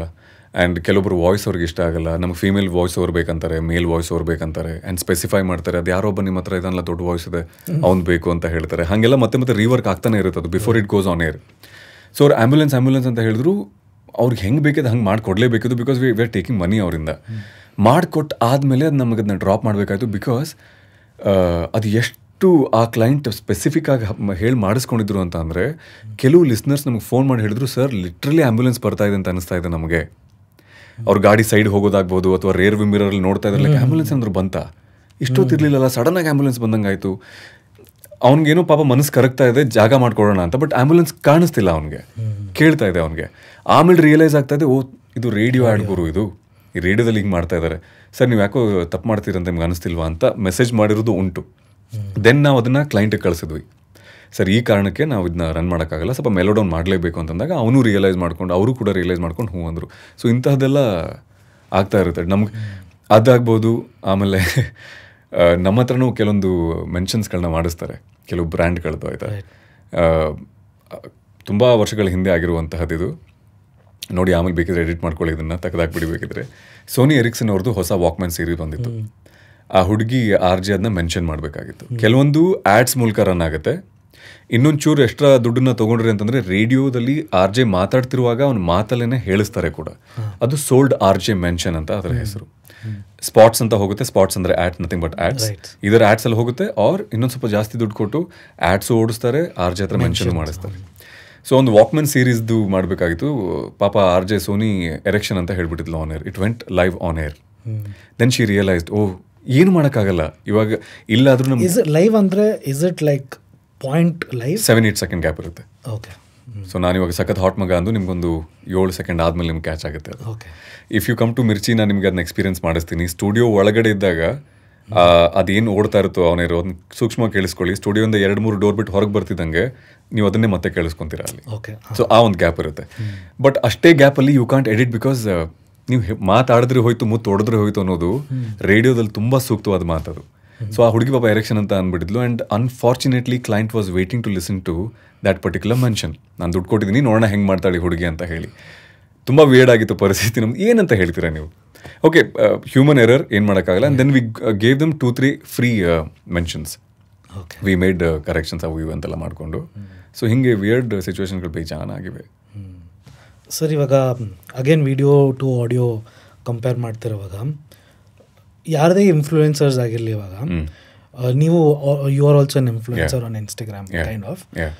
ಆ್ಯಂಡ್ ಕೆಲವೊಬ್ರು ವಾಯ್ಸ್ ಅವ್ರಿಗೆ ಇಷ್ಟ ಆಗಲ್ಲ. ನಮಗೆ ಫೀಮೇಲ್ ವಾಯ್ಸ್ ಓವರ್ ಬೇಕಂತಾರೆ, ಮೇಲ್ ವಾಯ್ಸ್ ಓವರ್ ಬೇಕಂತಾರೆ, ಆ್ಯಂಡ್ ಸ್ಪೆಸಿಫೈ ಮಾಡ್ತಾರೆ. ಅದು ಯಾರೊಬ್ಬ ನಿಮ್ಮ ಹತ್ರ ಇದನ್ನೆಲ್ಲ ದೊಡ್ಡ ವಾಯ್ಸ್ ಇದೆ, ಅವ್ನು ಬೇಕು ಅಂತ ಹೇಳ್ತಾರೆ. ಹಾಗೆಲ್ಲ ಮತ್ತೆ ರೀವರ್ಕ್ ಆಗ್ತಾನೆ ಇರುತ್ತೆ ಅದು before it goes on air. So ಅವ್ರು ಆ್ಯಂಬುಲೆನ್ಸ್ ಅಂತ ಹೇಳಿದ್ರು, ಅವ್ರಿಗೆ ಹೆಂಗೆ ಬೇಕಿದ್ದು ಹಂಗೆ ಮಾಡಿಕೊಡ್ಲೇಬೇಕಿತ್ತು. ಬಿಕಾಸ್ ವಿ ಆರ್ ಟೇಕಿಂಗ್ ಮನಿ ಅವರಿಂದ. ಮಾಡಿಕೊಟ್ಟು ಆದಮೇಲೆ ಅದು ನಮಗೆ ಅದನ್ನ ಡ್ರಾಪ್ ಮಾಡಬೇಕಾಯ್ತು. ಬಿಕಾಸ್ ಅದು ಎಷ್ಟು ಎಷ್ಟು ಆ ಕ್ಲೈಂಟ್ ಸ್ಪೆಸಿಫಿಕ್ ಆಗಿ ಹೇಳಿ ಮಾಡಿಸ್ಕೊಂಡಿದ್ರು ಅಂತ ಅಂದರೆ, ಕೆಲವು ಲಿಸ್ನರ್ಸ್ ನಮಗೆ ಫೋನ್ ಮಾಡಿ ಹೇಳಿದ್ರು, ಸರ್ ಲಿಟ್ರಲಿ ಆ್ಯಂಬುಲೆನ್ಸ್ ಬರ್ತಾ ಇದೆ ಅಂತ ಅನಿಸ್ತಾ ಇದೆ ನಮಗೆ. ಅವ್ರ ಗಾಡಿ ಸೈಡ್ ಹೋಗೋದಾಗ್ಬೋದು ಅಥವಾ ರೇರ್ ವಿ ಮಿರರಲ್ಲಿ ನೋಡ್ತಾ ಇದ್ರಲ್ಲ, ಆ್ಯಂಬುಲೆನ್ಸ್ ಅಂದ್ರೆ ಬಂತ, ಇಷ್ಟೊತ್ತಿರ್ಲಿಲ್ಲಲ್ಲ, ಸಡನ್ನಾಗಿ ಆ್ಯಂಬುಲೆನ್ಸ್ ಬಂದಂಗೆ ಆಯಿತು. ಅವ್ನಿಗೇನೋ ಪಾಪ ಮನಸ್ಸು ಕರಗ್ತಾ ಇದೆ, ಜಾಗ ಮಾಡ್ಕೊಡೋಣ ಅಂತ, ಬಟ್ ಆ್ಯಂಬುಲೆನ್ಸ್ ಕಾಣಿಸ್ತಿಲ್ಲ ಅವ್ನಿಗೆ, ಕೇಳ್ತಾ ಇದೆ ಅವ್ನಿಗೆ. ಆಮೇಲೆ ರಿಯಲೈಸ್ ಆಗ್ತಾ ಇದೆ, ಓ ಇದು ರೇಡಿಯೋ ಆ್ಯಡ್ ಗುರು, ಇದು ಈ ರೇಡಿಯೋದಲ್ಲಿ ಹಿಂಗೆ ಮಾಡ್ತಾ ಇದ್ದಾರೆ, ಸರ್ ನೀವು ಯಾಕೋ ತಪ್ಪು ಮಾಡ್ತೀರಂತ ನಿಮ್ಗೆ ಅನಿಸ್ತಿಲ್ವಾ ಅಂತ ಮೆಸೇಜ್ ಮಾಡಿರೋದು ಉಂಟು. ದೆನ್ ನಾವು ಅದನ್ನು ಕ್ಲೈಂಟಿಗೆ ಕಳಿಸಿದ್ವಿ, ಸರ್ ಈ ಕಾರಣಕ್ಕೆ ನಾವು ಇದನ್ನ ರನ್ ಮಾಡೋಕ್ಕಾಗಲ್ಲ, ಸ್ವಲ್ಪ ಮೆಲೋಡೌನ್ ಮಾಡಲೇಬೇಕು ಅಂತಂದಾಗ ಅವನು ರಿಯಲೈಸ್ ಮಾಡ್ಕೊಂಡು, ಅವರು ಕೂಡ ರಿಯಲೈಸ್ ಮಾಡ್ಕೊಂಡು ಹ್ಞೂ ಅಂದರು. ಸೊ ಇಂತಹದ್ದೆಲ್ಲ ಆಗ್ತಾ ಇರುತ್ತೆ ನಮ್ಗೆ, ಅದಾಗ್ಬೋದು. ಆಮೇಲೆ ನಮ್ಮ ಹತ್ರನೂ ಕೆಲವೊಂದು ಮೆನ್ಷನ್ಸ್ಗಳನ್ನ ಮಾಡಿಸ್ತಾರೆ ಕೆಲವು ಬ್ರ್ಯಾಂಡ್ಗಳದ್ದು, ಆಯಿತಾ. ತುಂಬ ವರ್ಷಗಳ ಹಿಂದೆ ಆಗಿರುವಂತಹದ್ದು ನೋಡಿ, ಆಮೇಲೆ ಬೇಕಿದ್ರೆ ಎಡಿಟ್ ಮಾಡ್ಕೊಳ್ಳಿ, ಇದನ್ನು ತೆಗೆದಾಕ್ಬಿಡಿ ಬೇಕಿದ್ರೆ. ಸೋನಿ ಎರಿಕ್ಸನ್ ಅವ್ರದ್ದು ಹೊಸ ವಾಕ್ಮ್ಯಾನ್ ಸೀರೀಸ್ ಬಂದಿತ್ತು. ಆ ಹುಡುಗಿ RJ ಅದನ್ನ ಮೆನ್ಷನ್ ಮಾಡಬೇಕಾಗಿತ್ತು. ಕೆಲವೊಂದು ಆ್ಯಡ್ಸ್ ಮೂಲಕ ರನ್ ಆಗುತ್ತೆ. ಇನ್ನೊಂದು ಚೂರು ಎಕ್ಸ್ಟ್ರಾ ದುಡ್ಡನ್ನ ತೊಗೊಂಡ್ರಿ ಅಂತಂದರೆ, ರೇಡಿಯೋದಲ್ಲಿ RJ ಮಾತಾಡ್ತಿರುವಾಗ ಅವ್ನ ಮಾತಲ್ಲೇ ಹೇಳಿಸ್ತಾರೆ ಕೂಡ. ಅದು ಸೋಲ್ಡ್ RJ ಮೆನ್ಷನ್ ಅಂತ ಅದರ ಹೆಸರು. ಸ್ಪಾಟ್ಸ್ ಅಂತ ಹೋಗುತ್ತೆ, ಸ್ಪಾಟ್ಸ್ ಅಂದರೆ ಆ್ಯಡ್, ನಥಿಂಗ್ ಬಟ್ ಆ್ಯಡ್ಸ್. ಇದರ ಆ್ಯಡ್ಸಲ್ಲಿ ಹೋಗುತ್ತೆ, ಆರ್ ಇನ್ನೊಂದು ಸ್ವಲ್ಪ ಜಾಸ್ತಿ ದುಡ್ಡು ಕೊಟ್ಟು ಆ್ಯಡ್ಸು ಓಡಿಸ್ತಾರೆ, RJ ಹತ್ರ ಮೆನ್ಷನ್ ಮಾಡಿಸ್ತಾರೆ. ಸೊ ಒಂದು ವಾಕ್ಮ್ಯಾನ್ ಸೀರೀಸ್ದು ಮಾಡಬೇಕಾಗಿತ್ತು. ಪಾಪ RJ ಸೋನಿ ಎರೆಕ್ಷನ್ ಅಂತ ಹೇಳ್ಬಿಟ್ಟಿದ್ಲು on air. It went live on air. Then she realised, oh ಏನು ಮಾಡೋಕ್ಕಾಗಲ್ಲ ಇವಾಗ, ಇಲ್ಲಾದ್ರೂ ನಮ್ಗೆ ಲೈವ್ ಅಂದರೆ is it like point live 7-8 second gap ಇರುತ್ತೆ. ಓಕೆ. ಸೊ ನಾನು ಇವಾಗ ಸಖತ್ ಹಾಟ್ ಮಗ ಅಂದು ನಿಮ್ಗೊಂದು 7 ಸೆಕೆಂಡ್ ಆದಮೇಲೆ ನಿಮ್ಗೆ ಕ್ಯಾಚ್ ಆಗುತ್ತೆ ಅದು. Okay. If you come to Mirchi, ನಾನು ನಿಮ್ಗೆ ಅದನ್ನ ಎಕ್ಸ್ಪೀರಿಯನ್ಸ್ ಮಾಡಿಸ್ತೀನಿ. ಸ್ಟುಡಿಯೋ ಒಳಗಡೆ ಇದ್ದಾಗ ಅದೇನು ಓಡ್ತಾ ಇರುತ್ತೋ ಅವನೇರು ಅದನ್ನ ಸೂಕ್ಷ್ಮವಾಗಿ ಕೇಳಿಸ್ಕೊಳ್ಳಿ. ಸ್ಟುಡಿಯೋಯಿಂದ 2-3 ಡೋರ್ ಬಿಟ್ಟು ಹೊರಗೆ ಬರ್ತಿದ್ದಂಗೆ ನೀವು ಅದನ್ನೇ ಮತ್ತೆ ಕೇಳಿಸ್ಕೊಂತೀರ ಅಲ್ಲಿ. ಸೊ ಆ ಒಂದು ಗ್ಯಾಪ್ ಇರುತ್ತೆ. ಬಟ್ ಅಷ್ಟೇ ಗ್ಯಾಪಲ್ಲಿ ಯು ಕಾಂಟ್ ಎಡಿಟ್, ಬಿಕಾಸ್ ನೀವು ಮಾತಾಡಿದ್ರೆ ಹೋಯ್ತು, ಮುತ್ತು ಹೊಡೆದ್ರೆ ಹೋಯ್ತು ಅನ್ನೋದು ರೇಡಿಯೋದಲ್ಲಿ ತುಂಬ ಸೂಕ್ತವಾದ ಮಾತದು. ಸೊ ಆ ಹುಡುಗಿ ಪಾಪ ಎರೆಕ್ಷನ್ ಅಂತ ಅಂದ್ಬಿಟ್ಟಿದ್ಲು. And unfortunately client was waiting to listen to that particular mention. ನಾನು ದುಡ್ಡು ಕೊಟ್ಟಿದ್ದೀನಿ, ನೋಡೋಣ ಹೆಂಗೆ ಮಾಡ್ತಾಳೆ ಹುಡುಗಿ ಅಂತ ಹೇಳಿ. ತುಂಬ ವೇರ್ಡ್ ಆಗಿತ್ತು ಪರಿಸ್ಥಿತಿ ನಮ್ದು. ಏನಂತ ಹೇಳ್ತೀರಾ ನೀವು? ಓಕೆ, ಹ್ಯೂಮನ್ ಎರರ್, ಏನು ಮಾಡೋಕ್ಕಾಗಲ್ಲ. And then we gave them 2-3 free mentions. We made corrections ಅವು ಇವು ಅಂತೆಲ್ಲ ಮಾಡಿಕೊಂಡು. ಸೊ ಹಿಂಗೆ ವಿಯರ್ಡ್ ಸಿಚುವೇಶನ್ಗಳು ಬೇಜಾನಾಗಿವೆ. ಸರ್, ಇವಾಗ again video to audio compare ಮಾಡ್ತಿರೋವಾಗ, ಯಾರದೇ ಇನ್ಫ್ಲೂಯೆನ್ಸರ್ಸ್ ಆಗಿರಲಿ, ಇವಾಗ ನೀವು you are also an influencer on Instagram kind of.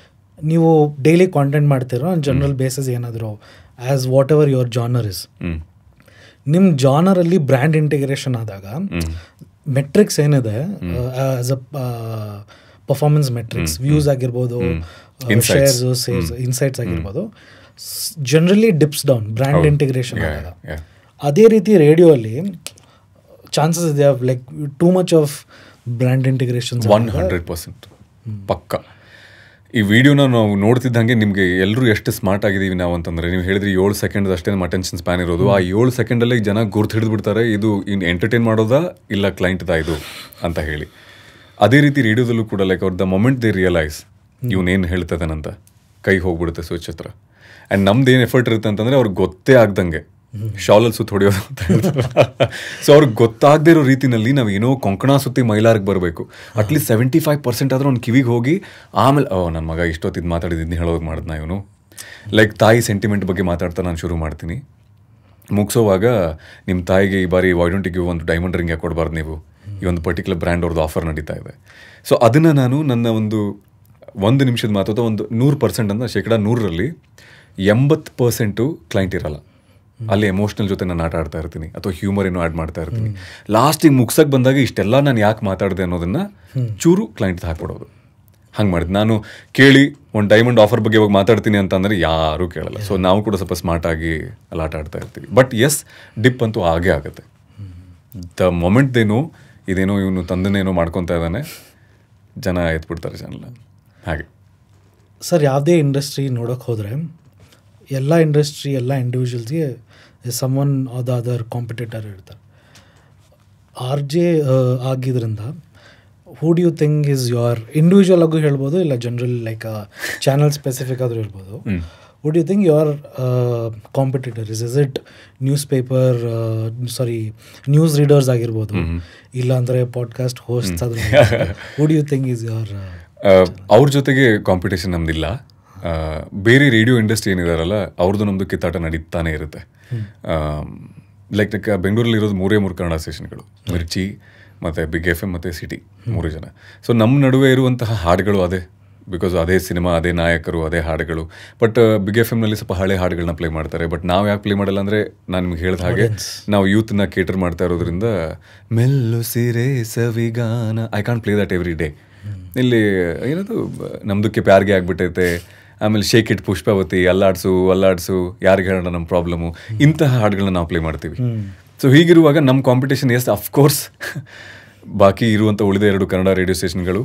ನೀವು ಡೈಲಿ ಕಾಂಟೆಂಟ್ ಮಾಡ್ತಿರೋ ಆನ್ ಜನರಲ್ ಬೇಸಿಸ್ ಏನಾದರೂ as whatever your genre is, ನಿಮ್ಮ ಜಾನರಲ್ಲಿ ಬ್ರ್ಯಾಂಡ್ ಇಂಟಿಗ್ರೇಷನ್ ಆದಾಗ ಮೆಟ್ರಿಕ್ಸ್ ಏನಿದೆ as a performance matrix, views ಆಗಿರ್ಬೋದು, ಶೇರ್ಸು, ಸೇಲ್ಸ್, ಇನ್ಸೈಟ್ಸ್ ಆಗಿರ್ಬೋದು, generally dips down brand integration ಆದಾಗ. ಅದೇ ರೀತಿ ರೇಡಿಯೋ ಅಲ್ಲಿ ಚಾನ್ಸಸ್ ಇದೆ like too much of brand integration. 100% ಪಕ್ಕ. ಈ ವಿಡಿಯೋನ ನಾವು ನೋಡ್ತಿದ್ದಂಗೆ ನಿಮಗೆ ಎಲ್ಲರೂ ಎಷ್ಟು ಸ್ಮಾರ್ಟ್ ಆಗಿದ್ದೀವಿ ನಾವು ಅಂತಂದರೆ, ನೀವು ಹೇಳಿದ್ರಿ 7 ಸೆಕೆಂಡ್ ಅಷ್ಟೇ ನಮ್ಮ ಅಟೆನ್ಷನ್ ಸ್ಪ್ಯಾನ್ ಇರೋದು. ಆ 7 ಸೆಕೆಂಡಲ್ಲೇ ಜನ ಗುರ್ತು ಹಿಡಿದ್ಬಿಡ್ತಾರೆ, ಇದು ಇನ್ನು ಎಂಟರ್ಟೈನ್ ಮಾಡೋದಾ ಇಲ್ಲ ಕ್ಲೈಂಟ್ದಾ ಇದು ಅಂತ ಹೇಳಿ. ಅದೇ ರೀತಿ ರೇಡಿಯೋದಲ್ಲೂ ಕೂಡ ಲೈಕ್ ಅವ್ರ ದ ಮೊಮೆಂಟ್ ದೇ ರಿಯಲೈಸ್ ಇವನೇನು ಹೇಳ್ತದನಂತ ಕೈ ಹೋಗ್ಬಿಡುತ್ತೆ ಸ್ವಿಚ್ ಹತ್ರ. ಆ್ಯಂಡ್ ನಮ್ದು ಏನು ಎಫರ್ಟ್ ಇರುತ್ತೆ ಅಂತಂದರೆ ಅವ್ರಿಗೆ ಗೊತ್ತೇ ಆಗ್ದಂಗೆ ಶಾಲಲ್ಲಿ ಸುತ್ತ ಹೊಡೆಯೋದು ಅಂತ ಹೇಳ್ತಾರೆ. ಸೊ ಅವ್ರಿಗೆ ಗೊತ್ತಾಗದೇ ಇರೋ ರೀತಿಯಲ್ಲಿ ನಾವು ಏನೋ ಕೊಂಕಣ ಸುತ್ತಿ ಮೈಲಾರ್ಗೆ ಬರಬೇಕು. ಅಟ್ಲೀಸ್ಟ್ 75% ಆದರೂ ಅವ್ನು ಕಿವಿಗೆ ಹೋಗಿ ಆಮೇಲೆ ನನ್ನ ಮಗ ಇಷ್ಟೊತ್ತಿದ್ದು ಮಾತಾಡಿದ್ದೀನಿ ಹೇಳೋದು ಮಾಡಿದ್ನ ಇವನು. ಲೈಕ್ ತಾಯಿ ಸೆಂಟಿಮೆಂಟ್ ಬಗ್ಗೆ ಮಾತಾಡ್ತಾ ನಾನು ಶುರು ಮಾಡ್ತೀನಿ. ಮುಗಿಸೋವಾಗ ನಿಮ್ಮ ತಾಯಿಗೆ ಈ ಬಾರಿ ವೈ ಡೋಂಟ್ ಗಿವ್ ಒಂದು ಡೈಮಂಡ್ ರಿಂಗ್ ಯಾಕೆ ಕೊಡಬಾರ್ದು ನೀವು, ಈ ಒಂದು ಪರ್ಟಿಕ್ಯುಲರ್ ಬ್ರ್ಯಾಂಡ್ ಅವ್ರದ್ದು ಆಫರ್ ನಡೀತಾ ಇದೆ. ಸೊ ಅದನ್ನು ನಾನು ನನ್ನ ಒಂದು ನಿಮಿಷದ ಮಾತು ಅಥವಾ ಒಂದು 100% ಅಂದರೆ 100%ರಲ್ಲಿ 80% ಕ್ಲೈಂಟ್ ಇರಲ್ಲ. ಅಲ್ಲಿ ಎಮೋಷ್ನಲ್ ಜೊತೆ ನಾನು ಆಟ ಆಡ್ತಾ ಇರ್ತೀನಿ ಅಥವಾ ಹ್ಯೂಮರ್ ಏನೋ ಆ್ಯಡ್ ಮಾಡ್ತಾ ಇರ್ತೀನಿ. ಲಾಸ್ಟಿಗೆ ಮುಗ್ಸಕ್ಕೆ ಬಂದಾಗ ಇಷ್ಟೆಲ್ಲ ನಾನು ಯಾಕೆ ಮಾತಾಡಿದೆ ಅನ್ನೋದನ್ನು ಚೂರು ಕ್ಲೈಂಟ್ ಹಾಕ್ಬಿಡೋದು. ಹಂಗೆ ಮಾಡಿದ್ದು ನಾನು ಕೇಳಿ ಒಂದು ಡೈಮಂಡ್ ಆಫರ್ ಬಗ್ಗೆ ಇವಾಗ ಮಾತಾಡ್ತೀನಿ ಅಂತಂದರೆ ಯಾರೂ ಕೇಳಲ್ಲ. ಸೊ ನಾವು ಕೂಡ ಸ್ವಲ್ಪ ಸ್ಮಾರ್ಟಾಗಿ ಅಲ್ಲಿ ಆಟ ಆಡ್ತಾ ಇರ್ತೀವಿ. ಬಟ್ ಎಸ್, ಡಿಪ್ ಅಂತೂ ಹಾಗೇ ಆಗುತ್ತೆ. ದ ಮೊಮೆಂಟ್ದೇನೋ ಇದೇನೋ ಇವನು ತಂದನೇನೋ ಮಾಡ್ಕೊತಾ ಇದ್ದಾನೆ, ಜನ ಎತ್ಬಿಡ್ತಾರೆ ಚಾನಲ್. ಹಾಗೆ ಸರ್, ಯಾವುದೇ ಇಂಡಸ್ಟ್ರಿ ನೋಡೋಕೆ ಹೋದರೆ ಎಲ್ಲ ಇಂಡಸ್ಟ್ರಿ, ಎಲ್ಲ ಇಂಡಿವಿಜುವಲ್ಸ್ಗೆ someone or the other competitor ಇರ್ತಾರೆ. RJ ಆಗಿದ್ರಿಂದ who do you think is your, individual ಆಗೂ ಹೇಳ್ಬೋದು ಇಲ್ಲ ಜನರಲ್ ಲೈಕ್ ಚಾನಲ್ ಸ್ಪೆಸಿಫಿಕ್ ಆದರೂ ಇರ್ಬೋದು, who do you think your competitor is it newspaper, news readers ಆಗಿರ್ಬೋದು, ಇಲ್ಲಾಂದರೆ ಪಾಡ್ಕಾಸ್ಟ್ ಹೋಸ್ಟ್ ಆದರೂ, who do you think is your? ಅವ್ರ ಜೊತೆಗೆ ಕಾಂಪಿಟೇಷನ್ ನಮ್ದಿಲ್ಲ. ಬೇರೆ ರೇಡಿಯೋ ಇಂಡಸ್ಟ್ರಿ ಏನಿದಾರಲ್ಲ ಅವ್ರದ್ದು ನಮ್ಮದು ಕಿತ್ತಾಟ ನಡೀತಾನೆ ಇರುತ್ತೆ. ಲೈಕ್ ಬೆಂಗಳೂರಲ್ಲಿ ಇರೋದು 3 ಕನ್ನಡ ಸ್ಟೇಷನ್ಗಳು, ಮಿರ್ಚಿ, ಮತ್ತು ಬಿಗ್ ಎಫ್ ಎಮ್ ಮತ್ತು ಸಿಟಿ 3 ಜನ. ಸೊ ನಮ್ಮ ನಡುವೆ ಇರುವಂತಹ ಹಾಡುಗಳು ಅದೇ, ಬಿಕಾಸ್ ಅದೇ ಸಿನಿಮಾ, ಅದೇ ನಾಯಕರು, ಅದೇ ಹಾಡುಗಳು. ಬಟ್ ಬಿಗ್ ಎಫ್ ಎಮ್ನಲ್ಲಿ ಸ್ವಲ್ಪ ಹಳೆ ಹಾಡುಗಳನ್ನ ಪ್ಲೇ ಮಾಡ್ತಾರೆ. ಬಟ್ ನಾವು ಯಾಕೆ ಪ್ಲೇ ಮಾಡಲ್ಲ ಅಂದರೆ, ನಾನು ನಿಮ್ಗೆ ಹೇಳಿದ ಹಾಗೆ ನಾವು ಯೂತ್ನ ಕೇಟರ್ ಮಾಡ್ತಾ ಇರೋದ್ರಿಂದ ಮೆಲ್ಲು ಸಿರೆ ಸವಿಗಾನ I can't play that every day. ಇಲ್ಲಿ ಏನದು ನಮ್ದಕ್ಕೆ ಪ್ಯಾರ್ಗೆ ಆಗ್ಬಿಟ್ಟೈತೆ, ಆಮೇಲೆ ಶೇಕ್ ಇಟ್ ಪುಷ್ಪಾವತಿ, ಅಲ್ಲಾಡ್ಸು ಯಾರಿಗೆ ಹೇಳೋಣ ನಮ್ಮ ಪ್ರಾಬ್ಲಮ್ಮು, ಇಂತಹ ಹಾಡುಗಳನ್ನ ನಾವು ಪ್ಲೇ ಮಾಡ್ತೀವಿ. ಸೊ ಹೀಗಿರುವಾಗ ನಮ್ಮ ಕಾಂಪಿಟೇಷನ್ ಎಸ್ ಅಫ್ಕೋರ್ಸ್ ಬಾಕಿ ಇರುವಂಥ ಉಳಿದ 2 ಕನ್ನಡ ರೇಡಿಯೋ ಸ್ಟೇಷನ್ಗಳು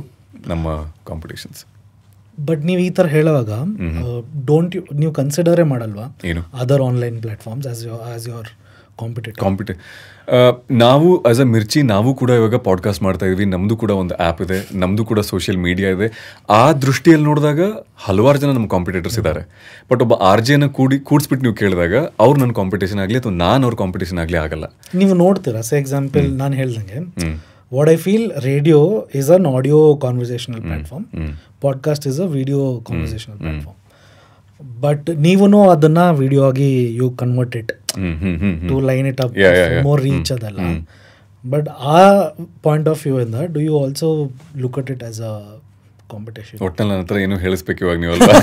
ನಮ್ಮ ಕಾಂಪಿಟೇಷನ್ಸ್. ಬಟ್ ನೀವು ಈ ಥರ ಹೇಳುವಾಗ ನೀವು ಕನ್ಸಿಡರೇ ಮಾಡಲ್ವಾ ಏನು other online platforms as your competitive? ನಾವು ಆಸ್ ಅ ಮಿರ್ಚಿ ನಾವು ಕೂಡ ಇವಾಗ ಪಾಡ್ಕಾಸ್ಟ್ ಮಾಡ್ತಾ ಇದ್ವಿ. ನಮ್ಮದು ಕೂಡ ಒಂದು ಆ್ಯಪ್ ಇದೆ, ನಮ್ಮದು ಕೂಡ ಸೋಷಿಯಲ್ ಮೀಡಿಯಾ ಇದೆ. ಆ ದೃಷ್ಟಿಯಲ್ಲಿ ನೋಡಿದಾಗ ಹಲವಾರು ಜನ ನಮ್ಮ ಕಾಂಪಿಟೇಟರ್ಸ್ ಇದ್ದಾರೆ. ಬಟ್ ಒಬ್ಬ RJನ ಕೂಡಿಸ್ಬಿಟ್ಟು ನೀವು ಕೇಳಿದಾಗ ಅವ್ರು ನನ್ನ ಕಾಂಪಿಟೇಷನ್ ಆಗಲಿ ಅಥವಾ ನಾನು ಅವ್ರ ಕಾಂಪಿಟೇಷನ್ ಆಗಲಿ ಆಗಲ್ಲ. ನೀವು ನೋಡ್ತೀರಾ, ಸೇ ಎಕ್ಸಾಂಪಲ್ ನಾನು ಹೇಳ್ದಂಗೆ what I feel radio is an audio conversational platform, podcast is a video conversational platform, but ನೀವುನು ಅದನ್ನ ವಿಡಿಯೋ ಆಗಿ you convert it to line it up more reach ಅದಲ್ಲ. but ಆ ಪಾಯಿಂಟ್ ಆಫ್ ವ್ಯೂ ಇಂದ do you also look at it as a competition? ಒಟ್ಟಲ್ಲಿ ನನ್ನ ಹತ್ರ ಏನೋ ಹೇಳಿಸ್ಬೇಕು ಇವಾಗ ನೀವು ಅಲ್ವಾ?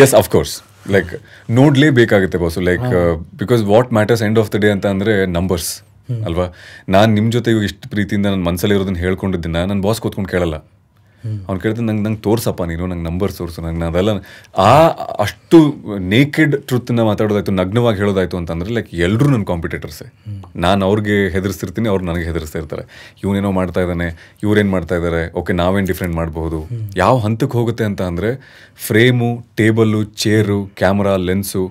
ಎಸ್ ಅಫ್ಕೋರ್ಸ್, ಲೈಕ್ ನೋಡಲೇಬೇಕಾಗುತ್ತೆ boss. Like because what matters end of the day ಅಂತ ಅಂದರೆ ನಂಬರ್ಸ್ ಅಲ್ವಾ. ನಾನು ನಿಮ್ಮ ಜೊತೆ ಇವಾಗ ಇಷ್ಟು ಪ್ರೀತಿಯಿಂದ ನನ್ನ ಮನಸ್ಸಲ್ಲಿ ಇರೋದನ್ನ ಹೇಳ್ಕೊಂಡಿದ್ದೀನಿ. ನನ್ನ ಬಾಸ್ ಕೂತ್ಕೊಂಡು ಕೇಳಲ್ಲ, ಅವ್ನು ಕೇಳ್ತಾನೆ ನಂಗೆ ತೋರ್ಸಪ್ಪ, ನಂಗೆ ನಂಬರ್ಸ್ ತೋರಿಸು, ನಂಗೆ ಅದೆಲ್ಲ ಅಷ್ಟು ನೇಕೆಡ್ ಟ್ರುತ್ನ ಮಾತಾಡೋದಾಯ್ತು, ನಗ್ನವಾಗಿ ಹೇಳೋದಾಯ್ತು ಅಂತಂದರೆ ಲೈಕ್ ಎಲ್ಲರೂ ನನ್ನ ಕಾಂಪಿಟೇಟರ್ಸೇ. ನಾನು ಅವ್ರಿಗೆ ಹೆದರಿಸ್ತಿರ್ತೀನಿ, ಅವ್ರು ನನಗೆ ಹೆದರಿಸ್ತಾ ಇರ್ತಾರೆ. ಇವನೇನೋ ಮಾಡ್ತಾ ಇದ್ದಾನೆ, ಇವ್ರೇನು ಮಾಡ್ತಾ ಇದ್ದಾರೆ, ಓಕೆ ನಾವೇನು ಡಿಫ್ರೆಂಟ್ ಮಾಡ್ಬೋದು. ಯಾವ ಹಂತಕ್ಕೆ ಹೋಗುತ್ತೆ ಅಂತ ಅಂದರೆ frame, table, chair, camera, lens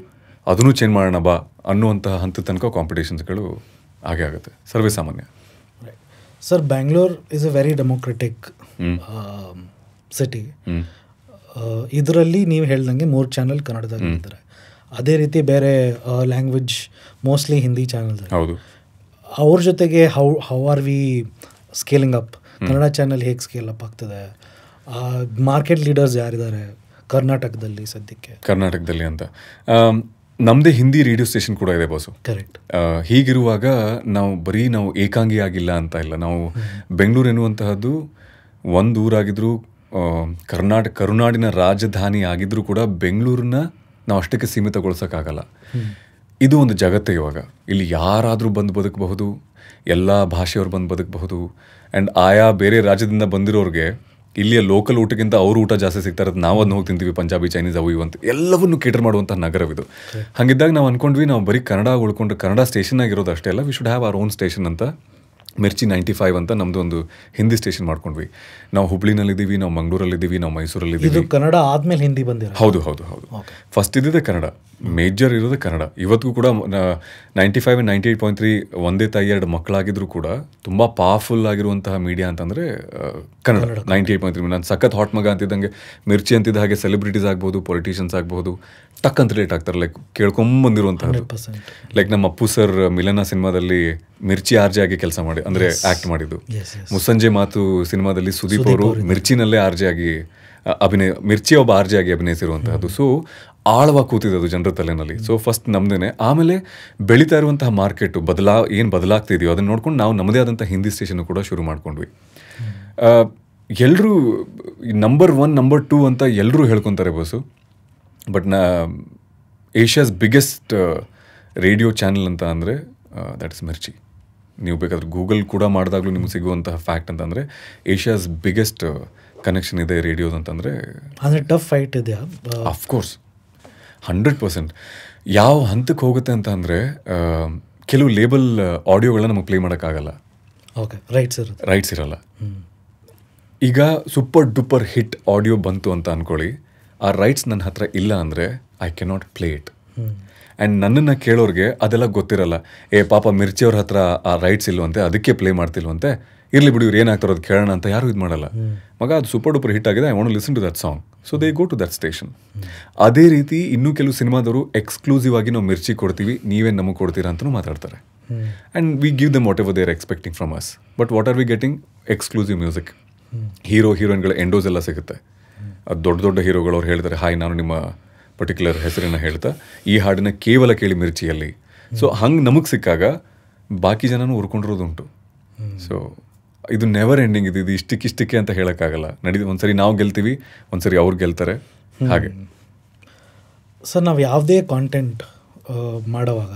ಅದನ್ನು ಚೇಂಜ್ ಮಾಡೋಣ ಬಾ ಅನ್ನುವಂತಹ ಹಂತದ ತನಕ ಕಾಂಪಿಟೇಷನ್ಸ್ಗಳು ಹಾಗೆ ಆಗುತ್ತೆ, ಸರ್ವೇ ಸಾಮಾನ್ಯ. Sir, Bangalore is a very democratic city. ಇದರಲ್ಲಿ ನೀವು ಹೇಳ್ದಂಗೆ 3 ಚಾನಲ್ ಕನ್ನಡದಲ್ಲಿ ಇದ್ದಾರೆ. ಅದೇ ರೀತಿ ಬೇರೆ ಲ್ಯಾಂಗ್ವೇಜ್ ಮೋಸ್ಟ್ಲಿ ಹಿಂದಿ ಚಾನಲ್ಸ್. ಹೌದು. ಅವ್ರ ಜೊತೆಗೆ how are we scaling up? Kannada channel ಹೇಗೆ ಸ್ಕೇಲ್ ಅಪ್ ಆಗ್ತದೆ? ಮಾರ್ಕೆಟ್ ಲೀಡರ್ಸ್ ಯಾರಿದ್ದಾರೆ ಕರ್ನಾಟಕದಲ್ಲಿ ಸದ್ಯಕ್ಕೆ? ಕರ್ನಾಟಕದಲ್ಲಿ ಅಂತ ನಮ್ಮದೇ ಹಿಂದಿ ರೇಡಿಯೋ ಸ್ಟೇಷನ್ ಕೂಡ ಇದೆ ಬಾಸು. ಕರೆಕ್ಟ್. ಹೀಗಿರುವಾಗ ನಾವು ಏಕಾಂಗಿ ಆಗಿಲ್ಲ ಅಂತ ಇಲ್ಲ. ನಾವು ಬೆಂಗಳೂರು ಎನ್ನುವಂತಹದ್ದು ಒಂದು ಊರಾಗಿದ್ದರೂ, ಕರುನಾಡಿನ ರಾಜಧಾನಿ ಆಗಿದ್ರೂ ಕೂಡ ಬೆಂಗಳೂರನ್ನ ನಾವು ಅಷ್ಟಕ್ಕೆ ಸೀಮಿತಗೊಳಿಸೋಕ್ಕಾಗಲ್ಲ. ಇದು ಒಂದು ಜಗತ್ತೇ ಇವಾಗ. ಇಲ್ಲಿ ಯಾರಾದರೂ ಬಂದು ಬದುಕಬಹುದು, ಎಲ್ಲ ಭಾಷೆಯವ್ರು ಬಂದು ಬದುಕಬಹುದು. ಆ್ಯಂಡ್ ಆಯಾ ಬೇರೆ ರಾಜ್ಯದಿಂದ ಬಂದಿರೋರಿಗೆ ಇಲ್ಲಿಯ ಲೋಕಲ್ ಊಟಕ್ಕಿಂತ ಅವ್ರ ಊಟ ಜಾಸ್ತಿ ಸಿಗ್ತಾ ಇರೋದು. ನಾವು ಅದನ್ನ ಹೋಗಿ ತಿಂತೀವಿ, ಪಂಜಾಬಿ, ಚೈನೀಸ್, ಅವು ಇವಂತ ಎಲ್ಲವನ್ನೂ ಕೇಟರ್ ಮಾಡುವಂಥ ನಗರವಿದು. ಹಾಗಿದ್ದಾಗ ನಾವು ಅಂದ್ಕೊಂಡ್ವಿ ನಾವು ಬರೀ ಕನ್ನಡ ಉಳ್ಕೊಂಡು ಕನ್ನಡ ಸ್ಟೇಷನ್ ಆಗಿರೋದು ಅಷ್ಟೇ ಅಲ್ಲ, we should have our own station ಅಂತ ಮಿರ್ಚಿ 95 ಅಂತ ನಮ್ಮದು ಒಂದು ಹಿಂದಿ ಸ್ಟೇಷನ್ ಮಾಡ್ಕೊಂಡ್ವಿ. ನಾವು ಹುಬ್ಳಿನಲ್ಲಿದ್ದೀವಿ, ನಾವು ಮಂಗಳೂರಲ್ಲಿದ್ದೀವಿ, ನಾವು ಮೈಸೂರಲ್ಲಿದ್ದೀವಿ. ಕನ್ನಡ ಆದಮೇಲೆ ಹಿಂದಿ ಬಂದಿರೋ? ಹೌದು. ಫಸ್ಟ್ ಇದ್ದಿದೆ ಕನ್ನಡ, ಮೇಜರ್ ಇರೋದು ಕನ್ನಡ. ಇವತ್ತಿಗೂ ಕೂಡ 95 and 98.3 ಒಂದೇ ತಾಯಿ 2 ಮಕ್ಕಳಾಗಿದ್ರು ಕೂಡ ತುಂಬ ಪವರ್ಫುಲ್ ಆಗಿರುವಂತಹ ಮೀಡಿಯಾ ಅಂತಂದರೆ ಕನ್ನಡ. 98.3 ನಾನು ಸಖತ್ ಹಾಟ್ ಮಗ ಅಂತಿದ್ದಂಗೆ ಮಿರ್ಚಿ ಅಂತಿದ್ದ ಹಾಗೆ ಸೆಲೆಬ್ರಿಟೀಸ್ ಆಗ್ಬೋದು, ಪೊಲಿಟಿಷಿಯನ್ಸ್ ಆಗ್ಬೋದು, ಟಕ್ ಅಂತ ರಿಲೇಟ್ ಆಗ್ತಾರೆ. ಲೈಕ್ ಕೇಳ್ಕೊಂಬಂದಿರುವಂಥದ್ದು. ಲೈಕ್ ನಮ್ಮ ಅಪ್ಪು ಸರ್ ಮಿಲನ ಸಿನಿಮಾದಲ್ಲಿ ಮಿರ್ಚಿ RJ ಆಗಿ ಕೆಲಸ ಮಾಡಿ ಅಂದರೆ ಆ್ಯಕ್ಟ್ ಮಾಡಿದ್ದು. ಮುಸ್ಸಂಜೆ ಮಾತು ಸಿನಿಮಾದಲ್ಲಿ ಸುದೀಪ್ ಅವರು ಮಿರ್ಚಿನಲ್ಲೇ RJ ಆಗಿ ಮಿರ್ಚಿ ಒಬ್ಬ RJ ಆಗಿ ಅಭಿನಯಿಸಿರುವಂತಹದ್ದು. ಸೊ ಆಳವಾಗಿ ಕೂತಿದ್ದು ಜನರ ತಲೆನಲ್ಲಿ. ಸೊ ಫಸ್ಟ್ ನಮ್ಮದೇ. ಆಮೇಲೆ ಬೆಳೀತಾ ಇರುವಂತಹ ಮಾರ್ಕೆಟು ಏನು ಬದಲಾಗ್ತಿದೆಯೋ ಅದನ್ನು ನೋಡ್ಕೊಂಡು ನಾವು ನಮ್ಮದೇ ಆದಂಥ ಹಿಂದಿ ಸ್ಟೇಷನ್ ಕೂಡ ಶುರು ಮಾಡ್ಕೊಂಡ್ವಿ. ಎಲ್ಲರೂ ನಂಬರ್ 1, ನಂಬರ್ 2 ಅಂತ ಎಲ್ಲರೂ ಹೇಳ್ಕೊತಾರೆ boss. But Asia's biggest radio channel ಅಂತ ಅಂದರೆ ದಟ್ ಇಸ್ ಮಿರ್ಚಿ. ನೀವು ಬೇಕಾದ್ರೆ ಗೂಗಲ್ ಕೂಡ ಮಾಡಿದಾಗಲೂ ನಿಮ್ಗೆ ಸಿಗುವಂತಹ ಫ್ಯಾಕ್ಟ್ ಅಂತಂದರೆ ಏಷ್ಯಾಸ್ ಬಿಗ್ಗೆಸ್ಟ್ ಕನೆಕ್ಷನ್ ಇದೆ ರೇಡಿಯೋದು ಅಂತಂದರೆ. ಅಂದರೆ ಟಫ್ ಫೈಟ್ ಇದೆಯಾ? ಅಫ್ಕೋರ್ಸ್ 100%. ಯಾವ ಹಂತಕ್ಕೆ ಹೋಗುತ್ತೆ ಅಂತ ಅಂದರೆ ಕೆಲವು ಲೇಬಲ್ ಆಡಿಯೋಗಳನ್ನ ನಮಗೆ ಪ್ಲೇ ಮಾಡೋಕ್ಕಾಗಲ್ಲ. ಓಕೆ, ರೈಟ್ಸ್ ಇರಲ್ಲ. ಈಗ ಸೂಪರ್ ಡೂಪರ್ ಹಿಟ್ ಆಡಿಯೋ ಬಂತು ಅಂತ ಅಂದ್ಕೊಳ್ಳಿ, ಆ ರೈಟ್ಸ್ ನನ್ನ ಹತ್ರ ಇಲ್ಲ ಅಂದರೆ I cannot play it. And ನನ್ನನ್ನು ಕೇಳೋರಿಗೆ ಅದೆಲ್ಲ ಗೊತ್ತಿರಲ್ಲ. ಪಾಪ ಮಿರ್ಚಿ ಅವ್ರ ಹತ್ರ ಆ ರೈಟ್ಸ್ ಇಲ್ವಂತೆ, ಅದಕ್ಕೆ ಪ್ಲೇ ಮಾಡ್ತಿಲ್ವಂತೆ, ಇರಲಿ ಬಿಡಿ ಇವ್ರು ಏನಾಗ್ತಾರೋ ಅದು ಕೇಳೋಣ ಅಂತ ಯಾರು ಇದು ಮಾಡಲ್ಲ. ಮಗ ಅದು ಸೂಪರ್ ಡೂಪರ್ ಹಿಟ್ ಆಗಿದೆ, I want to listen to that song, so they go to that station. ಅದೇ ರೀತಿ ಇನ್ನೂ ಕೆಲವು ಸಿನಿಮಾದವರು ಎಕ್ಸ್ಕ್ಲೂಸಿವ್ ಆಗಿ ನಾವು ಮಿರ್ಚಿ ಕೊಡ್ತೀವಿ, ನೀವೇನು ನಮಗೆ ಕೊಡ್ತೀರಾ ಅಂತಲೂ ಮಾತಾಡ್ತಾರೆ. And we give them whatever they are expecting from us. But what are we getting? Exclusive music. ಹೀರೋಯಿನ್ಗಳ ಎಂಡೋಸ್ ಎಲ್ಲ ಸಿಗುತ್ತೆ. ಅದು ದೊಡ್ಡ ಹೀರೋಗಳು ಅವ್ರು ಹೇಳ್ತಾರೆ, ಹಾಯ್ ನಾನು ನಿಮ್ಮ ಪರ್ಟಿಕ್ಯುಲರ್ ಹೆಸರನ್ನು ಹೇಳ್ತಾ ಈ ಹಾಡನ್ನ ಕೇವಲ ಕೇಳಿ ಮಿರ್ಚಿಯಲ್ಲಿ. ಸೊ ಹಂಗೆ ನಮಗೆ ಸಿಕ್ಕಾಗ ಬಾಕಿ ಜನನೂ ಉರ್ಕೊಂಡಿರೋದುಂಟು. ಸೊ ಇದು ನೆವರ್ ಎಂಡಿಂಗ್ ಇದು ಇಷ್ಟಕ್ಕೆ ಅಂತ ಹೇಳೋಕ್ಕಾಗಲ್ಲ. ಒಂದ್ಸರಿ ನಾವು ಗೆಲ್ತೀವಿ, ಒಂದ್ಸರಿ ಅವ್ರು ಗೆಲ್ತಾರೆ, ಹಾಗೆ. ಸರ್, ನಾವು ಯಾವುದೇ ಕಾಂಟೆಂಟ್ ಮಾಡೋವಾಗ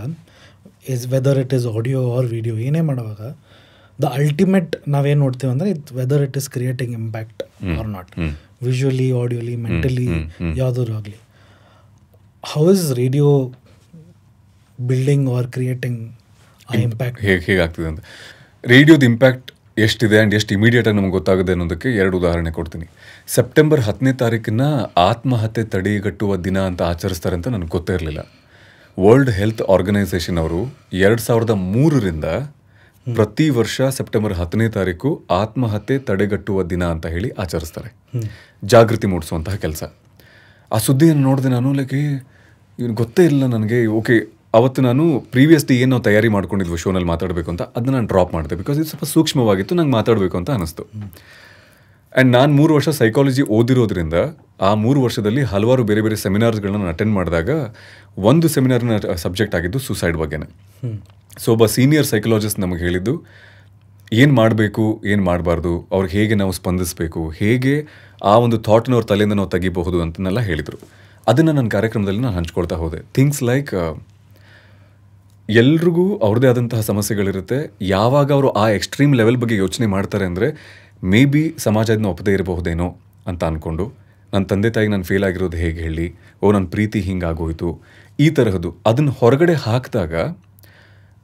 whether it is audio or video ಏನೇ ಮಾಡೋವಾಗ ದ ಅಲ್ಟಿಮೇಟ್ ನಾವೇನು ನೋಡ್ತೀವಿ ಅಂದರೆ whether it is creating impact or not, visually, ಆಡಿಯೋಲಿ, ಮೆಂಟಲಿ, ಯಾವುದಾದ್ರು ಆಗಲಿ. How is radio building or creating a impact? ಹೇಗಾಗ್ತಿದೆ ಅಂತ, ರೇಡಿಯೋದ ಇಂಪ್ಯಾಕ್ಟ್ ಎಷ್ಟಿದೆ ಆ್ಯಂಡ್ ಎಷ್ಟು ಇಮಿಡಿಯೇಟಾಗಿ ನಮ್ಗೆ ಗೊತ್ತಾಗುತ್ತೆ ಅನ್ನೋದಕ್ಕೆ 2 ಉದಾಹರಣೆ ಕೊಡ್ತೀನಿ. ಸೆಪ್ಟೆಂಬರ್ 10ನೇ ತಾರೀಕನ್ನ ಆತ್ಮಹತ್ಯೆ ತಡೆಗಟ್ಟುವ ದಿನ ಅಂತ ಆಚರಿಸ್ತಾರೆ ಅಂತ ನನಗೆ ಗೊತ್ತೇ ಇರಲಿಲ್ಲ. ವರ್ಲ್ಡ್ ಹೆಲ್ತ್ ಆರ್ಗನೈಸೇಷನ್ ಅವರು 2003ರಿಂದ ಪ್ರತಿ ವರ್ಷ ಸೆಪ್ಟೆಂಬರ್ 10ನೇ ತಾರೀಕು ಆತ್ಮಹತ್ಯೆ ತಡೆಗಟ್ಟುವ ದಿನ ಅಂತ ಹೇಳಿ ಆಚರಿಸ್ತಾರೆ, ಜಾಗೃತಿ ಮೂಡಿಸುವಂತಹ ಕೆಲಸ. ಆ ಸುದ್ದಿಯನ್ನು ನೋಡಿದೆ ನಾನು, ಲೈಕ್ ಇವ್ನು ಗೊತ್ತೇ ಇಲ್ಲ ನನಗೆ. ಓಕೆ, ಅವತ್ತು ನಾನು ಪ್ರೀವಿಯಸ್ ಡೇ ಏನು ನಾವು ತಯಾರಿ ಮಾಡ್ಕೊಂಡಿದ್ವಿ ಶೋನಲ್ಲಿ ಮಾತಾಡಬೇಕು ಅಂತ, ಅದನ್ನ ನಾನು ಡ್ರಾಪ್ ಮಾಡಿದೆ ಬಿಕಾಸ್ ಇದು ಸ್ವಲ್ಪ ಸೂಕ್ಷ್ಮವಾಗಿತ್ತು, ನಂಗೆ ಮಾತಾಡಬೇಕು ಅಂತ ಅನ್ನಿಸ್ತು. ಆ್ಯಂಡ್ ನಾನು 3 ವರ್ಷ ಸೈಕಾಲಜಿ ಓದಿರೋದ್ರಿಂದ ಆ 3 ವರ್ಷದಲ್ಲಿ ಹಲವಾರು ಬೇರೆ ಬೇರೆ ಸೆಮಿನಾರ್ಸ್ಗಳನ್ನ ನಾನು ಅಟೆಂಡ್ ಮಾಡಿದಾಗ ಒಂದು ಸೆಮಿನಾರ್ನ ಸಬ್ಜೆಕ್ಟ್ ಆಗಿದ್ದು ಸೂಸೈಡ್ ಬಗ್ಗೆನೇ. ಸೊ ಒಬ್ಬ ಸೀನಿಯರ್ ಸೈಕಾಲಜಿಸ್ಟ್ ನಮಗೆ ಹೇಳಿದ್ದು ಏನು ಮಾಡಬೇಕು, ಏನು ಮಾಡಬಾರ್ದು, ಅವ್ರಿಗೆ ಹೇಗೆ ನಾವು ಸ್ಪಂದಿಸಬೇಕು, ಹೇಗೆ ಆ ಒಂದು ಥಾಟ್ನ ಅವ್ರ ತಲೆಯಿಂದ ನಾವು ತೆಗಿಬಹುದು ಅಂತನೆಲ್ಲ ಹೇಳಿದರು. ಅದನ್ನು ನನ್ನ ಕಾರ್ಯಕ್ರಮದಲ್ಲಿ ನಾನು ಹಂಚ್ಕೊಳ್ತಾ ಹೋದೆ. ಥಿಂಗ್ಸ್ ಲೈಕ್ ಎಲ್ರಿಗೂ ಅವ್ರದ್ದೇ ಆದಂತಹ ಸಮಸ್ಯೆಗಳಿರುತ್ತೆ. ಯಾವಾಗ ಅವರು ಆ ಎಕ್ಸ್ಟ್ರೀಮ್ ಲೆವೆಲ್ ಬಗ್ಗೆ ಯೋಚನೆ ಮಾಡ್ತಾರೆ ಅಂದರೆ ಮೇ ಬಿ ಸಮಾಜ ಅದನ್ನ ಒಪ್ಪದೇ ಇರಬಹುದೇನೋ ಅಂತ ಅಂದ್ಕೊಂಡು, ನನ್ನ ತಂದೆ ತಾಯಿಗೆ ನಾನು ಫೇಲ್ ಆಗಿರೋದು ಹೇಗೆ ಹೇಳಿ, ನನ್ನ ಪ್ರೀತಿ ಹಿಂಗಾಗೋಯ್ತು, ಈ ತರಹದ್ದು ಅದನ್ನು ಹೊರಗಡೆ ಹಾಕಿದಾಗ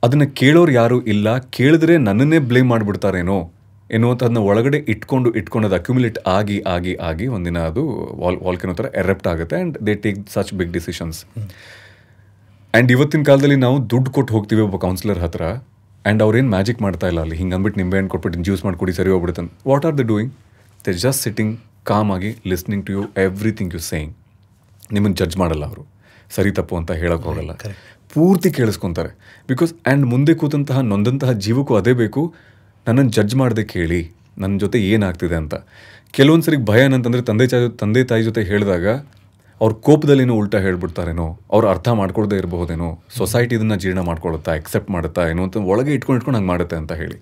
ಅದನ್ನು ಕೇಳೋರು ಯಾರೂ ಇಲ್ಲ, ಕೇಳಿದ್ರೆ ನನ್ನನ್ನೇ ಬ್ಲೇಮ್ ಮಾಡಿಬಿಡ್ತಾರೇನೋ ಎನ್ನುವಂಥದ್ದನ್ನ ಒಳಗಡೆ ಇಟ್ಕೊಂಡು ಅದು ಅಕ್ಯುಮುಲೇಟ್ ಆಗಿ ಆಗಿ ಆಗಿ ಒಂದಿನ ಅದು ವಾಲ್ಕೆನೋ ಥರ ಎರೆಪ್ಟ್ ಆಗುತ್ತೆ and they take such big decisions. And ಇವತ್ತಿನ ಕಾಲದಲ್ಲಿ ನಾವು ದುಡ್ಡು ಕೊಟ್ಟು ಹೋಗ್ತೀವಿ ಒಬ್ಬ ಕೌನ್ಸಿಲರ್ ಹತ್ರ, ಆ್ಯಂಡ್ ಅವ್ರೇನು ಮ್ಯಾಜಿಕ್ ಮಾಡ್ತಾ ಇಲ್ಲ ಅಲ್ಲಿ, ಹಿಂಗೆ ಅಂದ್ಬಿಟ್ಟು ನಿಂಬೆ ಹಣ್ಣು ಕೊಟ್ಬಿಟ್ಟು ಜ್ಯೂಸ್ ಮಾಡಿಕೊಡಿ ಸರಿ ಹೋಗ್ಬಿಡುತ್ತೆ. What are the doing? They just sitting calm ಆಗಿ listening to you everything you saying. ನಿಮ್ಮನ್ನು ಜಡ್ಜ್ ಮಾಡಲ್ಲ ಅವರು, ಸರಿ ತಪ್ಪು ಅಂತ ಹೇಳೋಕೆ ಹೋಗಲ್ಲ, ಪೂರ್ತಿ ಕೇಳಿಸ್ಕೊತಾರೆ. ಬಿಕಾಸ್ ಆ್ಯಂಡ್ ಮುಂದೆ ಕೂತಂತಹ ನೊಂದಂತಹ ಜೀವಕ್ಕೂ ಅದೇ ಬೇಕು, ನನ್ನನ್ನು ಜಡ್ಜ್ ಮಾಡದೆ ಕೇಳಿ ನನ್ನ ಜೊತೆ ಏನಾಗ್ತಿದೆ ಅಂತ. ಕೆಲವೊಂದು ಸರಿ ಭಯ ಏನಂತಂದರೆ ತಂದೆ ತಾಯಿ ಜೊತೆ ಹೇಳಿದಾಗ ಅವ್ರ ಕೋಪದಲ್ಲೇನೋ ಉಲ್ಟಾ ಹೇಳ್ಬಿಡ್ತಾರೇನೋ, ಅವ್ರು ಅರ್ಥ ಮಾಡ್ಕೊಳ್ದೇ ಇರಬಹುದೇನೋ, ಸೊಸೈಟಿ ಇದನ್ನು ಜೀರ್ಣ ಮಾಡ್ಕೊಳುತ್ತಾ, ಎಕ್ಸೆಪ್ಟ್ ಮಾಡುತ್ತಾ ಏನೋ ಅಂತ ಒಳಗೆ ಇಟ್ಕೊಂಡು ಹಂಗೆ ಮಾಡುತ್ತೆ ಅಂತ ಹೇಳಿ.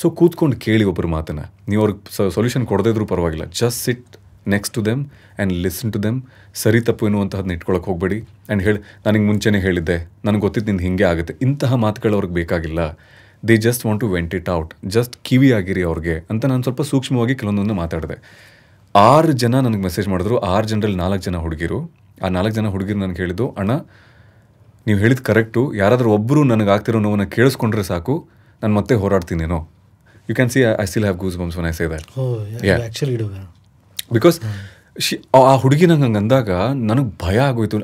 ಸೊ ಕೂತ್ಕೊಂಡು ಕೇಳಿ ಒಬ್ಬರು ಮಾತನ್ನು, ನೀವು ಅವ್ರಿಗೆ ಸೊಲ್ಯೂಷನ್ ಕೊಡದೇ ಇದ್ರೂ ಪರವಾಗಿಲ್ಲ, just sit next to them and listen to them. ಸರಿ ತಪ್ಪು ಎನ್ನುವಂತಹದನ್ನ ಇಟ್ಕೊಳಕ್ಕೆ ಹೋಗಬೇಡಿ. ಆ್ಯಂಡ್ ನನಗೆ ಮುಂಚೆನೇ ಹೇಳಿದ್ದೆ, ನನಗೆ ಗೊತ್ತಿದ್ದು ನಿಂದು ಹಿಂಗೆ ಆಗುತ್ತೆ, ಇಂತಹ ಮಾತುಗಳು ಅವ್ರಿಗೆ ಬೇಕಾಗಿಲ್ಲ. They just want to vent it out, just ಕಿವಿ ಆಗಿರಿ ಅವ್ರಿಗೆ ಅಂತ ನಾನು ಸ್ವಲ್ಪ ಸೂಕ್ಷ್ಮವಾಗಿ ಕೆಲವೊಂದನ್ನು ಮಾತಾಡಿದೆ. 6 ಜನ ನನಗೆ ಮೆಸೇಜ್ ಮಾಡಿದ್ರು. 6 ಜನರಲ್ಲಿ 4 ಜನ ಹುಡುಗಿರು. ಆ 4 ಜನ ಹುಡುಗಿರು ನನಗೆ ಹೇಳಿದ್ದು, ಅಣ್ಣ ನೀವು ಹೇಳಿದ್ದು ಕರೆಕ್ಟು, ಯಾರಾದರೂ ಒಬ್ಬರು ನನಗೆ ಆಗ್ತಿರೋ ನೋವನ್ನು ಕೇಳಿಸ್ಕೊಂಡ್ರೆ ಸಾಕು, ನಾನು ಮತ್ತೆ ಹೋರಾಡ್ತೀನೇನೋ. You can see I still have goose bumps when I say that. Because ಆ ಹುಡುಗಿ ನಂಗೆ ಹಂಗೆ ಅಂದಾಗ ನನಗೆ ಭಯ ಆಗೋಯ್ತು.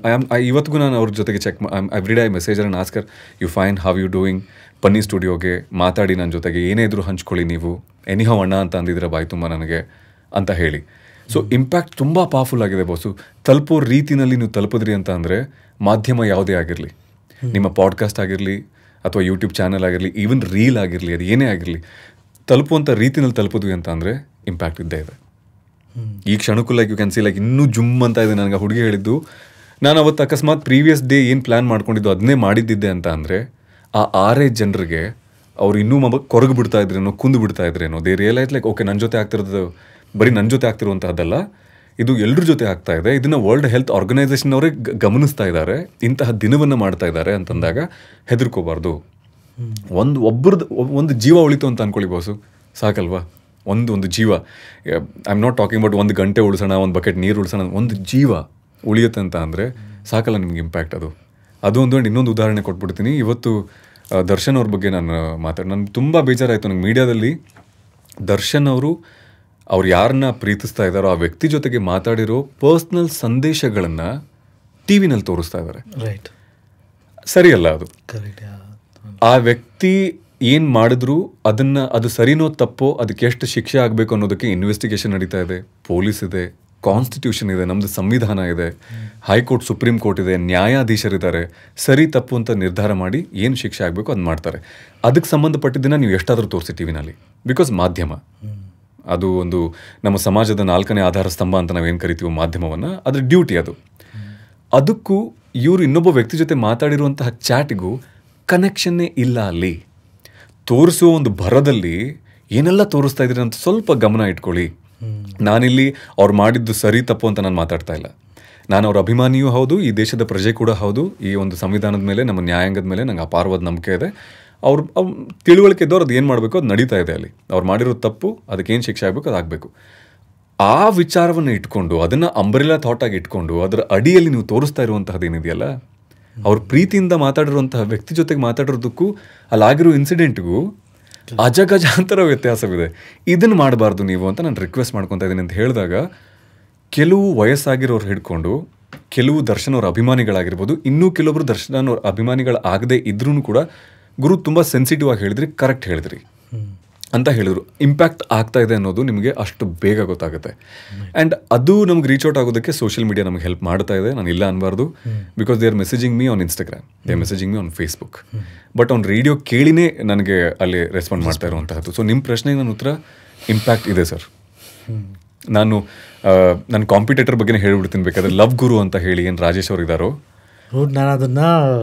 ಇವತ್ತಿಗೂ ನಾನು ಅವ್ರ ಜೊತೆಗೆ ಚೆಕ್ ಎವ್ರಿ ಡೇ ಮೆಸೇಜ್ ಅನ್ನು ask her, you fine, how you doing, ಬನ್ನಿ ಸ್ಟುಡಿಯೋಗೆ ಮಾತಾಡಿ, ನನ್ನ ಜೊತೆಗೆ ಏನೇ ಇದ್ರೂ ಹಂಚ್ಕೊಳ್ಳಿ, ನೀವು ಎನಿಹೌ ಅಣ್ಣ ಅಂತ ಅಂದಿದ್ರೆ ಬಾಯ್ ತುಂಬ ನನಗೆ ಅಂತ ಹೇಳಿ. ಸೊ ಇಂಪ್ಯಾಕ್ಟ್ ತುಂಬ ಪವರ್ಫುಲ್ ಆಗಿದೆ ಬಾಸು. ತಲುಪೋ ರೀತಿನಲ್ಲಿ ನೀವು ತಲುಪಿದ್ರಿ ಅಂತ ಅಂದರೆ ಮಾಧ್ಯಮ ಯಾವುದೇ ಆಗಿರಲಿ, ನಿಮ್ಮ ಪಾಡ್ಕಾಸ್ಟ್ ಆಗಿರಲಿ ಅಥವಾ ಯೂಟ್ಯೂಬ್ ಚಾನಲ್ ಆಗಿರಲಿ, ಈವನ್ ರೀಲ್ ಆಗಿರಲಿ, ಅದು ಏನೇ ಆಗಿರಲಿ, ತಲುಪುವಂಥ ರೀತಿನಲ್ಲಿ ತಲುಪಿದ್ವಿ ಅಂತ ಅಂದರೆ ಇಂಪ್ಯಾಕ್ಟ್ ಇದ್ದೇ ಇದೆ. ಈ ಕ್ಷಣಕ್ಕೂ like you can see like ಇನ್ನೂ ಜುಮ್ ಅಂತ ಇದೆ. ನನಗೆ ಹುಡುಗಿ ಹೇಳಿದ್ದು, ನಾನು ಅವತ್ತು ಅಕಸ್ಮಾತ್ ಪ್ರೀವಿಯಸ್ ಡೇ ಏನು ಪ್ಲ್ಯಾನ್ ಮಾಡ್ಕೊಂಡಿದ್ದು ಅದನ್ನೇ ಮಾಡಿದ್ದಿದ್ದೆ ಅಂತ ಅಂದರೆ ಆ 6 ಜನರಿಗೆ ಅವ್ರು ಇನ್ನೂ ಕೊರಗು ಬಿಡ್ತಾ ಇದ್ರೇನೋ, ಕುಂದು ಬಿಡ್ತಾ ಇದ್ರೇನೋ. ದೇ ರಿಯಲೈಸ್ ಲೈಕ್ ಓಕೆ, ನನ್ನ ಜೊತೆ ಆಗ್ತಿರೋದು ಬರೀ ನನ್ನ ಜೊತೆ ಆಗ್ತಿರುವಂತಹದ್ದಲ್ಲ, ಇದು ಎಲ್ಲರ ಜೊತೆ ಆಗ್ತಾ ಇದೆ. ಇದನ್ನು ವರ್ಲ್ಡ್ ಹೆಲ್ತ್ ಆರ್ಗನೈಸೇಷನ್ ಅವರೇ ಗಮನಿಸ್ತಾ ಇದ್ದಾರೆ, ಇಂತಹ ದಿನವನ್ನು ಮಾಡ್ತಾ ಇದ್ದಾರೆ ಅಂತಂದಾಗ ಹೆದರ್ಕೋಬಾರ್ದು. ಒಂದು ಜೀವ ಉಳಿತು ಅಂತ ಅಂದ್ಕೊಳ್ಳಿ ಬಾಸು, ಸಾಕಲ್ವಾ? ಒಂದು ಜೀವ, I am not talking about 1 ಗಂಟೆ ಉಳಿಸೋಣ, 1 ಬಕೆಟ್ ನೀರು ಉಳಿಸೋಣ, ಒಂದು ಜೀವ ಉಳಿಯುತ್ತೆ ಅಂತ ಅಂದರೆ ಸಾಕಲ್ಲ ನಿಮ್ಗೆ ಇಂಪ್ಯಾಕ್ಟ್. ಅದು ಒಂದು ಇನ್ನೊಂದು ಉದಾಹರಣೆ ಕೊಟ್ಬಿಡ್ತೀನಿ. ಇವತ್ತು ದರ್ಶನ್ ಅವ್ರ ಬಗ್ಗೆ ನಾನು ನನಗೆ ತುಂಬ ಬೇಜಾರಾಯಿತು. ನನಗೆ ಮೀಡಿಯಾದಲ್ಲಿ ದರ್ಶನ್ ಅವ್ರು ಯಾರನ್ನ ಪ್ರೀತಿಸ್ತಾ ಇದ್ದಾರೋ ಆ ವ್ಯಕ್ತಿ ಜೊತೆಗೆ ಮಾತಾಡಿರೋ ಪರ್ಸ್ನಲ್ ಸಂದೇಶಗಳನ್ನು ಟಿ ವಿನಲ್ಲಿ ತೋರಿಸ್ತಾ ಇದ್ದಾರೆ. ರೈಟ್, ಸರಿಯಲ್ಲ ಅದು. ಆ ವ್ಯಕ್ತಿ ಏನು ಮಾಡಿದ್ರು ಅದು ಸರಿನೋ ತಪ್ಪೋ, ಅದಕ್ಕೆ ಎಷ್ಟು ಶಿಕ್ಷೆ ಆಗಬೇಕು ಅನ್ನೋದಕ್ಕೆ ಇನ್ವೆಸ್ಟಿಗೇಷನ್ ನಡೀತಾ ಇದೆ, ಪೊಲೀಸ್ ಇದೆ, ಕಾನ್ಸ್ಟಿಟ್ಯೂಷನ್ ಇದೆ, ನಮ್ಮದು ಸಂವಿಧಾನ ಇದೆ, ಹೈಕೋರ್ಟ್, ಸುಪ್ರೀಂ ಕೋರ್ಟ್ ಇದೆ, ನ್ಯಾಯಾಧೀಶರಿದ್ದಾರೆ. ಸರಿ ತಪ್ಪು ಅಂತ ನಿರ್ಧಾರ ಮಾಡಿ ಏನು ಶಿಕ್ಷೆ ಆಗಬೇಕು ಅದು ಮಾಡ್ತಾರೆ. ಅದಕ್ಕೆ ಸಂಬಂಧಪಟ್ಟಿದ್ದನ್ನು ನೀವು ಎಷ್ಟಾದರೂ ತೋರಿಸಿ ಟಿ ವಿನಲ್ಲಿ. ಬಿಕಾಸ್ ಮಾಧ್ಯಮ ಅದು ಒಂದು ನಮ್ಮ ಸಮಾಜದ 4ನೇ ಆಧಾರ ಸ್ತಂಭ ಅಂತ ನಾವೇನು ಕರಿತೀವೋ ಮಾಧ್ಯಮವನ್ನು, ಅದ್ರ ಡ್ಯೂಟಿ ಅದು. ಅದಕ್ಕೂ ಇವರು ಇನ್ನೊಬ್ಬ ವ್ಯಕ್ತಿ ಜೊತೆ ಮಾತಾಡಿರುವಂತಹ ಚಾಟ್ಗೂ ಕನೆಕ್ಷನ್ನೇ ಇಲ್ಲ ಅಲ್ಲಿ. ತೋರಿಸುವ ಒಂದು ಭರದಲ್ಲಿ ಏನೆಲ್ಲ ತೋರಿಸ್ತಾ ಇದ್ದೀರಿ ಅಂತ ಸ್ವಲ್ಪ ಗಮನ ಇಟ್ಕೊಳ್ಳಿ. ನಾನಿಲ್ಲಿ ಅವ್ರು ಮಾಡಿದ್ದು ಸರಿ ತಪ್ಪು ಅಂತ ನಾನು ಮಾತಾಡ್ತಾ ಇಲ್ಲ. ನಾನು ಅವ್ರ ಅಭಿಮಾನಿಯೂ ಹೌದು, ಈ ದೇಶದ ಪ್ರಜೆ ಕೂಡ ಹೌದು. ಈ ಒಂದು ಸಂವಿಧಾನದ ಮೇಲೆ, ನಮ್ಮ ನ್ಯಾಯಾಂಗದ ಮೇಲೆ ನಂಗೆ ಅಪಾರವಾದ ನಂಬಿಕೆ ಇದೆ. ಅವ್ರು ತಿಳುವಳಿಕೆ ಇದ್ದವ್ರು ಅದು ಏನು ಮಾಡಬೇಕು ಅದು ನಡೀತಾ ಇದೆ. ಅಲ್ಲಿ ಅವ್ರು ಮಾಡಿರೋ ತಪ್ಪು, ಅದಕ್ಕೇನು ಶಿಕ್ಷೆ ಆಗಬೇಕು ಅದು ಆಗಬೇಕು. ಆ ವಿಚಾರವನ್ನು ಇಟ್ಕೊಂಡು, ಅದನ್ನು ಅಂಬ್ರೆಲಾ ಥಾಟಾಗಿ ಇಟ್ಕೊಂಡು, ಅದರ ಅಡಿಯಲ್ಲಿ ನೀವು ತೋರಿಸ್ತಾ ಇರುವಂತಹದ್ದು ಏನಿದೆಯಲ್ಲ, ಅವ್ರ ಪ್ರೀತಿಯಿಂದ ಮಾತಾಡಿರುವಂತಹ ವ್ಯಕ್ತಿ ಜೊತೆಗೆ ಮಾತಾಡಿರೋದಕ್ಕೂ ಅಲ್ಲಾಗಿರೋ ಇನ್ಸಿಡೆಂಟ್ಗೂ ಅಜಗಜಾಂತರ ವ್ಯತ್ಯಾಸವಿದೆ. ಇದನ್ನು ಮಾಡಬಾರ್ದು ನೀವು ಅಂತ ನಾನು ರಿಕ್ವೆಸ್ಟ್ ಮಾಡ್ಕೊತಾ ಇದ್ದೀನಿ ಅಂತ ಹೇಳಿದಾಗ, ಕೆಲವು ವಯಸ್ಸಾಗಿರೋರು ಹಿಡ್ಕೊಂಡು ಕೆಲವು ದರ್ಶನ್ ಅವ್ರ ಅಭಿಮಾನಿಗಳಾಗಿರ್ಬೋದು, ಇನ್ನೂ ಕೆಲವೊಬ್ರು ದರ್ಶನ್ ಅವ್ರ ಅಭಿಮಾನಿಗಳಾಗದೇ ಇದ್ರೂ ಕೂಡ ಗುರು ತುಂಬ ಸೆನ್ಸಿಟಿವ್ ಆಗಿ ಹೇಳಿದ್ರಿ, ಕರೆಕ್ಟ್ ಹೇಳಿದ್ರಿ ಅಂತ ಹೇಳಿದ್ರು. ಇಂಪ್ಯಾಕ್ಟ್ ಆಗ್ತಾ ಇದೆ ಅನ್ನೋದು ನಿಮಗೆ ಅಷ್ಟು ಬೇಗ ಗೊತ್ತಾಗುತ್ತೆ. ಆ್ಯಂಡ್ ಅದು ನಮ್ಗೆ ರೀಚ್ ಔಟ್ ಆಗೋದಕ್ಕೆ ಸೋಷಿಯಲ್ ಮೀಡಿಯಾ ನಮಗೆ ಹೆಲ್ಪ್ ಮಾಡ್ತಾ ಇದೆ, ನಾನು ಇಲ್ಲ ಅನ್ಬಾರ್ದು. Because they are messaging me on Instagram, they are messaging me on Facebook. But ಅವ್ನು ರೇಡಿಯೋ ಕೇಳಿನೇ ನನಗೆ ಅಲ್ಲಿ ರೆಸ್ಪಾಂಡ್ ಮಾಡ್ತಾ ಇರುವಂತಹದ್ದು. ಸೊ ನಿಮ್ಮ ಪ್ರಶ್ನೆಗೆ ನನ್ನ ಉತ್ತರ ಇಂಪ್ಯಾಕ್ಟ್ ಇದೆ ಸರ್. ನನ್ನ ಕಾಂಪಿಟೇಟರ್ ಬಗ್ಗೆ ಹೇಳ್ಬಿಡ್ತೀನಿ ಬೇಕಾದ್ರೆ. ಲವ್ ಗುರು ಅಂತ ಹೇಳಿ ಏನು ರಾಜೇಶ್ ಅವ್ರು ಇದ್ದಾರೋ, ನಾನು ಅದನ್ನ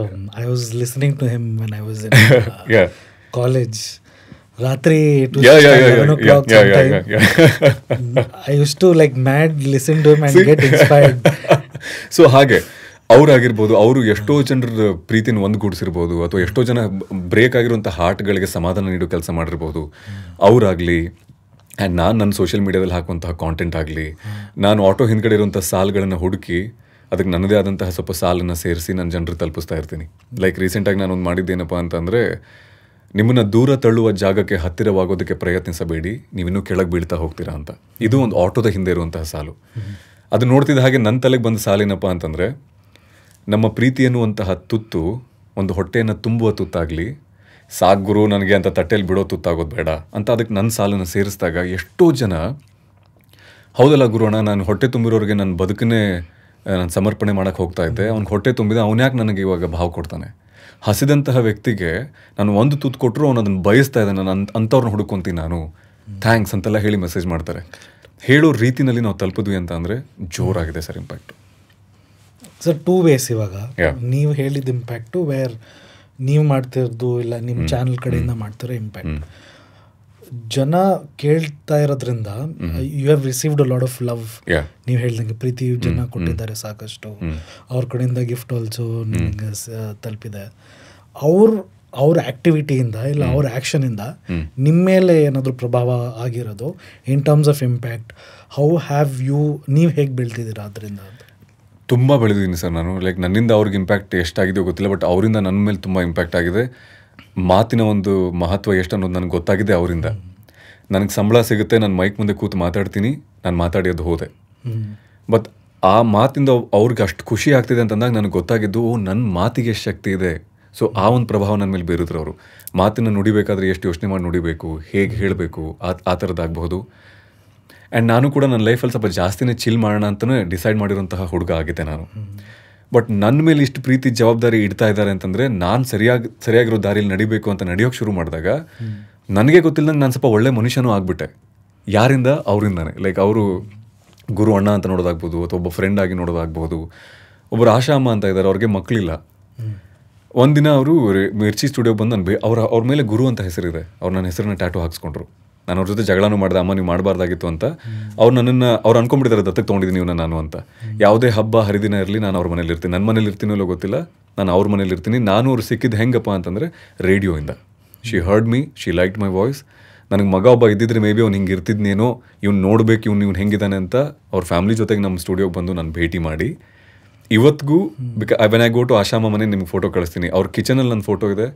I was listening to him when I was in college. ರಾತ್ರಿ I use to like mad listen to him and get inspired. So ಹಾಗೆ ಅವ್ರಾಗಿರ್ಬೋದು, ಅವರು ಎಷ್ಟೋ ಜನರ ಪ್ರೀತಿನ ಒಂದುಗೂಡಿಸಿರ್ಬೋದು, ಅಥವಾ ಎಷ್ಟೋ ಜನ ಬ್ರೇಕ್ ಆಗಿರುವಂಥ ಹಾರ್ಟ್ಗಳಿಗೆ ಸಮಾಧಾನ ನೀಡೋ ಕೆಲಸ ಮಾಡಿರ್ಬೋದು ಅವರಾಗಲಿ. ಆ್ಯಂಡ್ ನಾನು ನನ್ನ ಸೋಷಿಯಲ್ ಮೀಡಿಯಾದಲ್ಲಿ ಹಾಕುವಂತಹ ಕಾಂಟೆಂಟ್ ಆಗಲಿ, ನಾನು ಆಟೋ ಹಿಂದ್ಗಡೆ ಇರುವಂಥ ಸಾಲುಗಳನ್ನು ಹುಡುಕಿ ಅದಕ್ಕೆ ನನ್ನದೇ ಆದಂತಹ ಸ್ವಲ್ಪ ಸಾಲನ್ನು ಸೇರಿಸಿ ನಾನು ಜನರಿಗೆ ತಲುಪಿಸ್ತಾ ಇರ್ತೀನಿ. ಲೈಕ್ ರೀಸೆಂಟಾಗಿ ನಾನೊಂದು ಮಾಡಿದ್ದೇನಪ್ಪ ಅಂತಂದರೆ, ನಿಮ್ಮನ್ನು ದೂರ ತಳ್ಳುವ ಜಾಗಕ್ಕೆ ಹತ್ತಿರವಾಗೋದಕ್ಕೆ ಪ್ರಯತ್ನಿಸಬೇಡಿ, ನೀವಿನ್ನೂ ಕೆಳಗೆ ಬೀಳ್ತಾ ಹೋಗ್ತೀರಾ ಅಂತ. ಇದು ಒಂದು ಆಟೋದ ಹಿಂದೆ ಇರುವಂತಹ ಸಾಲು. ಅದು ನೋಡ್ತಿದ್ದ ಹಾಗೆ ನನ್ನ ತಲೆಗೆ ಬಂದ ಸಾಲೇನಪ್ಪ ಅಂತಂದರೆ, ನಮ್ಮ ಪ್ರೀತಿ ಎನ್ನುವಂತಹ ತುತ್ತು ಒಂದು ಹೊಟ್ಟೆಯನ್ನು ತುಂಬುವ ತುತ್ತಾಗಲಿ, ಸಾಕು ಗುರು ನನಗೆ ಅಂತ ತಟ್ಟೆಯಲ್ಲಿ ಬಿಡೋ ತುತ್ತಾಗೋದು ಬೇಡ ಅಂತ ಅದಕ್ಕೆ ನನ್ನ ಸಾಲನ್ನು ಸೇರಿಸಿದಾಗ ಎಷ್ಟೋ ಜನ, ಹೌದಲ್ಲ ಗುರುವಣ್ಣ, ನಾನು ಹೊಟ್ಟೆ ತುಂಬಿರೋರಿಗೆ ನನ್ನ ಬದುಕನ್ನೇ ನಾನು ಸಮರ್ಪಣೆ ಮಾಡೋಕ್ಕೆ ಹೋಗ್ತಾ ಇದ್ದೆ, ಅವ್ನಿಗೆ ಹೊಟ್ಟೆ ತುಂಬಿದೆ, ಅವನ್ಯಾಕೆ ನನಗೆ ಇವಾಗ ಭಾವ ಕೊಡ್ತಾನೆ. ಹಸಿದಂತಹ ವ್ಯಕ್ತಿಗೆ ನಾನು ಒಂದು ತುತ್ತು ಕೊಟ್ಟರು ಅವನು ಅದನ್ನು ಬಯಸ್ತಾ ಇದ್ದಾನೆ, ನಾನು ಅಂಥವ್ರನ್ನ ಹುಡುಕೊಂತೀನಿ ನಾನು, ಥ್ಯಾಂಕ್ಸ್ ಅಂತೆಲ್ಲ ಹೇಳಿ ಮೆಸೇಜ್ ಮಾಡ್ತಾರೆ. ಹೇಳೋ ರೀತಿನಲ್ಲಿ ನಾವು ತಲುಪಿದ್ವಿ ಅಂತ ಅಂದರೆ ಜೋರಾಗಿದೆ sir impact. Sir two ways ಇವಾಗ ನೀವು ಹೇಳಿದ ಇಂಪ್ಯಾಕ್ಟು, ವೇರ್ ನೀವು ಮಾಡ್ತಿರೋದು ಇಲ್ಲ ನಿಮ್ಮ ಚಾನಲ್ ಕಡೆಯಿಂದ ಮಾಡ್ತಿರೋ ಇಂಪ್ಯಾಕ್ಟ್, ಜನ ಕೇಳ್ತಾ ಇರೋದ್ರಿಂದ you have received a lot of love. ನೀವು ಹೇಳ್ದಂಗೆ ಪ್ರೀತಿ ಜನ ಕೊಟ್ಟಿದ್ದಾರೆ ಸಾಕಷ್ಟು, ಅವ್ರ ಕಡೆಯಿಂದ ಗಿಫ್ಟ್ ಆಲ್ಸೋ ನಿಮಗೆ ತಲುಪಿದೆ. ಅವ್ರ ಆ್ಯಕ್ಟಿವಿಟಿಯಿಂದ ಇಲ್ಲ ಅವ್ರ ಆ್ಯಕ್ಷನಿಂದ ನಿಮ್ಮ ಮೇಲೆ ಏನಾದರೂ ಪ್ರಭಾವ ಆಗಿರೋದು in terms of impact, how have you, ನೀವು ಹೇಗೆ ಬೆಳ್ತಿದ್ದೀರಾ ಅದರಿಂದ? ತುಂಬ ಬೆಳೆದಿದ್ದೀನಿ ಸರ್ ನಾನು. ಲೈಕ್ ನನ್ನಿಂದ ಅವ್ರಿಗೆ ಇಂಪ್ಯಾಕ್ಟ್ ಎಷ್ಟಾಗಿದೆಯೋ ಗೊತ್ತಿಲ್ಲ, ಬಟ್ ಅವರಿಂದ ನನ್ನ ಮೇಲೆ ತುಂಬ ಇಂಪ್ಯಾಕ್ಟ್ ಆಗಿದೆ. ಮಾತಿನ ಒಂದು ಮಹತ್ವ ಎಷ್ಟು ಅನ್ನೋದು ನನಗೆ ಗೊತ್ತಾಗಿದೆ ಅವರಿಂದ. ನನಗೆ ಸಂಬಳ ಸಿಗುತ್ತೆ, ನಾನು ಮೈಕ್ ಮುಂದೆ ಕೂತು ಮಾತಾಡ್ತೀನಿ, ನಾನು ಮಾತಾಡೋದು ಹೋದೆ. ಬಟ್ ಆ ಮಾತಿಂದ ಅವ್ರಿಗೆ ಅಷ್ಟು ಖುಷಿ ಆಗ್ತಿದೆ ಅಂತಂದಾಗ ನನಗೆ ಗೊತ್ತಾಗಿದ್ದು, ನನ್ನ ಮಾತಿಗೆ ಎಷ್ಟು ಶಕ್ತಿ ಇದೆ. ಸೊ ಆ ಒಂದು ಪ್ರಭಾವ ನನ್ನ ಮೇಲೆ ಬೀರಿದ್ರು ಅವರು. ಮಾತನ್ನು ನುಡಿಬೇಕಾದ್ರೆ ಎಷ್ಟು ಯೋಚನೆ ಮಾಡಿ ನುಡಿಬೇಕು, ಹೇಗೆ ಹೇಳಬೇಕು, ಆ ಥರದ್ದಾಗಬಹುದು. ಆ್ಯಂಡ್ ನಾನು ಕೂಡ ನನ್ನ ಲೈಫಲ್ಲಿ ಸ್ವಲ್ಪ ಜಾಸ್ತಿನೇ ಚಿಲ್ ಮಾಡೋಣ ಅಂತಲೇ ಡಿಸೈಡ್ ಮಾಡಿರೋಂತಹ ಹುಡುಗ ಆಗಿದೆ ನಾನು. ಬಟ್ ನನ್ನ ಮೇಲೆ ಇಷ್ಟು ಪ್ರೀತಿ ಜವಾಬ್ದಾರಿ ಇಡ್ತಾ ಇದ್ದಾರೆ ಅಂತಂದರೆ, ನಾನು ಸರಿಯಾಗಿರೋ ದಾರಿಯಲ್ಲಿ ನಡಿಬೇಕು ಅಂತ ನಡೆಯೋಕ್ಕೆ ಶುರು ಮಾಡಿದಾಗ ನನಗೆ ಗೊತ್ತಿಲ್ಲದಂಗೆ ನಾನು ಸ್ವಲ್ಪ ಒಳ್ಳೆ ಮನುಷ್ಯನೂ ಆಗಿಬಿಟ್ಟೆ. ಯಾರಿಂದ? ಅವರಿಂದಾನೆ. ಲೈಕ್ ಅವರು ಗುರು ಅಣ್ಣ ಅಂತ ನೋಡೋದಾಗ್ಬೋದು, ಅಥವಾ ಒಬ್ಬ ಫ್ರೆಂಡ್ ಆಗಿ ನೋಡೋದಾಗ್ಬೋದು. ಒಬ್ಬರು ಆಶಾ ಅಮ್ಮ ಅಂತ ಇದ್ದಾರೆ, ಅವ್ರಿಗೆ ಮಕ್ಕಳಿಲ್ಲ. ಒಂದಿನ ಅವರು ಮಿರ್ಚಿ ಸ್ಟುಡಿಯೋಗೆ ಬಂದು ನಾನು ಅವ್ರ ಮೇಲೆ ಗುರು ಅಂತ ಹೆಸರಿದೆ, ಅವ್ರು ನನ್ನ ಹೆಸರನ್ನ ಟ್ಯಾಟೂ ಹಾಕ್ಸ್ಕೊಂಡ್ರು. ನಾನು ಅವ್ರ ಜೊತೆ ಜಗಳನೂ ಮಾಡಿದೆ, ಅಮ್ಮ ನೀವು ಮಾಡಬಾರ್ದಾಗಿತ್ತು ಅಂತ. ಅವ್ರು ಅನ್ಕೊಂಡ್ಬಿಟ್ಟಿದ್ದಾರೆ ದತ್ತಕ್ಕೆ ತೊಗೊಂಡಿದ್ದೀನಿ ನೀವು ನಾನು ಅಂತ. ಯಾವುದೇ ಹಬ್ಬ ಹರಿದಿನ ಇರಲಿ ನಾನು ಅವ್ರ ಮನೇಲಿ ಇರ್ತೀನಿ. ನನ್ನ ಮನೇಲಿ ಇರ್ತೀನೋ ಇಲ್ಲೋ ಗೊತ್ತಿಲ್ಲ, ನಾನು ಅವ್ರ ಮನೇಲಿ ಇರ್ತೀನಿ. ನಾನು ಅವ್ರು ಸಿಕ್ಕಿದ್ದು ಹೆಂಗಪ್ಪ ಅಂತಂದರೆ ರೇಡಿಯೋಯಿಂದ. She heard me, she liked my voice. ನನಗೆ ಮಗ ಒಬ್ಬ ಇದ್ದಿದ್ರೆ ಮೇ ಬಿ ಅವ್ನು ಹಿಂಗೆ ಇರ್ತಿದ್ನೇನೋ, ಇವ್ನು ನೋಡ್ಬೇಕು ಇವ್ನು ಹೆಂಗಿದ್ದಾನೆ ಅಂತ ಅವ್ರ ಫ್ಯಾಮಿಲಿ ಜೊತೆಗೆ ನಮ್ಮ ಸ್ಟುಡಿಯೋಗೆ ಬಂದು ನಾನು ಭೇಟಿ ಮಾಡಿ ಇವತ್ತಿಗೂ ವೆನ್ ಐ ಗೋ ಟು ಆಶಾಮ ಮನೆ ನಿಮ್ಗೆ ಫೋಟೋ ಕಳಿಸ್ತೀನಿ. ಅವ್ರ ಕಿಚನಲ್ಲಿ ನನ್ನ ಫೋಟೋ ಇದೆ,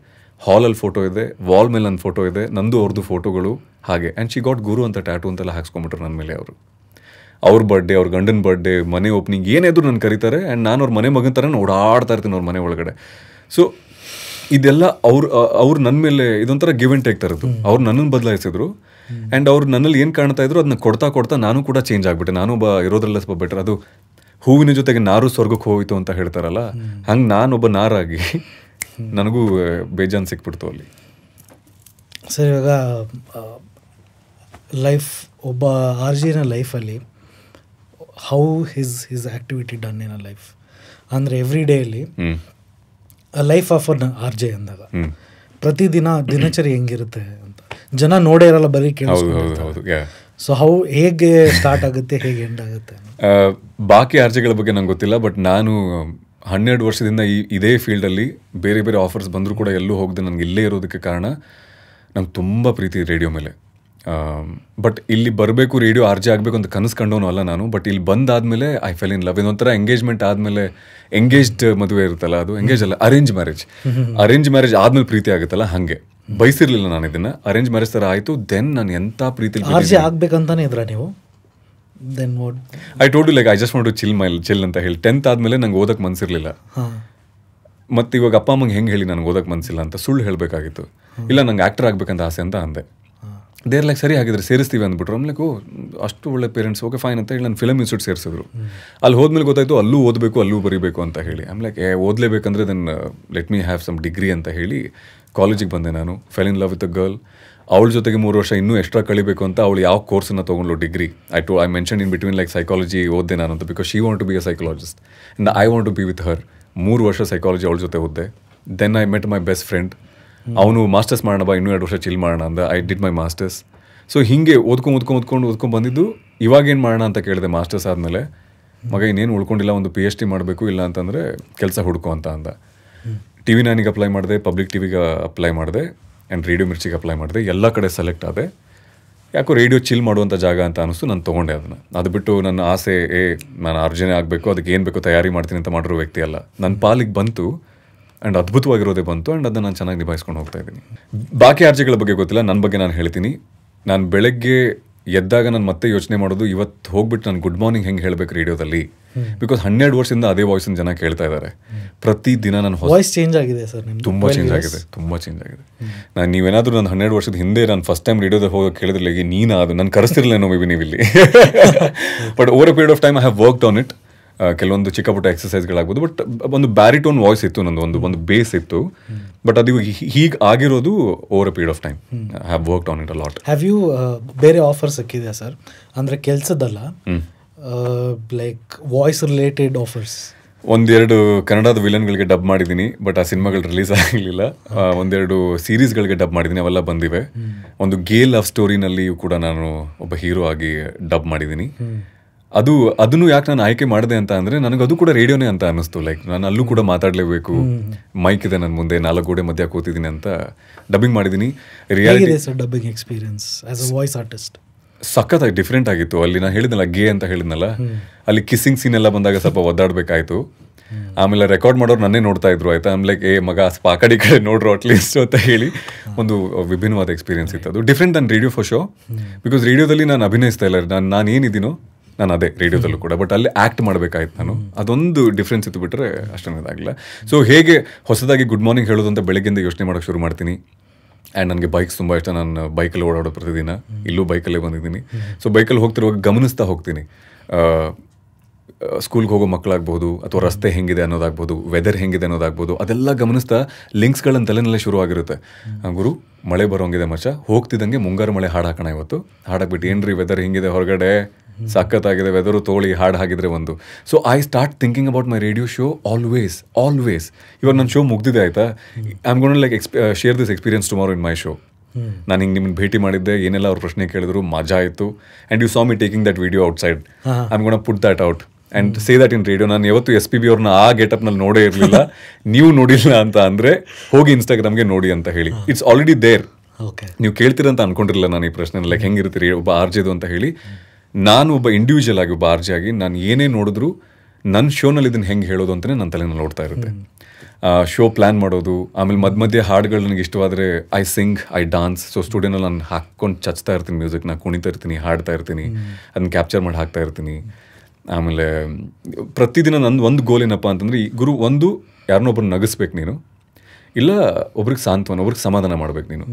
ಹಾಲಲ್ಲಿ ಫೋಟೋ ಇದೆ, ವಾಲ್ ಮೇಲೆ ನನ್ನ ಫೋಟೋ ಇದೆ, ನಂದು ಅವ್ರದ್ದು ಫೋಟೋಗಳು ಹಾಗೆ. ಆ್ಯಂಡ್ ಶಿ ಗಾಟ್ ಗುರು ಅಂತ ಟ್ಯಾಟೂ ಅಂತೆಲ್ಲ ಹಾಕ್ಸ್ಕೊಂಬಿಟ್ರು ನನ್ನ ಮೇಲೆ ಅವರು. ಅವ್ರ ಬರ್ಡೇ, ಅವ್ರ ಗಂಡನ ಬರ್ಡೇ, ಮನೆ ಓಪನಿಂಗ್ ಏನಾದರೂ ನನ್ನ ಕರೀತಾರೆ. ಆ್ಯಂಡ್ ನಾನು ಅವ್ರ ಮನೆ ಮಗನ ಥರ ಓಡಾಡ್ತಾ ಇರ್ತೀನಿ ಅವ್ರ ಮನೆ ಒಳಗಡೆ. ಸೊ ಇದೆಲ್ಲ ಅವ್ರು ನನ್ನ ಮೇಲೆ ಇದೊಂಥರ ಗಿವ್ ಆ್ಯಂಡ್ ಟೇಕ್ ಥರದ್ದು. ಅವ್ರು ನನ್ನನ್ನು ಬದಲಾಯಿಸಿದ್ರು. ಆ್ಯಂಡ್ ಅವ್ರು ನನ್ನಲ್ಲಿ ಏನು ಕಾಣ್ತಾ ಇದ್ರು ಅದನ್ನ ಕೊಡ್ತಾ ನಾನು ಕೂಡ ಚೇಂಜ್ ಆಗಿಬಿಟ್ಟೆ. ನಾನು ಇರೋದ್ರಲ್ಲ ಸ್ವಲ್ಪ ಬೆಟರ್. ಅದು ಹೂವಿನ ಜೊತೆಗೆ ನಾರು ಸ್ವರ್ಗಕ್ಕೆ ಹೋಯಿತು ಅಂತ ಹೇಳ್ತಾರಲ್ಲ, ಹಂಗೆ ನಾನೊಬ್ಬ ನಾರಾಗಿ ನನಗೂ ಬೇಜಾನ್ ಸಿಕ್ಬಿಡ್ತು ಅಲ್ಲಿ. ಸರ್ ಇವಾಗ ಲೈಫ್, ಒಬ್ಬ ಆರ್ಜಿನ ಲೈಫಲ್ಲಿ how his activity done in a life ಅಂದರೆ ಎವ್ರಿ ಡೇಯಲ್ಲಿ life of an R J ಅಂದಾಗ ಪ್ರತಿದಿನ ದಿನಚರಿ ಹೆಂಗಿರುತ್ತೆ ಅಂತ ಜನ ನೋಡೇ ಇರಲ್ಲ, ಬರೀ ಹೌದು. ಸೊ ಹೇಗೆ ಸ್ಟಾರ್ಟ್ ಆಗುತ್ತೆ, ಹೇಗೆ ಎಂಡ್ ಆಗುತ್ತೆ? ಬಾಕಿ ಆರ್ಜೆಗಳ ಬಗ್ಗೆ ನಂಗೆ ಗೊತ್ತಿಲ್ಲ, ಬಟ್ ನಾನು 12 ವರ್ಷದಿಂದ ಇದೇ ಫೀಲ್ಡಲ್ಲಿ ಬೇರೆ ಬೇರೆ ಆಫರ್ಸ್ ಬಂದರೂ ಕೂಡ ಎಲ್ಲೂ ಹೋಗದೆ ನನಗೆ ಇಲ್ಲೇ ಇರೋದಕ್ಕೆ ಕಾರಣ ನಂಗೆ ತುಂಬ ಪ್ರೀತಿ ರೇಡಿಯೋ ಮೇಲೆ. ಬಟ್ ಇಲ್ಲಿ ಬರಬೇಕು, ರೇಡಿಯೋ ಆರ್ಜೆ ಆಗಬೇಕು ಅಂತ ಕನಸು ಕಂಡವನು ಅಲ್ಲ ನಾನು. ಬಟ್ ಇಲ್ಲಿ ಬಂದಾದಮೇಲೆ ಐ ಫೆಲ್ ಇನ್ ಲವ್. ಇದೊಂಥರ ಎಂಗೇಜ್ಮೆಂಟ್ ಆದಮೇಲೆ, ಎಂಗೇಜ್ಡ್ ಮದುವೆ ಇರುತ್ತಲ್ಲ, ಅದು ಎಂಗೇಜ್ ಅಲ್ಲ, ಅರೇಂಜ್ ಮ್ಯಾರೇಜ್ ಆದಮೇಲೆ ಪ್ರೀತಿ ಆಗುತ್ತಲ್ಲ, ಹಾಗೆ ಬಯಸಿರ್ಲಿಲ್ಲ ನಾನು ಇದನ್ನು. ಅರೇಂಜ್ ಮ್ಯಾರೇಜ್ ಥರ ಆಯಿತು. ದೆನ್ ನಾನು ಎಂಥ ಪ್ರೀತಿ ಆರ್ಜೆ ಆಗಬೇಕಂತಾನೆ ಇದ್ರ ನೀವು? Then what? I told you like I just want to chill ಅಂತ ಹೇಳಿ. 10th ಆದಮೇಲೆ ನಂಗೆ ಓದಕ್ಕೆ ಮನಸ್ಸಿರಲಿಲ್ಲ. ಮತ್ತು ಇವಾಗ ಅಪ್ಪ ಅಮ್ಮಂಗೆ ಹೆಂಗೆ ಹೇಳಿ ನನಗೆ ಓದಕ್ಕೆ ಮನಸ್ಸಿಲ್ಲ ಅಂತ ಸುಳ್ಳು ಹೇಳಬೇಕಾಗಿತ್ತು. ಇಲ್ಲ ನಂಗೆ ಆ್ಯಕ್ಟರ್ ಆಗಬೇಕಂತ ಆಸೆ ಅಂತ ಅಂದೆ. ದೇರ್ ಲೈಕ್ ಸರಿ ಹಾಗಿದ್ರೆ ಸೇರಿಸ್ತೀವಿ ಅಂದ್ಬಿಟ್ರು. ಆಮೇಲೆ ಅಷ್ಟು ಒಳ್ಳೆ ಪೇರೆಂಟ್ಸ್, ಓಕೆ ಫೈನ್ ಅಂತ ಹೇಳಿ ನಾನು ಫಿಲಮ್ ಇನ್ಸ್ಟಿಟ್ಯೂಟ್ ಸೇರಿಸಿದ್ರು. ಅಲ್ಲಿ ಹೋದ್ಮೇಲೆ ಗೊತ್ತಾಯಿತು ಅಲ್ಲೂ ಓದಬೇಕು, ಅಲ್ಲೂ ಬರೀಬೇಕು ಅಂತ ಹೇಳಿ. ಆಮೇಲೆ ಓದಲೇಬೇಕಂದ್ರೆ then let me have some degree ಅಂತ ಹೇಳಿ ಕಾಲೇಜಿಗೆ ಬಂದೆ. ನಾನು fell in love with a girl. ಅವಳ ಜೊತೆಗೆ 3 ವರ್ಷ ಇನ್ನೂ ಎಕ್ಸ್ಟ್ರಾ ಕಳಿಬೇಕು ಅಂತ ಅವಳು ಯಾವ ಕೋರ್ಸನ್ನು ತೊಗೊಂಡ್ಲು degree. I mention in between like psychology ಓದ್ದೆ ನಾನು ಅಂತ, because she want to be a psychologist and I want to be with her. 3 ವರ್ಷ ಸೈಕಾಲಜಿ ಅವಳ ಜೊತೆ ಓದ್ದೆ. Then I met my best friend. ಅವನು ಮಾಸ್ಟರ್ಸ್ ಮಾಡೋಣ ಬಾ, ಇನ್ನೂ 2 ವರ್ಷ ಚಿಲ್ ಮಾಡೋಣ ಅಂದ. I did my masters. So ಹೀಗೆ ಓದ್ಕೊಂಡು ಬಂದಿದ್ದು. ಇವಾಗೇನು ಮಾಡೋಣ ಅಂತ ಕೇಳಿದೆ ಮಾಸ್ಟರ್ಸ್ ಆದಮೇಲೆ. ಮಗ ಇನ್ನೇನು ಉಳ್ಕೊಂಡಿಲ್ಲ, ಒಂದು PhD ಮಾಡಬೇಕು, ಇಲ್ಲ ಅಂತಂದರೆ ಕೆಲಸ ಹುಡುಕೋ ಅಂತ ಅಂದ. TV9 ಅಪ್ಲೈ ಮಾಡಿದೆ, ಪಬ್ಲಿಕ್ ಟಿವಿಗೆ ಅಪ್ಲೈ ಮಾಡಿದೆ, ಆ್ಯಂಡ್ ರೇಡಿಯೋ ಮಿರ್ಚಿಗೆ ಅಪ್ಲೈ ಮಾಡಿದೆ. ಎಲ್ಲ ಕಡೆ ಸೆಲೆಕ್ಟ್ ಆದೆ. ಯಾಕೋ ರೇಡಿಯೋ ಚಿಲ್ ಮಾಡುವಂಥ ಜಾಗ ಅಂತ ಅನಿಸ್ತು. ನಾನು ತೊಗೊಂಡೆ ಅದನ್ನು. ಅದು ಬಿಟ್ಟು ನನ್ನ ಆಸೆ ನಾನು ಆರ್ಜನೆ ಆಗಬೇಕು, ಅದಕ್ಕೆ ಏನು ಬೇಕೋ ತಯಾರಿ ಮಾಡ್ತೀನಿ ಅಂತ ಮಾಡಿರೋ ವ್ಯಕ್ತಿ ಅಲ್ಲ. ನನ್ನ ಪಾಲಿಗೆ ಬಂತು ಆ್ಯಂಡ್ ಅದ್ಭುತವಾಗಿರೋದೇ ಬಂತು, ಆ್ಯಂಡ್ ಅದನ್ನು ನಾನು ಚೆನ್ನಾಗಿ ನಿಭಾಯಿಸ್ಕೊಂಡು ಹೋಗ್ತಾ ಇದ್ದೀನಿ. ಬಾಕಿ ಆರ್ಜೆಗಳ ಬಗ್ಗೆ ಗೊತ್ತಿಲ್ಲ, ನನ್ನ ಬಗ್ಗೆ ನಾನು ಹೇಳ್ತೀನಿ. ನಾನು ಬೆಳಗ್ಗೆ ಎದ್ದಾಗ ನಾನು ಮತ್ತೆ ಯೋಚನೆ ಮಾಡೋದು, ಇವತ್ತು ಹೋಗ್ಬಿಟ್ಟು ನಾನು ಗುಡ್ ಮಾರ್ನಿಂಗ್ ಹೆಂಗೆ ಹೇಳಬೇಕು ರೇಡಿಯೋದಲ್ಲಿ. ಬಿಕಾಸ್ 12 ವರ್ಷದಿಂದ ಅದೇ ವಾಯ್ಸನ್ನು ಜನ ಕೇಳ್ತಾ ಇದ್ದಾರೆ. ಪ್ರತಿದಿನ ನನ್ನ ವಾಯ್ಸ್ ಚೇಂಜ್ ಆಗಿದೆ ಸರ್, ತುಂಬ ಚೇಂಜ್ ಆಗಿದೆ. ನಾನು ನೀವೇನಾದರೂ ನಾನು 12 ವರ್ಷದ ಹಿಂದೆ ನಾನು ಫಸ್ಟ್ ಟೈಮ್ ರೇಡಿಯೋದಾಗ ಹೋಗಿ ಕೇಳಿದ್ರೆ ನೀನು ಅದು ನಾನು ಕರೆಸ್ತಿರ್ಲೇನೋ ಮೇ ಬಿ ನೀವು ಇಲ್ಲಿ. But over a period of time I have worked on it. ಕೆಲವೊಂದು ಚಿಕ್ಕ ಪುಟ್ಟ ಎಕ್ಸಸೈಸ್ಗಳಾಗ್ಬೋದು. ಬಟ್ ಒಂದು ಬ್ಯಾರಿಟೋನ್ ವಾಯ್ಸ್ ಇತ್ತು ನಂದು, ಒಂದು ಬೇಸ್ ಇತ್ತು. ಬಟ್ ಅದು ಹೀಗೆ ಆಗಿರೋದು over a period of time. I have worked on it a lot. Have you ಬೇರೆ ಆಫರ್ ಸಿಕ್ಕಿದೆಯಾ ಸರ್? ಅಂದರೆ ಕೆಲಸದಲ್ಲ, ಲೈಕ್ ವಾಯ್ಸ್ ರಿಲೇಟೆಡ್ ಆಫರ್ಸ್? 1-2 ಕನ್ನಡದ ವಿಲನ್ಗಳಿಗೆ ಡಬ್ ಮಾಡಿದ್ದೀನಿ, ಬಟ್ ಆ ಸಿನಿಮಾಗಳು ರಿಲೀಸ್ ಆಗಲಿಲ್ಲ. 1-2 ಸೀರೀಸ್ಗಳಿಗೆ ಡಬ್ ಮಾಡಿದ್ದೀನಿ, ಅವೆಲ್ಲ ಬಂದಿವೆ. ಒಂದು ಗೇ ಲವ್ ಸ್ಟೋರಿನಲ್ಲಿಯೂ ಕೂಡ ನಾನು ಒಬ್ಬ ಹೀರೋ ಆಗಿ ಡಬ್ ಮಾಡಿದ್ದೀನಿ. ಅದನ್ನು ಯಾಕೆ ನಾನು ಆಯ್ಕೆ ಮಾಡಿದೆ ಅಂತ ಅಂದರೆ, ನನಗದು ಕೂಡ ರೇಡಿಯೋನೇ ಅಂತ ಅನ್ನಿಸ್ತು. ಲೈಕ್ ನಾನು ಅಲ್ಲೂ ಕೂಡ ಮಾತಾಡಲೇಬೇಕು, ಮೈಕ್ ಇದೆ ನನ್ನ ಮುಂದೆ, 4 ಗೋಡೆ ಮಧ್ಯ ಕೂತಿದ್ದೀನಿ ಅಂತ ಡಬ್ಬಿಂಗ್ ಮಾಡಿದ್ದೀನಿ. Reality dubbing experience as a voice artist ಸಖತ್ತಾಗಿ ಡಿಫ್ರೆಂಟ್ ಆಗಿತ್ತು. ಅಲ್ಲಿ ನಾನು ಹೇಳಿದ್ನಲ್ಲ ಗೇ ಅಂತ ಹೇಳಿದ್ನಲ್ಲ, ಅಲ್ಲಿ ಕಿಸ್ಸಿಂಗ್ ಸೀನ್ ಎಲ್ಲ ಬಂದಾಗ ಸ್ವಲ್ಪ ಒದ್ದಾಡಬೇಕಾಯ್ತು. ಆಮೇಲೆ ರೆಕಾರ್ಡ್ ಮಾಡೋರು ನನ್ನೇ ನೋಡ್ತಾ ಇದ್ರು. ಆಯ್ತಾ, ಆಮೇಲೆ ಮಗ ಆ ಕಡೆ ನೋಡ್ರು ಅಟ್ಲೀಸ್ಟ್ ಅಂತ ಹೇಳಿ ಒಂದು ವಿಭಿನ್ನವಾದ ಎಕ್ಸ್ಪೀರಿಯನ್ಸ್ ಇತ್ತು. ಅದು different than radio for show. Because ರೇಡಿಯೋದಲ್ಲಿ ನಾನು ಅಭಿನಯಿಸ್ತಾ ಇಲ್ಲ, ನಾನು ಏನಿದ್ದೀನೋ ನಾನು ಅದೇ ರೇಡಿಯೋದಲ್ಲೂ ಕೂಡ. ಬಟ್ ಅಲ್ಲಿ ಆ್ಯಕ್ಟ್ ಮಾಡಬೇಕಾಯ್ತು ನಾನು. ಅದೊಂದು ಡಿಫ್ರೆನ್ಸ್ ಇತ್ತು, ಬಿಟ್ಟರೆ ಅಷ್ಟೊಂದಾಗಿಲ್ಲ. ಸೊ ಹೇಗೆ ಹೊಸದಾಗಿ ಗುಡ್ ಮಾರ್ನಿಂಗ್ ಹೇಳೋದು ಅಂತ ಬೆಳಗ್ಗೆಯಿಂದ ಯೋಚನೆ ಮಾಡೋಕ್ಕೆ ಶುರು ಮಾಡ್ತೀನಿ. ಆ್ಯಂಡ್ ನನಗೆ ಬೈಕ್ಸ್ ತುಂಬ ಇಷ್ಟ. ನಾನು ಬೈಕಲ್ಲಿ ಓಡಾಡೋ ಪ್ರತಿದಿನ. ಇಲ್ಲೂ ಬೈಕಲ್ಲೇ ಬಂದಿದ್ದೀನಿ. ಸೊ ಬೈಕಲ್ಲಿ ಹೋಗ್ತಿರುವಾಗ ಗಮನಿಸ್ತಾ ಹೋಗ್ತೀನಿ. ಸ್ಕೂಲ್ಗೆ ಹೋಗೋ ಮಕ್ಕಳಾಗ್ಬೋದು, ಅಥವಾ ರಸ್ತೆ ಹೆಂಗಿದೆ ಅನ್ನೋದಾಗ್ಬೋದು, ವೆದರ್ ಹೆಂಗಿದೆ ಅನ್ನೋದಾಗ್ಬೋದು, ಅದೆಲ್ಲ ಗಮನಿಸ್ತಾ ಲಿಂಕ್ಸ್ಗಳನ್ನು ತಲೆನಲ್ಲೇ ಶುರು ಆಗಿರುತ್ತೆ. ಗುರು ಮಳೆ ಬರೋಂಗಿದೆ ಮಚ್ಚ, ಹೋಗ್ತಿದ್ದಂಗೆ ಮುಂಗಾರು ಮಳೆ ಹಾಡು ಹಾಕೋಣ ಇವತ್ತು. ಹಾಡಾಕ್ಬಿಟ್ಟು ಏನ್ರಿ ವೆದರ್ ಹೆಂಗಿದೆ ಹೊರಗಡೆ, ಸಖತ್ತಾಗಿದೆ ವೆದರು, ತೋಳಿ ಹಾಡು ಹಾಕಿದ್ರೆ ಒಂದು. So I start thinking about my radio show always. ಇವಾಗ ನನ್ನ ಶೋ ಮುಗ್ದಿದೆ ಆಯಿತಾ, I am gonna like share this experience tomorrow in my show. ನಾನು ಹಿಂಗೆ ನಿಮ್ಮನ್ನು ಭೇಟಿ ಮಾಡಿದ್ದೆ, ಏನೆಲ್ಲ ಅವ್ರ ಪ್ರಶ್ನೆ ಕೇಳಿದ್ರು, ಮಜಾ ಆಯಿತು. And you saw me taking that video outside. I am gonna put that out and say that in radio. ನಾನು ಯಾವತ್ತು SPB ಅವ್ರನ್ನ ಆ ಗೆಟಪ್ನಲ್ಲಿ ನೋಡೇ ಇರಲಿಲ್ಲ. ನೀವು ನೋಡಿಲ್ಲ ಅಂತ ಅಂದರೆ ಹೋಗಿ ಇನ್ಸ್ಟಾಗ್ರಾಮ್ಗೆ ನೋಡಿ ಅಂತ ಹೇಳಿ. It's already there. ನೀವು ಕೇಳ್ತೀರಂತ ಅನ್ಕೊಂಡಿರಲಿಲ್ಲ ನಾನು ಈ ಪ್ರಶ್ನೆ, ಲೈಕ್ ಹೆಂಗಿರ್ತೀರಿ ಒಬ್ಬ ಆರ್ಜೆದು ಅಂತ ಹೇಳಿ. ನಾನು ಒಬ್ಬ ಇಂಡಿವಿಜುವಲ್ ಆಗಿ, ಒಬ್ಬ ಆರ್ಜೆ ಆಗಿ ನಾನು ಏನೇ ನೋಡಿದ್ರು ನನ್ನ ಶೋನಲ್ಲಿ ಇದನ್ನು ಹೆಂಗೆ ಹೇಳೋದು ಅಂತಲೇ ನನ್ನ ತಲೆನಲ್ಲಿ ನೋಡ್ತಾ ಇರುತ್ತೆ. ಶೋ ಪ್ಲ್ಯಾನ್ ಮಾಡೋದು, ಆಮೇಲೆ ಮಧ್ಯೆ ಹಾಡುಗಳು ನನಗೆ ಇಷ್ಟವಾದರೆ I sing, I dance. So ಸ್ಟುಡಿಯೋನಲ್ಲಿ ನಾನು ಹಾಕ್ಕೊಂಡು ಚಚ್ತಾ ಇರ್ತೀನಿ ಮ್ಯೂಸಿಕ್ನ, ಕುಣಿತಾ ಇರ್ತೀನಿ, ಹಾಡ್ತಾ ಇರ್ತೀನಿ, ಅದನ್ನ ಕ್ಯಾಪ್ಚರ್ ಮಾಡಿ ಹಾಕ್ತಾ ಇರ್ತೀನಿ. ಆಮೇಲೆ ಪ್ರತಿದಿನ ನಂದು ಒಂದು ಗೋಲ್ ಏನಪ್ಪ ಅಂತಂದರೆ, ಗುರು ಒಂದು ಯಾರನ್ನೊಬ್ಬರು ನಗಿಸ್ಬೇಕು ನೀನು, ಇಲ್ಲ ಒಬ್ರಿಗೆ ಸಾಂತ್ವನ, ಒಬ್ರಿಗೆ ಸಮಾಧಾನ ಮಾಡ್ಬೇಕು ನೀನು.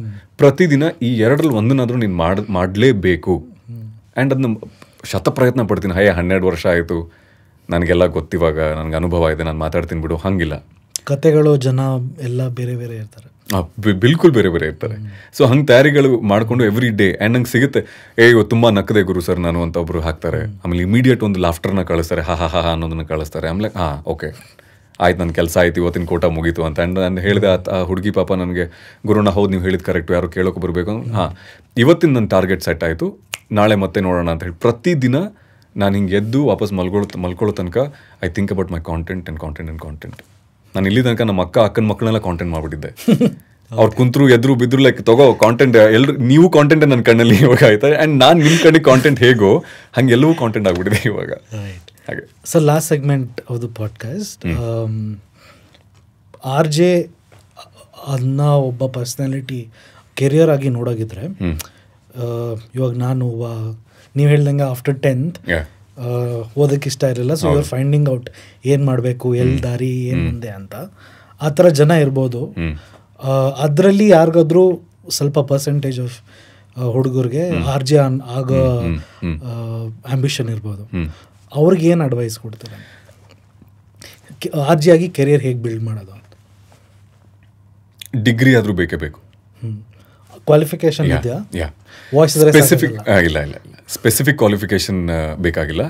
ಪ್ರತಿದಿನ ಈ 2ರಲ್ಲಿ ಒಂದನ್ನಾದರೂ ನೀನು ಮಾಡಲೇಬೇಕು. ಆ್ಯಂಡ್ ಅದನ್ನ ಶತಪ್ರಯತ್ನ ಪಡ್ತೀನಿ. 12 ವರ್ಷ ಆಯಿತು, ನನಗೆಲ್ಲ ಗೊತ್ತಿವಾಗ, ನನಗೆ ಅನುಭವ ಇದೆ, ನಾನು ಮಾತಾಡ್ತೀನಿ ಬಿಡು, ಹಂಗಿಲ್ಲ. ಕತೆಗಳು ಜನ ಎಲ್ಲ ಬೇರೆ ಬೇರೆ ಇರ್ತಾರೆ, ಬಿಲ್ಕುಲ್ ಬೇರೆ ಬೇರೆ ಇರ್ತಾರೆ. ಸೊ ಹಂಗೆ ತಯಾರಿಗಳು ಮಾಡಿಕೊಂಡು ಎವ್ರಿ ಡೇ. ಆ್ಯಂಡ್ ನಂಗೆ ಸಿಗುತ್ತೆ, ಇವತ್ತು ತುಂಬ ನಕ್ಕದೆ ಗುರು ಸರ್ ನಾನು ಅಂತ ಒಬ್ರು ಹಾಕ್ತಾರೆ. ಆಮೇಲೆ ಇಮಿಡಿಯೇಟ್ ಒಂದು ಲಾಫ್ಟರ್ನ ಕಳಿಸ್ತಾರೆ, ಹಾ ಹಾ ಹಾ ಅನ್ನೋದನ್ನ ಕಳಿಸ್ತಾರೆ. ಆಮೇಲೆ ಓಕೆ ಆಯ್ತು ನನ್ನ ಕೆಲಸ ಆಯ್ತು ಇವತ್ತಿನ ಕೋಟ ಮುಗೀತು ಅಂತ. ಆ್ಯಂಡ್ ನಾನು ಹೇಳಿದೆ ಆ ಹುಡುಗಿ ಪಾಪ ನನಗೆ ಗುರುನ ಹೌದು ನೀವು ಹೇಳಿದ ಕರೆಕ್ಟು, ಯಾರು ಕೇಳೋಕೆ ಬರಬೇಕು, ಹಾಂ ಇವತ್ತಿನ ನನ್ನ ಟಾರ್ಗೆಟ್ ಸೆಟ್ ಆಯಿತು, ನಾಳೆ ಮತ್ತೆ ನೋಡೋಣ ಅಂತ ಹೇಳಿ ಪ್ರತಿದಿನ ನಾನು ಹಿಂಗೆ ಎದ್ದು ವಾಪಸ್ ಮಲ್ಕೊಳ್ಳೋ ತನಕ I think about my content and content. ನಾನು ಇಲ್ಲಿ ತನಕ ನಮ್ಮ ಅಕ್ಕನ ಮಕ್ಕಳನ್ನೆಲ್ಲ ಕಾಂಟೆಂಟ್ ಮಾಡಿಬಿಟ್ಟಿದ್ದೆ. ಅವ್ರು ಕುಂತರು ಎದ್ರು ಬಿದ್ರು ಲೈಕ್ ತಗೋ ಕಾಂಟೆಂಟ್, ಎಲ್ಲರೂ ನೀವು ಕಾಂಟೆಂಟ್ ನನ್ನ ಕಣ್ಣಲ್ಲಿ ಇವಾಗ ಆಯ್ತಾ. ಆ್ಯಂಡ್ ನಾನು ನಿಮ್ಮ ಕಣ್ಣಿಗೆ ಕಾಂಟೆಂಟ್ ಹೇಗೋ ಹಂಗೆ ಎಲ್ಲವೂ ಕಾಂಟೆಂಟ್ ಆಗ್ಬಿಟ್ಟಿದೆ ಇವಾಗ. ಹಾಗೆ so last segment of the podcast, RJ ಅದನ್ನ ಒಬ್ಬ ಪರ್ಸ್ನಾಲಿಟಿ ಕೆರಿಯರ್ ಆಗಿ ನೋಡೋಗಿದ್ರೆ, ಇವಾಗ ನಾನು ನೀವು ಹೇಳ್ದಂಗೆ ಆಫ್ಟರ್ 10th ಓದೋಕ್ಕೆ ಇಷ್ಟ ಇರಲಿಲ್ಲ, so you are finding out ಏನು ಮಾಡಬೇಕು, ಎಲ್ಲಿ ದಾರಿ ಏನು ಮುಂದೆ ಅಂತ, ಆ ಥರ ಜನ ಇರ್ಬೋದು. ಅದರಲ್ಲಿ ಯಾರಿಗಾದ್ರೂ ಸ್ವಲ್ಪ ಪರ್ಸೆಂಟೇಜ್ ಆಫ್ ಹುಡುಗರಿಗೆ RJ ಆಗೋ ಆಂಬಿಷನ್ ಇರ್ಬೋದು, ಅವ್ರಿಗೆ ಏನು ಅಡ್ವೈಸ್ ಕೊಡ್ತಾರೆ RJ ಆಗಿ ಕೆರಿಯರ್ ಹೇಗೆ ಬಿಲ್ಡ್ ಮಾಡೋದು ಅಂತ? ಡಿಗ್ರಿ ಆದರೂ ಬೇಕೇ ಬೇಕು. ಕ್ವಾಲಿಫಿಕೇಶನ್ ಇದೆಯಾ? ವಾಯ್ಸ್ ಸ್ಪೆಸಿಫಿಕ್ ಇಲ್ಲ ಸ್ಪೆಸಿಫಿಕ್ ಕ್ವಾಲಿಫಿಕೇಶನ್ ಬೇಕಾಗಿಲ್ಲ,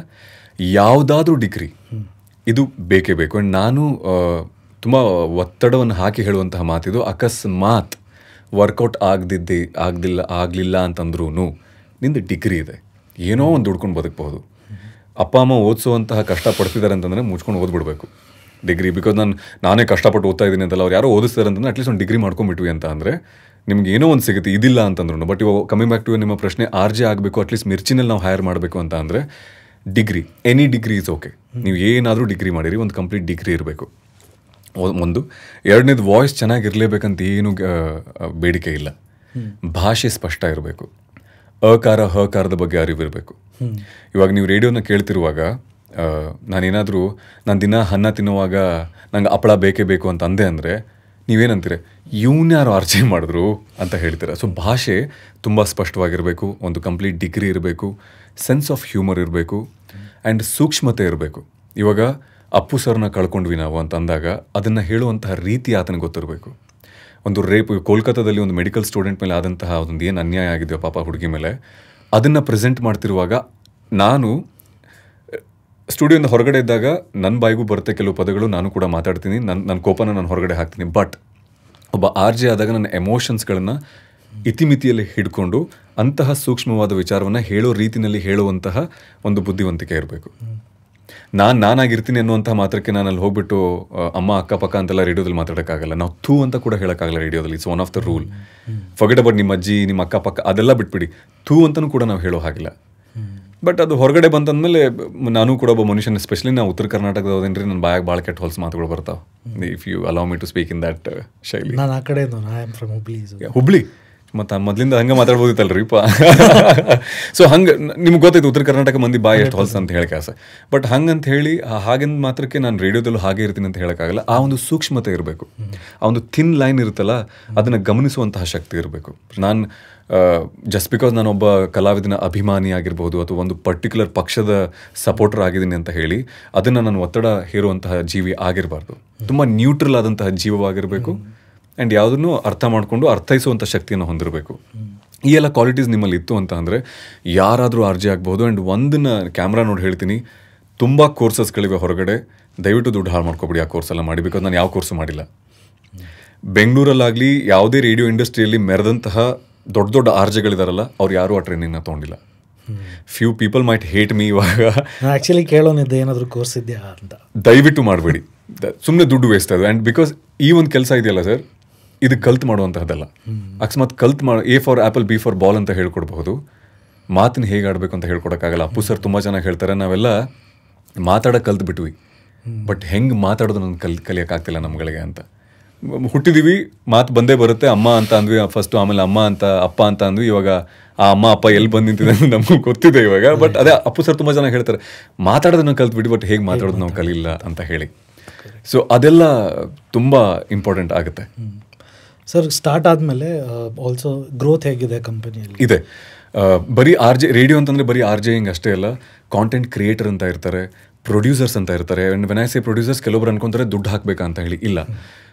ಯಾವುದಾದ್ರೂ ಡಿಗ್ರಿ ಇದು ಬೇಕೇ ಬೇಕು. ಆ್ಯಂಡ್ ನಾನು ತುಂಬ ಒತ್ತಡವನ್ನು ಹಾಕಿ ಹೇಳುವಂತಹ ಮಾತಿದು, ಅಕಸ್ಮಾತ್ ವರ್ಕೌಟ್ ಆಗಲಿಲ್ಲ ಅಂತಂದ್ರೂ ನಿಂದು ಡಿಗ್ರಿ ಇದೆ, ಏನೋ ಒಂದು ದುಡ್ಕೊಂಡು ಬದುಕಬಹುದು. ಅಪ್ಪ ಅಮ್ಮ ಓದಿಸುವಂತಹ ಕಷ್ಟಪಡ್ತಿದ್ದಾರೆ ಅಂತಂದರೆ ಮುಚ್ಕೊಂಡು ಓದ್ಬಿಡ್ಬೇಕು ಡಿಗ್ರಿ. ಬಿಕಾಸ್ ನಾನೇ ಕಷ್ಟಪಟ್ಟು ಓದ್ತಾ ಇದ್ದೀನಿ ಅಂತಲ್ಲ, ಅವ್ರು ಯಾರೋ ಓದಿಸ್ತಾರೆ ಅಂತಂದರೆ ಅಟ್ಲೀಸ್ಟ್ ಒಂದು ಡಿಗ್ರಿ ಮಾಡ್ಕೊಂಡ್ಬಿಟ್ವಿ ಅಂತ ಅಂದರೆ ನಿಮ್ಗೆ ಏನೋ ಒಂದು ಸಿಗುತ್ತೆ, ಇದಿಲ್ಲ ಅಂತಂದ್ರೂ. ಬಟ್ ಇವಾಗ ಕಮಿಂಗ್ ಬ್ಯಾಕ್ ಟು ನಿಮ್ಮ ಪ್ರಶ್ನೆ, RJ ಆಗಬೇಕು, ಅಟ್ಲೀಸ್ಟ್ ಮಿರ್ಚಿನಲ್ಲಿ ನಾವು ಹೈರ್ ಮಾಡಬೇಕು ಅಂತ ಅಂದರೆ degree, any degree is okay. ನೀವು ಏನಾದರೂ ಡಿಗ್ರಿ ಮಾಡಿರಿ, ಒಂದು ಕಂಪ್ಲೀಟ್ ಡಿಗ್ರಿ ಇರಬೇಕು ಒಂದು. ಎರಡನೇದು, ವಾಯ್ಸ್ ಚೆನ್ನಾಗಿರಲೇಬೇಕಂತ ಏನು ಬೇಡಿಕೆ ಇಲ್ಲ, ಭಾಷೆ ಸ್ಪಷ್ಟ ಇರಬೇಕು, ಅಕಾರ ಹಕಾರದ ಬಗ್ಗೆ ಅರಿವಿರಬೇಕು. ಇವಾಗ ನೀವು ರೇಡಿಯೋನ ಕೇಳ್ತಿರುವಾಗ ನಾನು ದಿನ ಅನ್ನ ತಿನ್ನುವಾಗ ನಂಗೆ ಹಪ್ಪಳ ಬೇಕೇ ಬೇಕು ಅಂತ ಅಂದೆ ಅಂದರೆ ನೀವೇನಂತೀರ, ಯಾರು RJ ಮಾಡಿದ್ರು ಅಂತ ಹೇಳ್ತೀರ. ಸೊ ಭಾಷೆ ತುಂಬ ಸ್ಪಷ್ಟವಾಗಿರಬೇಕು, ಒಂದು ಕಂಪ್ಲೀಟ್ ಡಿಗ್ರಿ ಇರಬೇಕು, ಸೆನ್ಸ್ ಆಫ್ ಹ್ಯೂಮರ್ ಇರಬೇಕು, ಆ್ಯಂಡ್ ಸೂಕ್ಷ್ಮತೆ ಇರಬೇಕು. ಇವಾಗ ಅಪ್ಪು ಸರ್ನ ಕಳ್ಕೊಂಡ್ವಿ ನಾವು ಅಂತ ಅಂದಾಗ ಅದನ್ನು ಹೇಳುವಂತಹ ರೀತಿ ಆತನಿಗೆ ಗೊತ್ತಿರಬೇಕು. ಒಂದು ರೇಪ್ ಕೋಲ್ಕತ್ತಾದಲ್ಲಿ ಒಂದು ಮೆಡಿಕಲ್ ಸ್ಟೂಡೆಂಟ್ ಮೇಲೆ ಆದಂತಹ ಒಂದು ಏನು ಅನ್ಯಾಯ ಆಗಿದೆಯೋ ಪಾಪ ಹುಡುಗಿ ಮೇಲೆ, ಅದನ್ನು ಪ್ರೆಸೆಂಟ್ ಮಾಡ್ತಿರುವಾಗ ನಾನು ಸ್ಟುಡಿಯೋಯಿಂದ ಹೊರಗಡೆ ಇದ್ದಾಗ ನನ್ನ ಬಾಯಿಗೂ ಬರುತ್ತೆ ಕೆಲವು ಪದಗಳು, ನಾನು ಕೂಡ ಮಾತಾಡ್ತೀನಿ, ನನ್ನ ಕೋಪನ ನಾನು ಹೊರಗಡೆ ಹಾಕ್ತೀನಿ. ಬಟ್ ಒಬ್ಬ RJ ಆದಾಗ ನನ್ನ ಎಮೋಷನ್ಸ್ಗಳನ್ನು ಇತಿಮಿತಿಯಲ್ಲಿ ಹಿಡ್ಕೊಂಡು ಅಂತಹ ಸೂಕ್ಷ್ಮವಾದ ವಿಚಾರವನ್ನು ಹೇಳೋ ರೀತಿಯಲ್ಲಿ ಹೇಳುವಂತಹ ಒಂದು ಬುದ್ಧಿವಂತಿಕೆ ಇರಬೇಕು. ನಾನಾಗಿರ್ತೀನಿ ಅನ್ನುವಂಥ ಮಾತ್ರಕ್ಕೆ ನಾನು ಅಲ್ಲಿ ಹೋಗ್ಬಿಟ್ಟು ಅಮ್ಮ ಅಕ್ಕಪಕ್ಕ ಅಂತೆಲ್ಲ ರೇಡಿಯೋದಲ್ಲಿ ಮಾತಾಡೋಕ್ಕಾಗಲ್ಲ. ನಾವು ಥೂ ಅಂತ ಕೂಡ ಹೇಳೋಕ್ಕಾಗಲ್ಲ ರೇಡಿಯೋದಲ್ಲಿ. It's one of the rule. Forget about ನಿಮ್ಮ ಅಜ್ಜಿ ನಿಮ್ಮ ಅಕ್ಕಪಕ್ಕ ಅದೆಲ್ಲ ಬಿಟ್ಬಿಡಿ, ಥೂ ಅಂತಲೂ ಕೂಡ ನಾವು ಹೇಳೋ ಹಾಗಿಲ್ಲ. ಬಟ್ ಅದು ಹೊರಗಡೆ ಬಂತಂದಮೇಲೆ ನಾನು ಕೂಡ ಒಬ್ಬ ಮನುಷ್ಯನ, ಎಸ್ಪೆಷಲಿ ನಾವು ಉತ್ತರ ಕರ್ನಾಟಕದವ್ರೇನ್ರಿ, ನನ್ನ ಬಾಯಾಗ ಭಾಳ ಕೆಟ್ಟ ಹೊಲಸು ಮಾತುಗಳು ಬರ್ತಾವೆ. If you allow me to speak in that ಶೈಲಿ. ನಾನು ಆ ಕಡೆ ಹುಬ್ಳಿ ಮತ್ತು ಮೊದಲಿಂದ ಹಂಗೆ ಮಾತಾಡ್ಬೋದಿತ್ತಲ್ರಿಪ್ಪ. ಸೊ ಹಂಗೆ ನಿಮ್ಗೆ ಗೊತ್ತಾಯ್ತು ಉತ್ತರ ಕರ್ನಾಟಕ ಮಂದಿ ಬಾಯಿ ಎಷ್ಟು ಹೊಲಸು ಅಂತ ಹೇಳಕ್ಕೆ ಆಸೆ. ಬಟ್ ಹಂಗಂತ ಹೇಳಿ ಹಾಗೆಂದು ಮಾತ್ರಕ್ಕೆ ನಾನು ರೇಡಿಯೋದಲ್ಲೂ ಹಾಗೆ ಇರ್ತೀನಿ ಅಂತ ಹೇಳೋಕ್ಕಾಗಲ್ಲ. ಆ ಒಂದು ಸೂಕ್ಷ್ಮತೆ ಇರಬೇಕು, ಆ ಒಂದು ಥಿನ್ ಲೈನ್ ಇರುತ್ತಲ್ಲ ಅದನ್ನು ಗಮನಿಸುವಂತಹ ಶಕ್ತಿ ಇರಬೇಕು. ನಾನು ಜಸ್ಟ್ ಬಿಕಾಸ್ ನಾನೊಬ್ಬ ಕಲಾವಿದನ ಅಭಿಮಾನಿ ಆಗಿರ್ಬೋದು ಅಥವಾ ಒಂದು ಪರ್ಟಿಕ್ಯುಲರ್ ಪಕ್ಷದ ಸಪೋರ್ಟರ್ ಆಗಿದ್ದೀನಿ ಅಂತ ಹೇಳಿ ಅದನ್ನು ನಾನು ಒತ್ತಡ ಹೇರುವಂತಹ ಜೀವಿ ಆಗಿರಬಾರ್ದು. ತುಂಬ ನ್ಯೂಟ್ರಲ್ ಆದಂತಹ ಜೀವವಾಗಿರಬೇಕು. ಆ್ಯಂಡ್ ಯಾವುದನ್ನು ಅರ್ಥ ಮಾಡಿಕೊಂಡು ಅರ್ಥೈಸುವಂಥ ಶಕ್ತಿಯನ್ನು ಹೊಂದಿರಬೇಕು. ಈ ಎಲ್ಲ ಕ್ವಾಲಿಟೀಸ್ ನಿಮ್ಮಲ್ಲಿ ಇತ್ತು ಅಂತ ಅಂದರೆ ಯಾರಾದರೂ RJ ಆಗ್ಬೋದು. ಆ್ಯಂಡ್ ಒಂದನ್ನು ಕ್ಯಾಮ್ರಾ ನೋಡಿ ಹೇಳ್ತೀನಿ, ತುಂಬ ಕೋರ್ಸಸ್ಗಳಿವೆ ಹೊರಗಡೆ, ದಯವಿಟ್ಟು ದುಡ್ಡು ಹಾಳು ಮಾಡ್ಕೊಬಿಡಿ ಆ ಕೋರ್ಸೆಲ್ಲ ಮಾಡಿ. ಬಿಕಾಸ್ ನಾನು ಯಾವ ಕೋರ್ಸು ಮಾಡಿಲ್ಲ. ಬೆಂಗಳೂರಲ್ಲಾಗಲಿ ಯಾವುದೇ ರೇಡಿಯೋ ಇಂಡಸ್ಟ್ರಿಯಲ್ಲಿ ಮೆರೆದಂತಹ ದೊಡ್ಡ ದೊಡ್ಡ RJಗಳಿದಾರಲ್ಲ, ಅವ್ರು ಯಾರೂ ಆ ಟ್ರೈನಿಂಗ್ನ ತೊಗೊಂಡಿಲ್ಲ. Few people might hate me. ಇವಾಗ ಆ್ಯಕ್ಚುಲಿ ಕೇಳೋನಿದ್ದೆ ಏನಾದರೂ ಕೋರ್ಸ್ ಇದೆಯಾ ಅಂತ. ದಯವಿಟ್ಟು ಮಾಡಬೇಡಿ, ಸುಮ್ಮನೆ ದುಡ್ಡು ವೇಸ್ಟ್ ಅದು. ಆ್ಯಂಡ್ ಬಿಕಾಸ್ ಈ ಒಂದು ಕೆಲಸ ಇದೆಯಲ್ಲ ಸರ್, ಇದು ಕಲ್ತು ಮಾಡುವಂತಹದ್ದಲ್ಲ. ಅಕಸ್ಮಾತ್ ಕಲ್ತು A for apple B for ball ಅಂತ ಹೇಳ್ಕೊಡ್ಬಹುದು, ಮಾತನ್ನ ಹೇಗೆ ಆಡಬೇಕು ಅಂತ ಹೇಳ್ಕೊಡೋಕ್ಕಾಗಲ್ಲ. ಅಪ್ಪು ಸರ್ ತುಂಬ ಚೆನ್ನಾಗಿ ಹೇಳ್ತಾರೆ, ನಾವೆಲ್ಲ ಮಾತಾಡೋಕೆ ಕಲ್ತು ಬಿಟ್ವಿ, ಬಟ್ ಹೆಂಗೆ ಮಾತಾಡೋದು ನನಗೆ ಕಲಿಯೋಕ್ಕಾಗ್ತಿಲ್ಲ ನಮ್ಗಳಿಗೆ ಅಂತ. ಹುಟ್ಟಿದೀವಿ, ಮಾತು ಬಂದೇ ಬರುತ್ತೆ. ಅಮ್ಮ ಅಂತ ಅಂದ್ವಿ ಫಸ್ಟು, ಆಮೇಲೆ ಅಮ್ಮ ಅಂತ ಅಪ್ಪ ಅಂತ ಅಂದ್ವಿ. ಇವಾಗ ಆ ಅಮ್ಮ ಅಪ್ಪ ಎಲ್ಲಿ ಬಂದು ನಿಂತಿದೆ ಅಂತ ನಮಗೆ ಗೊತ್ತಿದೆ ಇವಾಗ. ಬಟ್ ಅದೇ ಅಪ್ಪು ಸರ್ ತುಂಬ ಚೆನ್ನಾಗಿ ಹೇಳ್ತಾರೆ, ಮಾತಾಡೋದನ್ನ ಕಲ್ತ್ಬಿಟ್ಟು ಬಟ್ ಹೇಗೆ ಮಾತಾಡೋದು ನಾವು ಕಲಿಲ್ಲ ಅಂತ ಹೇಳಿ. ಸೊ ಅದೆಲ್ಲ ತುಂಬ ಇಂಪಾರ್ಟೆಂಟ್ ಆಗುತ್ತೆ. ಸರ್ ಸ್ಟಾರ್ಟ್ ಆದಮೇಲೆ ಆಲ್ಸೋ ಗ್ರೋತ್ ಹೇಗಿದೆ ಕಂಪನಿಯಲ್ಲಿ? ಇದೆ. ಬರೀ RJ ರೇಡಿಯೋ ಅಂತಂದರೆ ಬರೀ RJing ಅಷ್ಟೇ ಅಲ್ಲ, ಕಾಂಟೆಂಟ್ ಕ್ರಿಯೇಟರ್ ಅಂತ ಇರ್ತಾರೆ, ಪ್ರೊಡ್ಯೂಸರ್ಸ್ ಅಂತ ಇರ್ತಾರೆ. And when I say producers, ಕೆಲವೊಬ್ರು ಅನ್ಕೊಂತಾರೆ ದುಡ್ಡು ಹಾಕಬೇಕಾ ಅಂತ ಹೇಳಿ. ಇಲ್ಲ,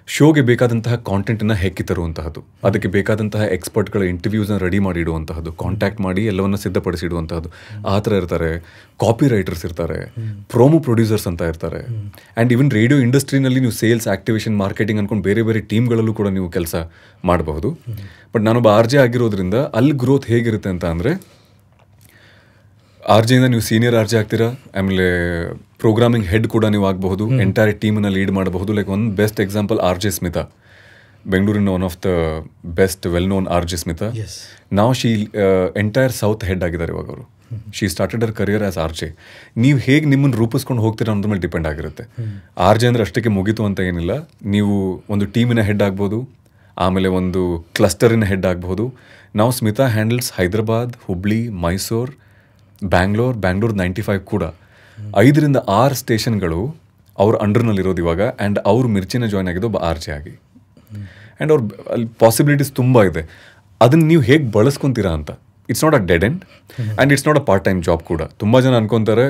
ಶೋಗೆ ಬೇಕಾದಂತಹ ಕಾಂಟೆಂಟನ್ನು ಹೆಕ್ಕಿ ತರುವಂತಹದ್ದು, ಅದಕ್ಕೆ ಬೇಕಾದಂತಹ ಎಕ್ಸ್ಪರ್ಟ್ಗಳ ಇಂಟರ್ವ್ಯೂಸ್ನ ರೆಡಿ ಮಾಡಿ ಇಡುವಂತಹದ್ದು, ಕಾಂಟ್ಯಾಕ್ಟ್ ಮಾಡಿ ಎಲ್ಲವನ್ನ ಸಿದ್ಧಪಡಿಸಿ ಇಡುವಂತಹದ್ದು. ಆ ಥರ ಇರ್ತಾರೆ. ಕಾಪಿ ರೈಟರ್ಸ್ ಇರ್ತಾರೆ, ಪ್ರೋಮೋ ಪ್ರೊಡ್ಯೂಸರ್ಸ್ ಅಂತ ಇರ್ತಾರೆ. ಆ್ಯಂಡ್ ಈವನ್ ರೇಡಿಯೋ ಇಂಡಸ್ಟ್ರಿನಲ್ಲಿ ನೀವು ಸೇಲ್ಸ್, ಆಕ್ಟಿವೇಷನ್, ಮಾರ್ಕೆಟಿಂಗ್ ಅನ್ಕೊಂಡು ಬೇರೆ ಬೇರೆ ಟೀಮ್ಗಳಲ್ಲೂ ಕೂಡ ನೀವು ಕೆಲಸ ಮಾಡಬಹುದು. ಬಟ್ ನಾನೊಬ್ಬ RJ ಆಗಿರೋದ್ರಿಂದ ಅಲ್ಲಿ ಗ್ರೋತ್ ಹೇಗಿರುತ್ತೆ ಅಂತ ಅಂದರೆ, RJಯಿಂದ ನೀವು ಸೀನಿಯರ್ RJ ಆಗ್ತೀರಾ, ಆಮೇಲೆ ಪ್ರೋಗ್ರಾಮಿಂಗ್ ಹೆಡ್ ಕೂಡ ನೀವು ಆಗಬಹುದು, ಎಂಟೈರ್ ಟೀಮನ್ನು ಲೀಡ್ ಮಾಡಬಹುದು. ಲೈಕ್ ಒಂದು ಬೆಸ್ಟ್ ಎಕ್ಸಾಂಪಲ್ RJ ಸ್ಮಿತಾ, ಬೆಂಗಳೂರಿನ one of the best well known RJ Smita. ನಾವು ಶಿ ಎಂಟೈರ್ ಸೌತ್ ಹೆಡ್ ಆಗಿದ್ದಾರೆ ಇವಾಗ ಅವರು. ಶಿ ಸ್ಟಾರ್ಟೆಡ್ ಅವರ್ ಕರಿಯರ್ ಆಸ್ RJ. ನೀವು ಹೇಗೆ ನಿಮ್ಮನ್ನು ರೂಪಿಸ್ಕೊಂಡು ಹೋಗ್ತೀರಾ ಅನ್ನೋದ್ರ ಮೇಲೆ ಡಿಪೆಂಡ್ ಆಗಿರುತ್ತೆ. RJ ಅಂದರೆ ಅಷ್ಟಕ್ಕೆ ಮುಗೀತು ಅಂತ ಏನಿಲ್ಲ. ನೀವು ಒಂದು ಟೀಮಿನ ಹೆಡ್ ಆಗ್ಬೋದು, ಆಮೇಲೆ ಒಂದು ಕ್ಲಸ್ಟರಿನ ಹೆಡ್ ಆಗಬಹುದು. ನಾವು ಸ್ಮಿತಾ ಹ್ಯಾಂಡಲ್ಸ್ ಹೈದರಾಬಾದ್, ಹುಬ್ಳಿ, ಮೈಸೂರು, ಬ್ಯಾಂಗ್ಳೂರ್ 95 ಕೂಡ 5ರಿಂದ 6 ಸ್ಟೇಷನ್ಗಳು ಅವ್ರ ಅಂಡರ್ನಲ್ಲಿರೋದು ಇವಾಗ. ಆ್ಯಂಡ್ ಅವ್ರು ಮಿರ್ಚಿನ ಜಾಯ್ನ್ ಆಗಿದ್ದು ಒಬ್ಬ RJ ಆಗಿ. ಆ್ಯಂಡ್ ಅವ್ರ ಅಲ್ಲಿ ಪಾಸಿಬಿಲಿಟೀಸ್ ತುಂಬ ಇದೆ. ಅದನ್ನು ನೀವು ಹೇಗೆ ಬಳಸ್ಕೊತೀರಾ ಅಂತ. It's not a dead end and it's not a part time job ಕೂಡ. ತುಂಬ ಜನ ಅನ್ಕೊತಾರೆ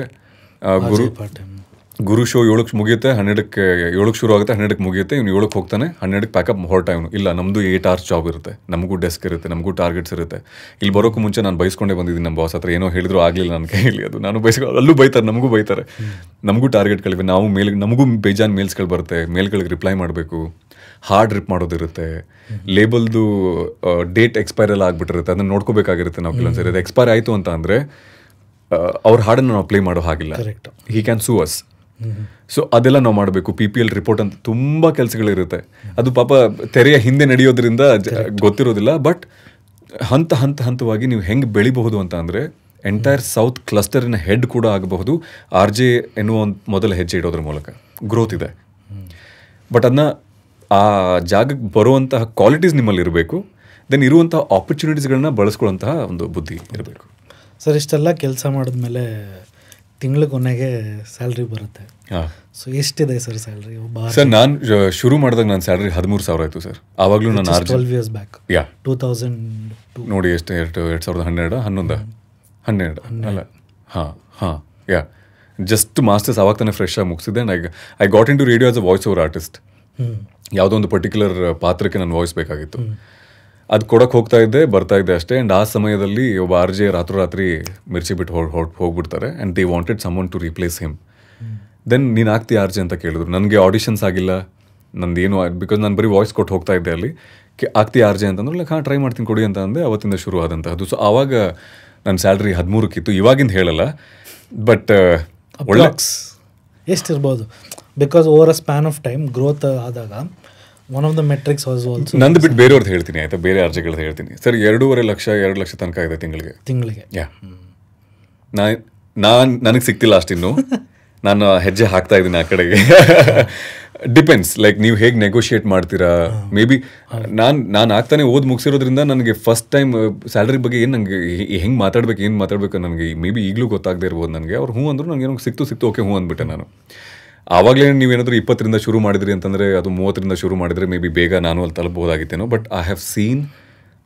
ಗುರು ಶೋ 7ಕ್ಕೆ ಮುಗಿಯುತ್ತೆ, 12ಕ್ಕೆ 7ಕ್ಕೆ ಶುರು ಆಗುತ್ತೆ, 12ಕ್ಕೆ ಮುಗಿಯುತ್ತೆ, ಇವ್ನು 7ಕ್ಕೆ ಹೋಗ್ತಾನೆ, 12ಕ್ಕೆ ಪ್ಯಾಕಪ್ ಹೊರಟ ಇವನು. ಇಲ್ಲ, ನಮ್ಮದು 8 hours ಜಾಬ್ ಇರುತ್ತೆ, ನಮಗೂ ಡೆಸ್ಕ್ ಇರುತ್ತೆ, ನಮಗೂ ಟಾರ್ಗೆಟ್ಸ್ ಇರುತ್ತೆ. ಇಲ್ಲಿ ಬರೋಕ್ಕೂ ಮುಂಚೆ ನಾನು ಬೈಸ್ಕೊಂಡೇ ಬಂದಿದ್ದೀನಿ ನಮ್ಮ ಬಾಸ್ ಹತ್ರ. ಏನೋ ಹೇಳಿದ್ರು ಆಗಲಿಲ್ಲ ನನ್ನ ಕೈಯಲ್ಲಿ, ಅದು ನಾನು ಅಲ್ಲೂ ಬೈತಾರೆ, ನಮಗೂ ಬೈತಾರೆ. ನಮಗೂ ಟಾರ್ಗೆಟ್ಗಳಿವೆ, ನಾವು ನಮಗೂ ಬೇಜಾನ್ ಮೇಲ್ಸ್ಗಳು ಬರುತ್ತೆ, ಮೇಲ್ಗಳಿಗೆ ರಿಪ್ಲೈ ಮಾಡಬೇಕು, ಹಾರ್ಡ್ ರಿಪ್ ಮಾಡೋದಿರುತ್ತೆ, ಲೇಬಲ್ದು ಡೇಟ್ ಎಕ್ಸ್ಪೈರ್ ಎಲ್ಲ ಆಗಿಬಿಟ್ಟಿರುತ್ತೆ, ಅದನ್ನು ನೋಡ್ಕೋಬೇಕಾಗಿರುತ್ತೆ ನಾವು. ಕೆಲವೊಂದ್ಸರಿ ಅದು ಎಕ್ಸ್ಪೈರ್ ಆಯಿತು ಅಂತ ಅಂದರೆ ಅವ್ರ ಹಾಡನ್ನು ನಾವು ಪ್ಲೇ ಮಾಡೋ ಹಾಗಿಲ್ಲ, he can sue us. So ಅದೆಲ್ಲ ನಾವು ಮಾಡಬೇಕು. PPL ರಿಪೋರ್ಟ್ ಅಂತ ತುಂಬ ಕೆಲಸಗಳಿರುತ್ತೆ. ಅದು ಪಾಪ ತೆರೆಯ ಹಿಂದೆ ನಡೆಯೋದ್ರಿಂದ ಗೊತ್ತಿರೋದಿಲ್ಲ. ಬಟ್ ಹಂತವಾಗಿ ನೀವು ಹೆಂಗೆ ಬೆಳಿಬಹುದು ಅಂತ ಅಂದರೆ, ಎಂಟೈರ್ ಸೌತ್ ಕ್ಲಸ್ಟರಿನ ಹೆಡ್ ಕೂಡ ಆಗಬಹುದು RJ ಎನ್ನುವ ಒಂದು ಮೊದಲ ಹೆಜ್ಜೆ ಇಡೋದ್ರ ಮೂಲಕ. ಗ್ರೋತ್ ಇದೆ. ಬಟ್ ಅದನ್ನ ಆ ಜಾಗಕ್ಕೆ ಬರುವಂತಹ ಕ್ವಾಲಿಟೀಸ್ ನಿಮ್ಮಲ್ಲಿ ಇರಬೇಕು. ದೆನ್ ಇರುವಂತಹ ಆಪರ್ಚುನಿಟೀಸ್ಗಳನ್ನ ಬಳಸ್ಕೊಳ್ಳುವಂತಹ ಒಂದು ಬುದ್ಧಿ ಇರಬೇಕು. ಸರ್, ಇಷ್ಟೆಲ್ಲ ಕೆಲಸ ಮಾಡಿದ್ಮೇಲೆ ತಿಂಗಳ ಕೊನೆಗೆ ಸ್ಯಾಲ್ರಿ ಬರುತ್ತೆ. ಸೊ ಎಷ್ಟಿದೆ ಸರ್ ಸ್ಯಾಲ್ರಿ? ಸರ್, ನಾನು ಶುರು ಮಾಡಿದಾಗ ನನ್ನ ಸ್ಯಾಲ್ರಿ 13,000 ಆಯಿತು ಸರ್. ಆವಾಗಲೂ ನಾನು 12 years ಬ್ಯಾಕ್. 2002 ನೋಡಿ, ಎಷ್ಟು 2012 11 ಅಲ್ಲ, ಹಾಂ ಜಸ್ಟ್ ಮಾಸ್ಟರ್ಸ್ ಆವಾಗ ತಾನೇ ಫ್ರೆಶ್ ಆಗಿ ಮುಗಿಸಿದೆ. And I got into radio as a voice over artist. ಯಾವುದೋ ಒಂದು ಪರ್ಟಿಕ್ಯುಲರ್ ಪಾತ್ರಕ್ಕೆ ನಾನು ವಾಯ್ಸ್ ಬೇಕಾಗಿತ್ತು, ಅದು ಕೊಡೋಕೆ ಹೋಗ್ತಾ ಇದ್ದೆ, ಬರ್ತಾ ಇದ್ದೆ ಅಷ್ಟೇ. ಆ್ಯಂಡ್ ಆ ಸಮಯದಲ್ಲಿ ಒಬ್ಬ RJ ರಾತ್ರಿ ಮಿರ್ಚಿ ಬಿಟ್ಟು ಹೋಗ್ಬಿಡ್ತಾರೆ. And they wanted someone to replace him. Then ನೀನು ಆಗ್ತೀಯ RJ ಅಂತ ಕೇಳಿದ್ರು. ನನಗೆ ಆಡಿಷನ್ಸ್ ಆಗಿಲ್ಲ, ನಂದೇನು, ಬಿಕಾಸ್ ನಾನು ಬರೀ ವಾಯ್ಸ್ ಕೊಟ್ಟು ಹೋಗ್ತಾ ಇದ್ದೆ ಅಲ್ಲಿ. ಆಗ್ತೀಯ RJ ಅಂತಂದ್ರೆ ಲೈಕ್ ಹಾಂ ಟ್ರೈ ಮಾಡ್ತೀನಿ ಕೊಡಿ ಅಂತ ಅಂದೆ. ಅವತ್ತಿಂದ ಶುರು ಆದಂತಹದ್ದು. ಸೊ ಆವಾಗ ನನ್ನ ಸ್ಯಾಲ್ರಿ 13 ಇವಾಗಿಂದ ಹೇಳಲ್ಲ, ಬಟ್ ಒಳ್ಳೆ ಎಷ್ಟಿರ್ಬೋದು? Because over a span of time growth ಆದಾಗ one of the metrics was also. ನಂದು ಬಿಟ್ಟು ಬೇರೆಯವ್ರದ್ದು ಹೇಳ್ತೀನಿ ಆಯಿತಾ, ಬೇರೆ RJಗಳದ್ದು ಹೇಳ್ತೀನಿ ಸರ್. 2.5 ಲಕ್ಷ 2 ಲಕ್ಷ ತನಕ ಇದೆ ತಿಂಗಳಿಗೆ. ನನಗೆ ಸಿಗ್ತಿಲ್ಲ ಅಷ್ಟಿನ್ನು. ನಾನು ಹೆಜ್ಜೆ ಹಾಕ್ತಾ ಇದ್ದೀನಿ ಆ ಕಡೆಗೆ. ಡಿಪೆಂಡ್ಸ್, ಲೈಕ್ ನೀವು ಹೇಗೆ ನೆಗೋಷಿಯೇಟ್ ಮಾಡ್ತೀರಾ. ಮೇ ಬಿ ನಾನು ಆಗ್ತಾನೆ ಮುಗಿಸಿರೋದ್ರಿಂದ ನನಗೆ ಫಸ್ಟ್ ಟೈಮ್ ಸ್ಯಾಲ್ರಿ ಬಗ್ಗೆ ನನಗೆ ಹೆಂಗೆ ಮಾತಾಡ್ಬೇಕು ನನಗೆ ಮೇ ಬಿ ಈಗಲೂ ಗೊತ್ತಾಗದೇ ಇರ್ಬೋದು ನನಗೆ. ಅವ್ರು ಹ್ಞೂ ಅಂದರು, ನನಗೆ ಏನೋ ಸಿಕ್ತು ಓಕೆ ಹ್ಞೂ ಅಂದ್ಬಿಟ್ಟೆ ನಾನು. ಆವಾಗಲೇ ನೀವೇನಾದರೂ 20ರಿಂದ ಶುರು ಮಾಡಿದ್ರಿ ಅಂತಂದರೆ, ಅದು 30ರಿಂದ ಶುರು ಮಾಡಿದರೆ ಮೇ ಬಿ ಬೇಗ ನಾನು ಅಲ್ಲಿ ತಲುಪಬಹುದಾಗಿತ್ತೇನೋ. ಬಟ್ ಐ ಹ್ಯಾವ್ ಸೀನ್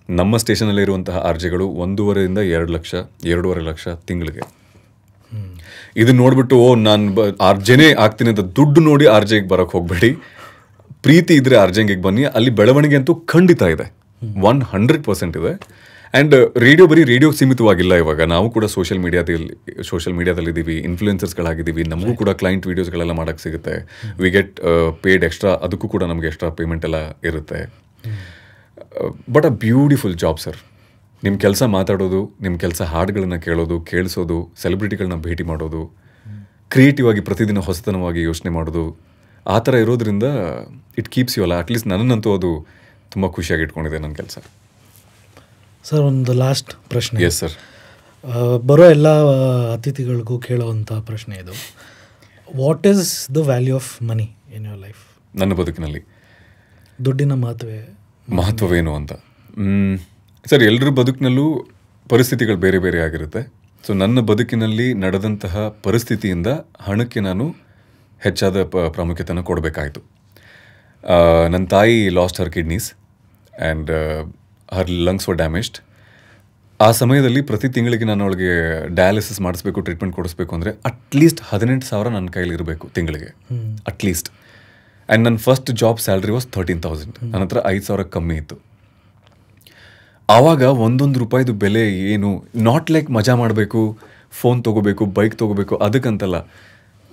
ನಮ್ಮ ಸ್ಟೇಷನಲ್ಲಿ ಇರುವಂತಹ RJಗಳು 1.5ರಿಂದ 2 ಲಕ್ಷ 2.5 ಲಕ್ಷ ತಿಂಗಳಿಗೆ. ಇದನ್ನ ನೋಡ್ಬಿಟ್ಟು ನಾನು RJನೇ ಆಗ್ತೀನಿ ಅಂತ ದುಡ್ಡು ನೋಡಿ RJಗೆ ಬರೋಕ್ಕೆ ಹೋಗಬೇಡಿ. ಪ್ರೀತಿ ಇದ್ದರೆ RJಗೆ ಬನ್ನಿ. ಅಲ್ಲಿ ಬೆಳವಣಿಗೆ ಅಂತೂ ಖಂಡಿತ ಇದೆ, 100% ಇದೆ. ಆ್ಯಂಡ್ ಬರೀ ರೇಡಿಯೋ ಸೀಮಿತವಾಗಿಲ್ಲ. ಇವಾಗ ನಾವು ಕೂಡ ಸೋಷಿಯಲ್ ಮೀಡಿಯಾದಲ್ಲಿದ್ದೀವಿ, ಇನ್ಫ್ಲೂಯೆನ್ಸರ್ಸ್ಗಳಾಗಿದ್ದೀವಿ. ನಮಗೂ ಕೂಡ ಕ್ಲೈಂಟ್ ವೀಡಿಯೋಸ್ಗಳೆಲ್ಲ ಮಾಡೋಕ್ಕೆ ಸಿಗುತ್ತೆ. ವಿ ಗೆಟ್ ಪೇಡ್ ಎಕ್ಸ್ಟ್ರಾ, ಅದಕ್ಕೂ ಕೂಡ ನಮಗೆ ಎಕ್ಸ್ಟ್ರಾ ಪೇಮೆಂಟ್ ಎಲ್ಲ ಇರುತ್ತೆ. But a beautiful job sir. ನಿಮ್ಮ ಕೆಲಸ ಮಾತಾಡೋದು, ನಿಮ್ಮ ಕೆಲಸ ಹಾಡುಗಳನ್ನ ಕೇಳಿಸೋದು, ಸೆಲೆಬ್ರಿಟಿಗಳನ್ನ ಭೇಟಿ ಮಾಡೋದು, ಕ್ರಿಯೇಟಿವ್ ಆಗಿ ಪ್ರತಿದಿನ ಹೊಸತನವಾಗಿ ಯೋಚನೆ ಮಾಡೋದು, ಆ ಥರ ಇರೋದ್ರಿಂದ ಇಟ್ ಕೀಪ್ಸ್ ಯು ಅಲ್ಲ. ಅಟ್ಲೀಸ್ಟ್ ನನ್ನನ್ನಂತೂ ಅದು ತುಂಬ ಖುಷಿಯಾಗಿ ಇಟ್ಕೊಂಡಿದೆ ನನ್ನ ಕೆಲಸ. ಸರ್, ಒಂದು ಲಾಸ್ಟ್ ಪ್ರಶ್ನೆ. Yes sir. ಬರೋ ಎಲ್ಲ ಅತಿಥಿಗಳಿಗೂ ಕೇಳೋವಂಥ ಪ್ರಶ್ನೆ ಇದು. What is the value of money in your life? ನನ್ನ ಬದುಕಿನಲ್ಲಿ ದುಡ್ಡಿನ ಮಹತ್ವವೇನು ಅಂತ. ಸರ್, ಎಲ್ಲರ ಬದುಕಿನಲ್ಲೂ ಪರಿಸ್ಥಿತಿಗಳು ಬೇರೆ ಬೇರೆ ಆಗಿರುತ್ತೆ. ಸೊ ನನ್ನ ಬದುಕಿನಲ್ಲಿ ನಡೆದಂತಹ ಪರಿಸ್ಥಿತಿಯಿಂದ ಹಣಕ್ಕೆ ನಾನು ಹೆಚ್ಚಾದ ಪ್ರಾಮುಖ್ಯತೆಯನ್ನು ಕೊಡಬೇಕಾಯಿತು. ನನ್ನ ತಾಯಿ last Har kidneys and her lungs var damaged. ಆ ಸಮಯದಲ್ಲಿ ಪ್ರತಿ ತಿಂಗಳಿಗೆ ನಾನು ಅವಳಿಗೆ ಡಯಾಲಿಸಿಸ್ ಮಾಡಿಸ್ಬೇಕು, ಟ್ರೀಟ್ಮೆಂಟ್ ಕೊಡಿಸ್ಬೇಕು ಅಂದರೆ ಅಟ್ಲೀಸ್ಟ್ 18,000 ನನ್ನ ಕೈಲಿ ಇರಬೇಕು ತಿಂಗಳಿಗೆ, ಅಟ್ಲೀಸ್ಟ್. ಆ್ಯಂಡ್ ನನ್ನ ಫಸ್ಟ್ ಜಾಬ್ ಸ್ಯಾಲ್ರಿ ವಾಸ್ 13,000. ನನ್ನ ಹತ್ರ 5,000 ಕಮ್ಮಿ ಇತ್ತು. ಆವಾಗ ಒಂದೊಂದು ರೂಪಾಯಿದು ಬೆಲೆ ಏನು, ನಾಟ್ ಲೈಕ್ ಮಜಾ ಮಾಡಬೇಕು, ಫೋನ್ ತೊಗೋಬೇಕು, ಬೈಕ್ ತೊಗೋಬೇಕು ಅದಕ್ಕಂತಲ್ಲ.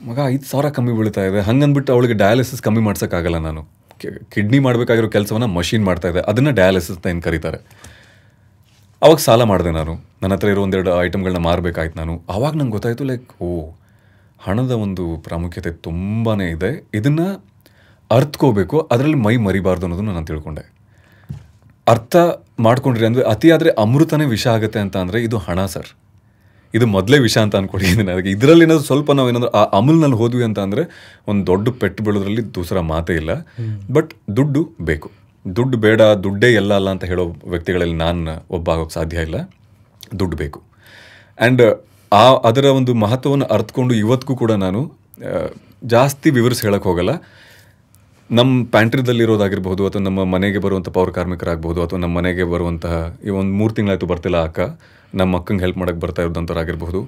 ಮಗ 5,000 ಕಮ್ಮಿ ಬೀಳ್ತಾ ಇದೆ, ಹಂಗಂದ್ಬಿಟ್ಟು ಅವಳಿಗೆ ಡಯಾಲಿಸಿಸ್ ಕಮ್ಮಿ ಮಾಡ್ಸೋಕ್ಕಾಗಲ್ಲ. ನಾನು ಕಿಡ್ನಿ ಮಾಡಬೇಕಾಗಿರೋ ಕೆಲಸವನ್ನು ಮಷೀನ್ ಮಾಡ್ತಾ ಇದೆ, ಅದನ್ನು ಡಯಾಲಿಸಿಸ್ ಅಂತ ಏನು ಕರೀತಾರೆ. ಅವಾಗ ಸಾಲ ಮಾಡಿದೆ ನಾನು, ನನ್ನ ಹತ್ರ ಇರೋ ಒಂದೆರಡು ಐಟಮ್ಗಳನ್ನ ಮಾರಬೇಕಾಯ್ತು ನಾನು. ಆವಾಗ ನಂಗೆ ಗೊತ್ತಾಯಿತು ಲೈಕ್ ಹಣದ ಒಂದು ಪ್ರಾಮುಖ್ಯತೆ ತುಂಬಾ ಇದೆ, ಇದನ್ನು ಅರ್ಥಕೋಬೇಕು, ಅದರಲ್ಲಿ ಮೈ ಮರಿಬಾರ್ದು ಅನ್ನೋದು ನಾನು ತಿಳ್ಕೊಂಡೆ. ಅರ್ಥ ಮಾಡ್ಕೊಂಡ್ರಿ ಅಂದರೆ ಅತಿಯಾದರೆ ಅಮೃತನೇ ವಿಷ ಆಗುತ್ತೆ ಅಂತ ಅಂದರೆ ಇದು ಹಣ ಸರ್, ಇದು ಮೊದಲೇ ವಿಷ ಅಂತ ಅಂದ್ಕೊಂಡಿದ್ದೀನಿ. ಅದಕ್ಕೆ ಇದರಲ್ಲಿ ಏನಾದರೂ ಸ್ವಲ್ಪ ನಾವು ಏನಾದರೂ ಆ ಅಮಲ್ನಲ್ಲಿ ಹೋದ್ವಿ ಅಂತ ಅಂದರೆ ಒಂದು ದೊಡ್ಡ ಪೆಟ್ಟು ಬೀಳೋದ್ರಲ್ಲಿ ದೂಸರ ಮಾತೇ ಇಲ್ಲ. ಬಟ್ ದುಡ್ಡು ಬೇಕು, ದುಡ್ಡು ಬೇಡ, ದುಡ್ಡೇ ಎಲ್ಲ ಅಲ್ಲ ಅಂತ ಹೇಳೋ ವ್ಯಕ್ತಿಗಳಲ್ಲಿ ನಾನು ಒಬ್ಬ ಆಗೋಕ್ಕೆ ಸಾಧ್ಯ ಇಲ್ಲ. ದುಡ್ಡು ಬೇಕು. ಆ್ಯಂಡ್ ಅದರ ಒಂದು ಮಹತ್ವವನ್ನು ಅರ್ಥಕೊಂಡು ಇವತ್ತಿಗೂ ಕೂಡ ನಾನು ಜಾಸ್ತಿ ವಿವರಿಸಿ ಹೇಳೋಕ್ಕೆ ಹೋಗಲ್ಲ. ನಮ್ಮ ಪ್ಯಾಂಟ್ರಿದಲ್ಲಿರೋದಾಗಿರ್ಬೋದು, ಅಥವಾ ನಮ್ಮ ಮನೆಗೆ ಬರುವಂಥ ಪೌರ ಕಾರ್ಮಿಕರಾಗ್ಬೋದು, ಅಥವಾ ನಮ್ಮ ಮನೆಗೆ ಬರುವಂತಹ ಈ ಒಂದು 3 ತಿಂಗಳಾಯಿತು ಬರ್ತಿಲ್ಲ ಅಕ್ಕ, ನಮ್ಮ ಅಕ್ಕಂಗೆ ಹೆಲ್ಪ್ ಮಾಡೋಕ್ಕೆ ಬರ್ತಾ ಇರೋದಂಥವ್ರಾಗಿರ್ಬೋದು,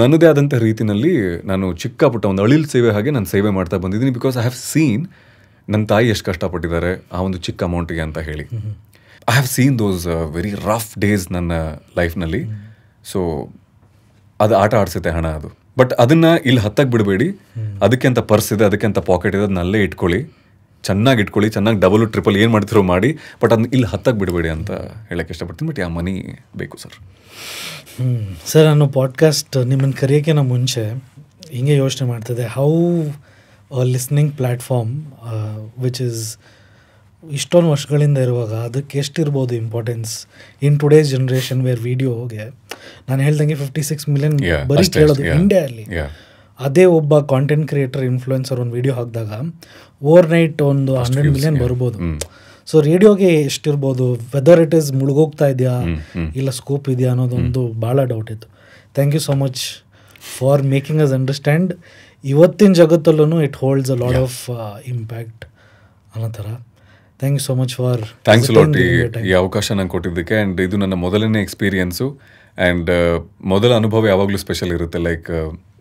ನನ್ನದೇ ಆದಂಥ ರೀತಿಯಲ್ಲಿ ನಾನು ಚಿಕ್ಕ ಪುಟ್ಟ ಒಂದು ಅಳಿಲ್ ಸೇವೆ ಹಾಗೆ ನಾನು ಸೇವೆ ಮಾಡ್ತಾ ಬಂದಿದ್ದೀನಿ. ಬಿಕಾಸ್ ಐ ಹ್ಯಾವ್ ಸೀನ್ ನನ್ನ ತಾಯಿ ಎಷ್ಟು ಕಷ್ಟಪಟ್ಟಿದ್ದಾರೆ ಆ ಒಂದು ಚಿಕ್ಕ ಅಮೌಂಟಿಗೆ ಅಂತ ಹೇಳಿ. I have seen those very rough days ನನ್ನ ಲೈಫ್ನಲ್ಲಿ. ಸೊ ಅದು ಆಟ ಆಡಿಸುತ್ತೆ ಹಣ ಅದು. ಬಟ್ ಅದನ್ನು ಇಲ್ಲಿ ಹತ್ತಕ್ಕೆ ಬಿಡಬೇಡಿ. ಅದಕ್ಕೆ ಅಂತ ಪರ್ಸ್ ಇದೆ, ಅದಕ್ಕೆ ಅಂತ ಪಾಕೆಟ್ ಇದೆ, ಅದನ್ನ ಅಲ್ಲೇ ಇಟ್ಕೊಳ್ಳಿ, ಚೆನ್ನಾಗಿ ಇಟ್ಕೊಳ್ಳಿ, ಚೆನ್ನಾಗಿ ಡಬಲ್ ಟ್ರಿಪಲ್ ಏನು ಮಾಡ್ತಿರೋ ಮಾಡಿ. ಬಟ್ ಅದನ್ನ ಇಲ್ಲಿ ಹತ್ತಕ್ಕೆ ಬಿಡಬೇಡಿ ಅಂತ ಹೇಳಕ್ಕೆ ಇಷ್ಟಪಡ್ತೀನಿ. ಬಟ್ ಆ ಮನಿ ಬೇಕು ಸರ್. ಸರ್, ನಾನು ಪಾಡ್ಕಾಸ್ಟ್ ನಿಮ್ಮನ್ನು ಕರೆಯೋಕ್ಕಿಂತ ಮುಂಚೆ ಹಿಂಗೆ ಯೋಚನೆ ಮಾಡ್ತಿದ್ದೆ, how listening platform which is ಇಷ್ಟೊಂದು ವರ್ಷಗಳಿಂದ ಇರುವಾಗ ಅದಕ್ಕೆ ಎಷ್ಟಿರ್ಬೋದು importance in today's generation where ವಿಡಿಯೋಗೆ. ನಾನು ಹೇಳ್ದಂಗೆ 56 ಮಿಲಿಯನ್ ಬರೀ ಕೇಳೋದು ಇಂಡಿಯಾದಲ್ಲಿ. ಅದೇ ಒಬ್ಬ ಕಾಂಟೆಂಟ್ ಕ್ರಿಯೇಟರ್ ಇನ್ಫ್ಲುಯೆನ್ಸರ್ ಒಂದು ವಿಡಿಯೋ ಹಾಕಿದಾಗ ಓವರ್ ನೈಟ್ ಒಂದು 100 ಮಿಲಿಯನ್ ಬರ್ಬೋದು. ಸೊ ರೇಡಿಯೋಗೆ ಎಷ್ಟಿರ್ಬೋದು, ವೆದರ್ ಇಟ್ ಈಸ್ ಮುಳುಗೋಗ್ತಾ ಇದೆಯಾ ಇಲ್ಲ ಸ್ಕೋಪ್ ಇದೆಯಾ ಅನ್ನೋದೊಂದು ಭಾಳ ಡೌಟ್ ಇತ್ತು. Thank you so much for making us understand ಇವತ್ತಿನ ಜಗತ್ತಲ್ಲೂ it holds a lot of impact ಅನ್ನೋ ಥರ. Thank you so much for thanks lot ಈ ಅವಕಾಶ ನಂಗೆ ಕೊಟ್ಟಿದ್ದಕ್ಕೆ. ಆ್ಯಂಡ್ ಇದು ನನ್ನ ಮೊದಲನೇ ಎಕ್ಸ್ಪೀರಿಯೆನ್ಸು. ಆ್ಯಂಡ್ ಮೊದಲ ಅನುಭವ ಯಾವಾಗಲೂ ಸ್ಪೆಷಲ್ ಇರುತ್ತೆ. ಲೈಕ್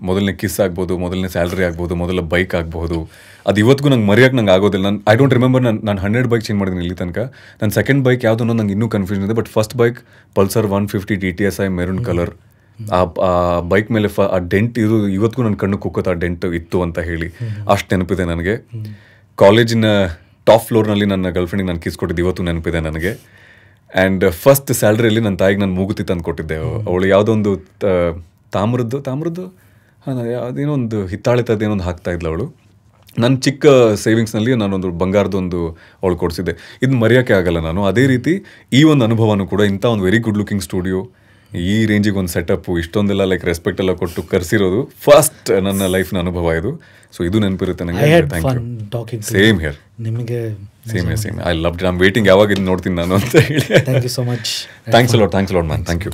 ಮೊದಲನೇ ಕಿಸ್ ಆಗ್ಬೋದು, ಮೊದಲನೇ ಸ್ಯಾಲ್ರಿ ಆಗ್ಬೋದು, ಮೊದಲ ಬೈಕ್ ಆಗ್ಬೋದು. ಅದು ಇವತ್ತಿಗೂ ನಂಗೆ ಮರೆಯೋಕ್ಕೆ ನಂಗೆ ಆಗೋದಿಲ್ಲ. ಐ ಡೋಂಟ್ ರಿಮೆಂಬರ್ ನಾನು 100 ಬೈಕ್ ಚೇಂಜ್ ಮಾಡಿದ್ದೀನಿ ಇಲ್ಲಿ ತನಕ. ನನ್ನ ಸೆಕೆಂಡ್ ಬೈಕ್ ಯಾವುದೋ ನಂಗೆ ಇನ್ನೂ ಕನ್ಫ್ಯೂಷನ್ ಇದೆ. But first bike Pulsar 150 TTSI maroon colour. ಆ ಬೈಕ್ ಮೇಲೆ ಆ ಡೆಂಟ್ ಇದು ಇವತ್ತಿಗೂ ನನ್ನ ಕಣ್ಣು ಕುಕ್ಕುತ್ತೆ, ಆ ಡೆಂಟ್ ಇತ್ತು ಅಂತ ಹೇಳಿ ಅಷ್ಟು ನೆನಪಿದೆ ನನಗೆ. ಕಾಲೇಜಿನ ಟಾಪ್ ಫ್ಲೋರ್ನಲ್ಲಿ ನನ್ನ ಗರ್ಲ್ಫ್ರೆಂಡಿಗೆ ನಾನು ಕಿಸ್ ಕೊಟ್ಟಿದ್ದು ಇವತ್ತು ನೆನಪಿದೆ ನನಗೆ. ಆ್ಯಂಡ್ ಫಸ್ಟ್ ಸ್ಯಾಲ್ರಿಯಲ್ಲಿ ನನ್ನ ತಾಯಿಗೆ ನಾನು ಮೂಗುತಿ ತಂದು ಕೊಟ್ಟಿದ್ದೆ. ಅವಳು ಯಾವುದೋ ಒಂದು ತಾಮ್ರದ್ದು ಯಾವುದೇನೋ ಒಂದು ಹಿತ್ತಾಳೆ ಥರದ್ದೇನೊಂದು ಹಾಕ್ತಾ ಇದ್ಲು ಅವಳು. ನನ್ನ ಚಿಕ್ಕ ಸೇವಿಂಗ್ಸ್ನಲ್ಲಿ ನಾನೊಂದು ಬಂಗಾರದೊಂದು ಅವಳು ಕೊಡಿಸಿದ್ದೆ. ಇದು ಮರೆಯೋಕ್ಕೆ ಆಗಲ್ಲ ನಾನು. ಅದೇ ರೀತಿ ಈ ಒಂದು ಅನುಭವನೂ ಕೂಡ ಇಂಥ ಒಂದು ವೆರಿ ಗುಡ್ ಲುಕಿಂಗ್ ಸ್ಟುಡಿಯೋ, ಈ ರೇಂಜಿಗೆ ಒಂದು ಸೆಟಪ್ಪು, ಇಷ್ಟೊಂದೆಲ್ಲ ಲೈಕ್ ರೆಸ್ಪೆಕ್ಟ್ ಎಲ್ಲ ಕೊಟ್ಟು ಕರೆಸಿರೋದು ಫಸ್ಟ್ ನನ್ನ ಲೈಫ್ನ ಅನುಭವ ಇದು. ಸೊ ಇದು ನೆನಪಿರುತ್ತೆ ನನಗೆ. ಸೇಮ್ ಹಿಯರ್, ನಿಮಗೆ same I loved it. I am waiting ಯಾವಾಗ ಇದು ನೋಡ್ತೀನಿ ನಾನು ಅಂತ ಹೇಳಿ. Thank you so much. Thanks a lot man. Thank you.